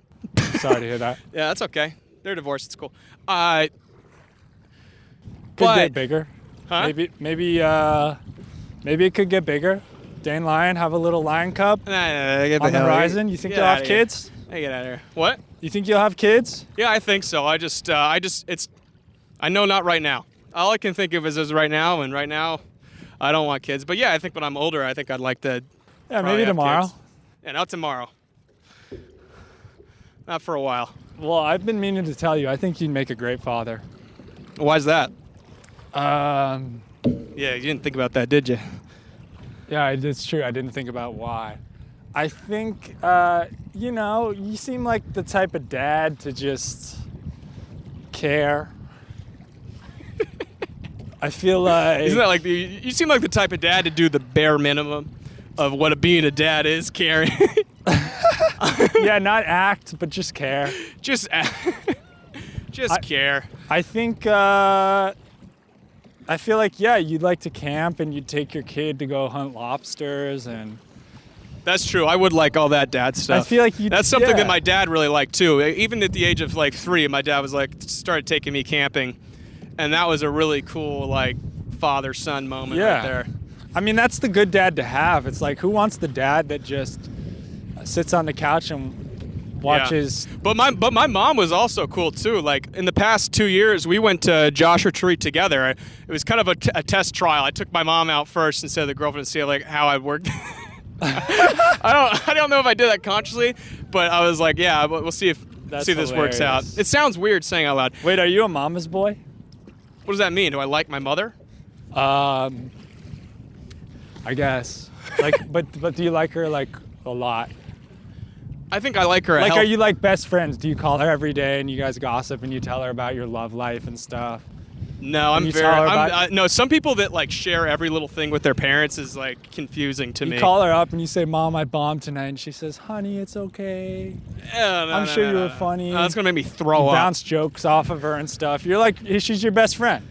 Sorry to hear that. Yeah, that's okay. They're divorced. It's cool. Could get bigger. Huh? Maybe it could get bigger. Dane Lyon, have a little lion cub Get on the horizon. You think you'll have kids? Hey, get out of here. What? You think you'll have kids? Yeah, I think so. I know not right now. All I can think of is right now, and right now, I don't want kids. But yeah, I think when I'm older, I think I'd like to. Yeah, maybe tomorrow. Kids. Yeah, not tomorrow. Not for a while. Well, I've been meaning to tell you, I think you'd make a great father. Why's that? Yeah, you didn't think about that, did you? Yeah, it's true. I didn't think about why. I think, you seem like the type of dad to just care. I feel like... Isn't that like you seem like the type of dad to do the bare minimum of what being a dad is, caring. Yeah, not act, but just care. Just care. I think, I feel like, yeah, you'd like to camp and you'd take your kid to go hunt lobsters and... That's true. I would like all that dad stuff. I feel like that's something that my dad really liked too. Even at the age of like 3, my dad was like started taking me camping, and that was a really cool like father-son moment right there. I mean, that's the good dad to have. It's like, who wants the dad that just sits on the couch and watches? Yeah. But my mom was also cool too. Like in the past 2 years, we went to Joshua Tree together. It was kind of a test trial. I took my mom out first instead of the girlfriend to see like how I worked. I don't know if I did that consciously, but I was like, yeah, we'll see if this works out. It sounds weird saying out loud. Wait, are you a mama's boy? What does that mean? Do I like my mother? I guess. Like, but do you like her like a lot? I think I like her. Like, are you like best friends? Do you call her every day and you guys gossip and you tell her about your love life and stuff? No, no. Some people that like share every little thing with their parents is like confusing to me. You call her up and you say, "Mom, I bombed tonight," and she says, "Honey, it's okay. I'm sure you were funny." No, that's gonna make me throw up. Bounce jokes off of her and stuff. You're like, she's your best friend.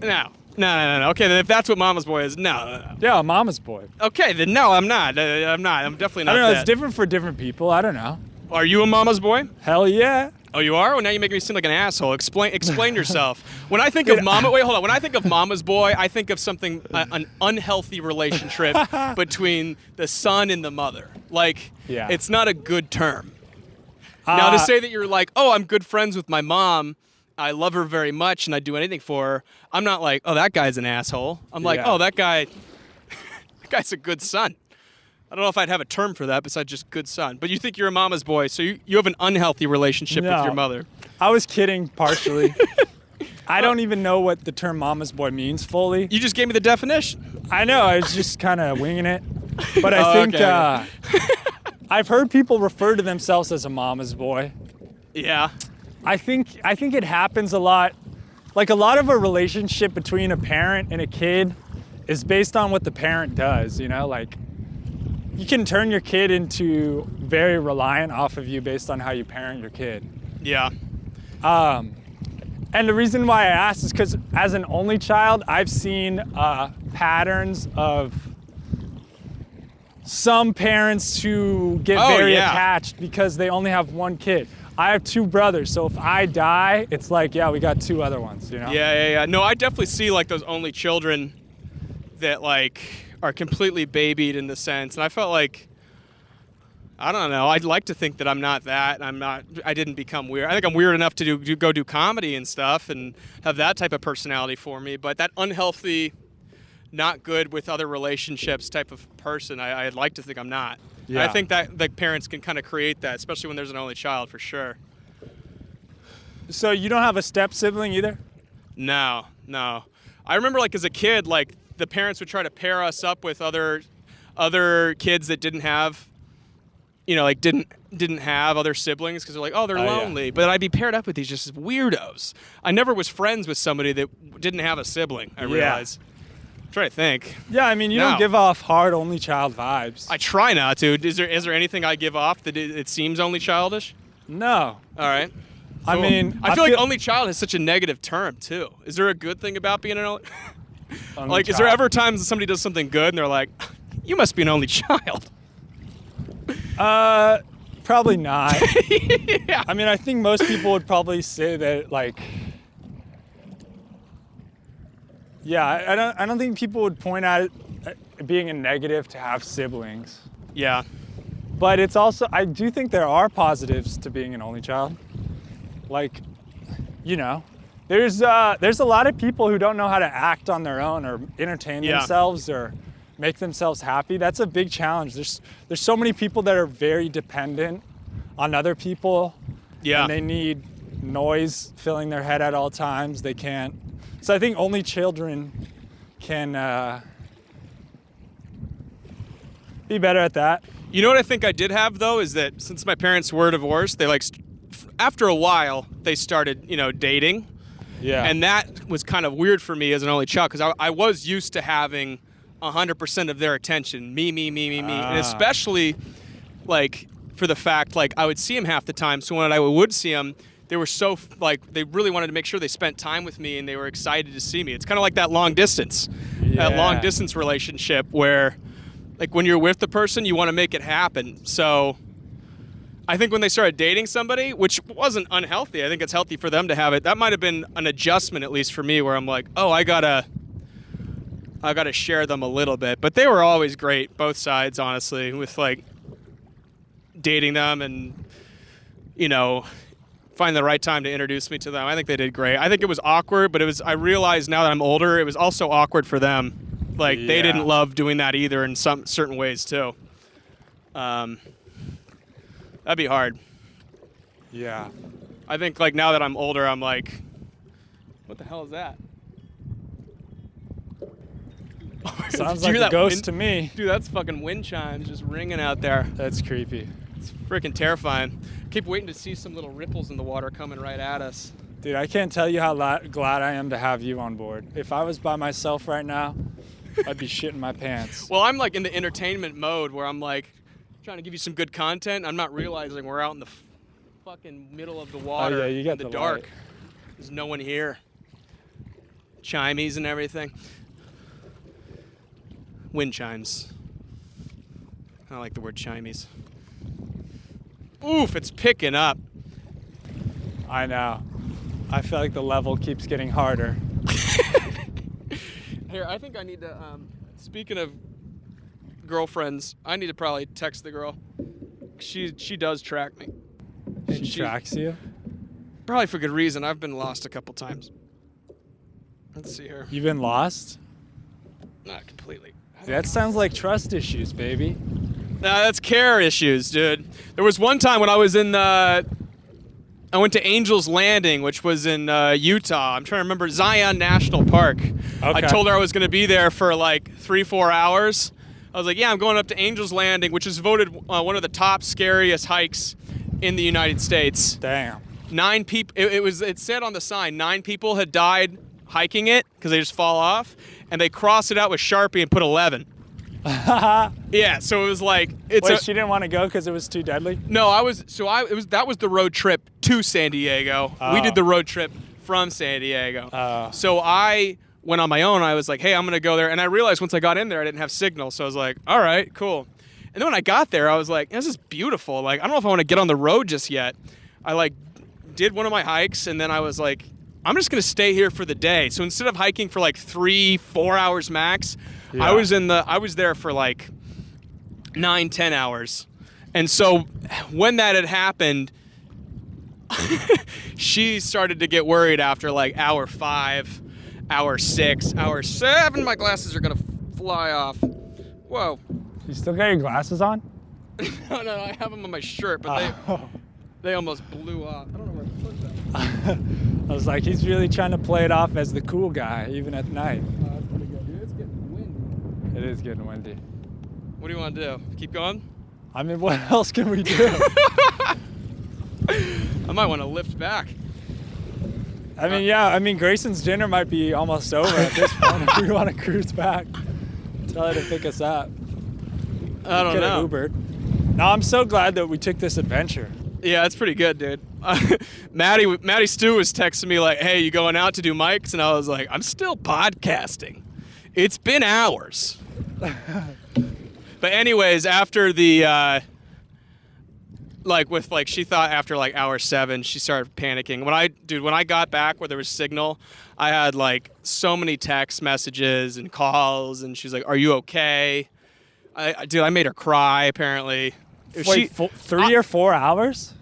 No. Okay, then if that's what Mama's boy is, no. Yeah, a mama's boy. Okay, then no, I'm not. I'm definitely not. I don't know. That. It's different for different people. I don't know. Are you a mama's boy? Hell yeah. Oh, you are? Well, now you make me seem like an asshole. Explain yourself. When I think of mama, wait, hold on. When I think of mama's boy, I think of something, an unhealthy relationship between the son and the mother. Like, It's not a good term. Now, to say that you're like, oh, I'm good friends with my mom, I love her very much and I'd do anything for her, I'm not like, oh, that guy's an asshole. I'm like, Yeah. oh, that guy's a good son. I don't know if I'd have a term for that besides just good son. But you think you're a mama's boy, so you have an unhealthy relationship with No. your mother. I was kidding partially. I don't even know what the term mama's boy means fully. You just gave me the definition. I know, I was just kind of winging it. But I think okay. I've heard people refer to themselves as a mama's boy. Yeah. I think it happens a lot. Like a lot of a relationship between a parent and a kid is based on what the parent does, you know? Like you can turn your kid into very reliant off of you based on how you parent your kid. Yeah. And the reason why I asked is because as an only child, I've seen patterns of some parents who get very attached because they only have one kid. I have 2 brothers, so if I die, it's like, yeah, we got 2 other ones, you know? Yeah. No, I definitely see like those only children that like are completely babied in the sense, and I felt like, I don't know, I'd like to think that I'm not that, and I didn't become weird. I think I'm weird enough to go do comedy and stuff and have that type of personality for me, but that unhealthy, not good with other relationships type of person, I'd like to think I'm not. Yeah. I think that like parents can kind of create that, especially when there's an only child, for sure. So you don't have a step sibling either? No. I remember like as a kid, like the parents would try to pair us up with other kids that didn't have, you know, like didn't have other siblings because they're like, oh, they're lonely. Yeah. But I'd be paired up with these just weirdos. I never was friends with somebody that didn't have a sibling, I realize. I'm trying to think. Yeah, I mean, you don't give off hard only child vibes. I try not to. Is there anything I give off that it seems only childish? No. All right. I Cool. mean, I feel like only child is such a negative term too. Is there a good thing about being an only? Like, is there ever times that somebody does something good and they're like, you must be an only child? Probably not. Yeah. I mean, I think most people would probably say that, like, yeah, I don't think people would point out it being a negative to have siblings. Yeah. But it's also, I do think there are positives to being an only child. Like, you know, there's a lot of people who don't know how to act on their own or entertain themselves or make themselves happy. That's a big challenge. There's so many people that are very dependent on other people. Yeah. And they need noise filling their head at all times. They can't. So I think only children can be better at that. You know what I think I did have though is that since my parents were divorced, they like after a while they started, you know, dating. Yeah. And that was kind of weird for me as an only child because I was used to having 100% of their attention, me, and especially like for the fact like I would see them half the time. So when I would see them, they were so like they really wanted to make sure they spent time with me and they were excited to see me. It's kind of like that long distance relationship where like when you're with the person, you want to make it happen. So I think when they started dating somebody, which wasn't unhealthy, I think it's healthy for them to have it. That might have been an adjustment, at least for me, where I'm like, oh, I gotta share them a little bit. But they were always great, both sides, honestly, with like dating them and, you know, find the right time to introduce me to them. I think they did great. I think it was awkward, but I realize now that I'm older, it was also awkward for them. Like they didn't love doing that either in some certain ways too. That'd be hard. Yeah. I think like now that I'm older, I'm like, what the hell is that? Sounds like a ghost to me. Dude, that's fucking wind chimes just ringing out there. That's creepy. It's freaking terrifying. Keep waiting to see some little ripples in the water coming right at us. Dude, I can't tell you how glad I am to have you on board. If I was by myself right now, I'd be shitting my pants. Well, I'm like in the entertainment mode where I'm like trying to give you some good content. I'm not realizing we're out in the fucking middle of the water. Oh, yeah, you got in the the dark. light. There's no one here. Chimies and everything. Wind chimes. I like the word chimies. Oof, it's picking up. I know. I feel like the level keeps getting harder. Here, I think I need to, speaking of girlfriends, I need to probably text the girl. She does track me. She tracks you? Probably for good reason. I've been lost a couple times. Let's see here. You've been lost? Not completely. That sounds like trust issues, baby. No, that's care issues, dude. There was one time when I was I went to Angel's Landing, which was in Utah. I'm trying to remember, Zion National Park. I told her I was going to be there for like 3-4 hours. I was like, yeah, I'm going up to Angel's Landing, which is voted one of the top scariest hikes in the United States. Damn. 9 people. It said on the sign 9 people had died hiking it because they just fall off, and they crossed it out with Sharpie and put 11. Yeah, so it was like Wait, she didn't want to go because it was too deadly? No, that was the road trip to San Diego. Oh. We did the road trip from San Diego. Oh. So I went on my own. I was like, hey, I'm gonna go there, and I realized once I got in there, I didn't have signal. So I was like, all right, cool. And then when I got there, I was like, this is beautiful. Like, I don't know if I want to get on the road just yet. I like did one of my hikes, and then I was like, I'm just gonna stay here for the day. So instead of hiking for like 3-4 hours max, yeah. I was there for like 9-10 hours. And so when that had happened, she started to get worried after like hour 5, hour 6, hour 7. My glasses are gonna fly off. Whoa. You still got your glasses on? No, I have them on my shirt, but they almost blew off. I don't know where to put them. I was like, he's really trying to play it off as the cool guy, even at night. That's pretty good, dude. It's getting windy. It is getting windy. What do you want to do? Keep going? I mean, what else can we do? I might want to lift back. I mean, yeah. I mean, Grayson's dinner might be almost over at this point if we want to cruise back. Tell her to pick us up. I don't know. Ubered. No, I'm so glad that we took this adventure. Yeah, it's pretty good, dude. Maddie Stu was texting me like, hey, you going out to do mics? And I was like, I'm still podcasting. It's been hours. But anyways, after the, she thought after like hour 7, she started panicking. When I got back where there was signal, I had like so many text messages and calls, and she's like, are you okay? I made her cry, apparently. Wait, 3 or 4 hours?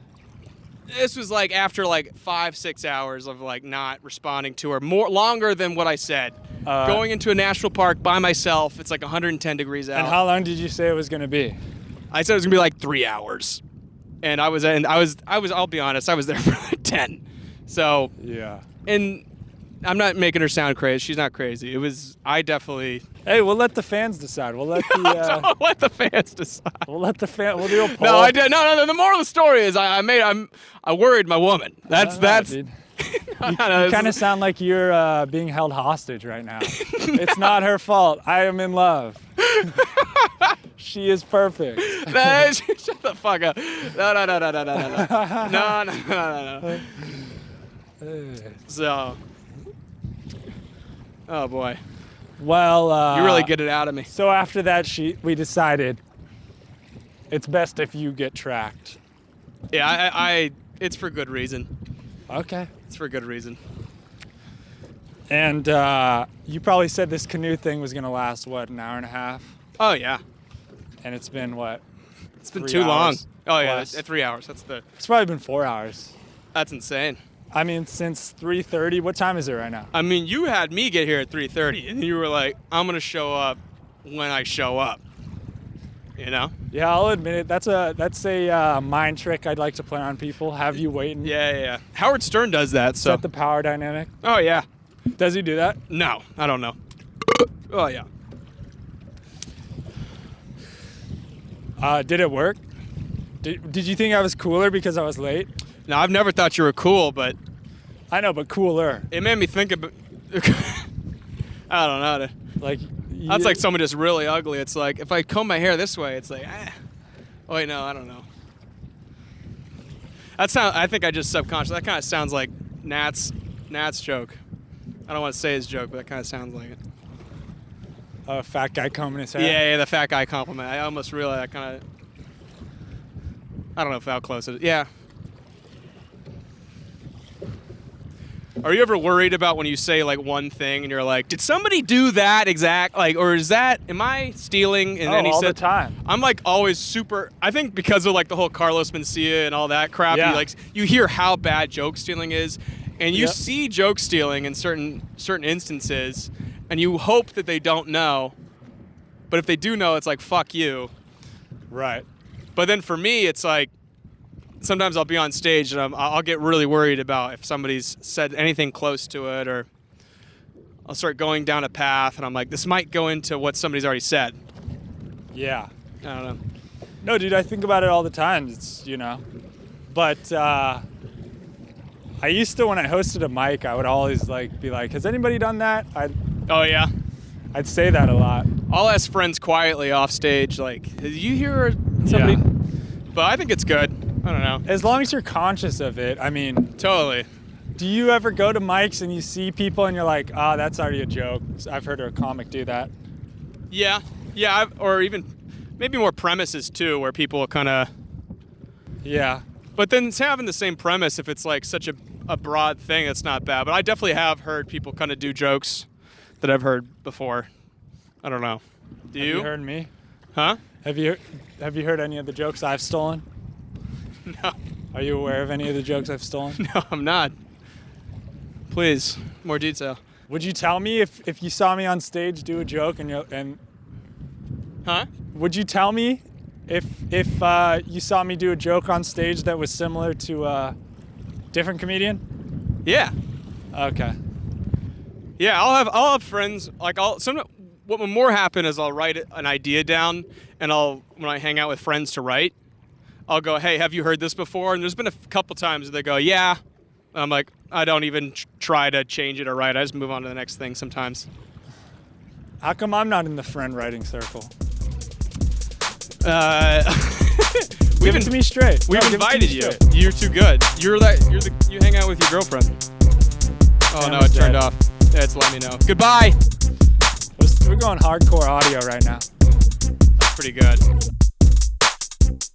This was like after like 5-6 hours of like not responding to her, longer than what I said. Going into a national park by myself, it's like 110 degrees out. And how long did you say it was going to be? I said it was gonna be like 3 hours, and I'll be honest, I was there for like 10. So yeah. And I'm not making her sound crazy. She's not crazy. I definitely. Hey, we'll let the fans decide. We'll let the. Don't let the fans decide. We'll let the We'll do a poll. No, I did. No. The moral of the story is I worried my woman. That's. Dude. You kind of sound like you're being held hostage right now. It's not her fault. I am in love. She is perfect. Shut the fuck up. No. So. Oh boy. Well, you really get it out of me. So after that, we decided it's best if you get tracked. Yeah, it's for good reason. Okay. It's for good reason. And you probably said this canoe thing was going to last, what, an hour and a half? Oh, yeah. And it's been, what? It's been too long. Oh, yeah, plus? 3 hours. It's probably been 4 hours. That's insane. I mean, since 3:30. What time is it right now? I mean, you had me get here at 3:30, and you were like, I'm going to show up when I show up. You know? Yeah, I'll admit it. That's a mind trick I'd like to play on people. Have you waiting. Yeah. Howard Stern does that. So. Set the power dynamic. Oh, yeah. Does he do that? No, I don't know. Oh, yeah. Did it work? Did you think I was cooler because I was late? No, I've never thought you were cool, but... I know, but cooler. It made me think about... I don't know. Like... That's like someone just really ugly. It's like, if I comb my hair this way, it's like, Oh, wait, no, I don't know. I think I just subconscious. That kind of sounds like Nat's joke. I don't want to say his joke, but that kind of sounds like it. A fat guy combing his hair? Yeah, the fat guy compliment. I almost realized I kind of... I don't know how close it is. Yeah. Are you ever worried about when you say like one thing and you're like, did somebody do that exact, like, or am I stealing? And then he all said, the time. I'm like always super, I think because of like the whole Carlos Mencia and all that crap, Yeah. you hear how bad joke stealing is, and you Yep. see joke stealing in certain instances, and you hope that they don't know, but if they do know, it's like, fuck you. Right. But then for me, it's like, sometimes I'll be on stage and I'll get really worried about if somebody's said anything close to it, or I'll start going down a path and I'm like, this might go into what somebody's already said. Yeah. I don't know. No, dude, I think about it all the time. It's, but I used to, when I hosted a mic, I would always be like, has anybody done that? Oh yeah. I'd say that a lot. I'll ask friends quietly off stage, like, did you hear somebody? Yeah. But I think it's good. I don't know. As long as you're conscious of it. I mean, Totally. do you ever go to mics and you see people and you're like, that's already a joke? I've heard a comic do that. Yeah. Yeah. Or even maybe more premises too, where people kind of. Yeah. But then it's having the same premise, if it's like such a broad thing, it's not bad. But I definitely have heard people kind of do jokes that I've heard before. I don't know. Do you? Have you heard me? Huh? Have you heard any of the jokes I've stolen? No. Are you aware of any of the jokes I've stolen? No, I'm not. Please, more detail. Would you tell me if you saw me on stage do a joke and Huh? would you tell me if you saw me do a joke on stage that was similar to a different comedian? Yeah. Okay. Yeah, I'll have friends, like what will more happen is I'll write an idea down, and when I hang out with friends to write, I'll go, hey, have you heard this before? And there's been a couple times they go, yeah. I'm like, I don't even try to change it or write. I just move on to the next thing sometimes. How come I'm not in the friend writing circle? Give it to me straight. We've No, give it to me invited you. straight. You're too good. You hang out with your girlfriend. Oh no, Camera's it turned dead. off. Yeah, it's letting me know. Goodbye. We're going hardcore audio right now. That's pretty good.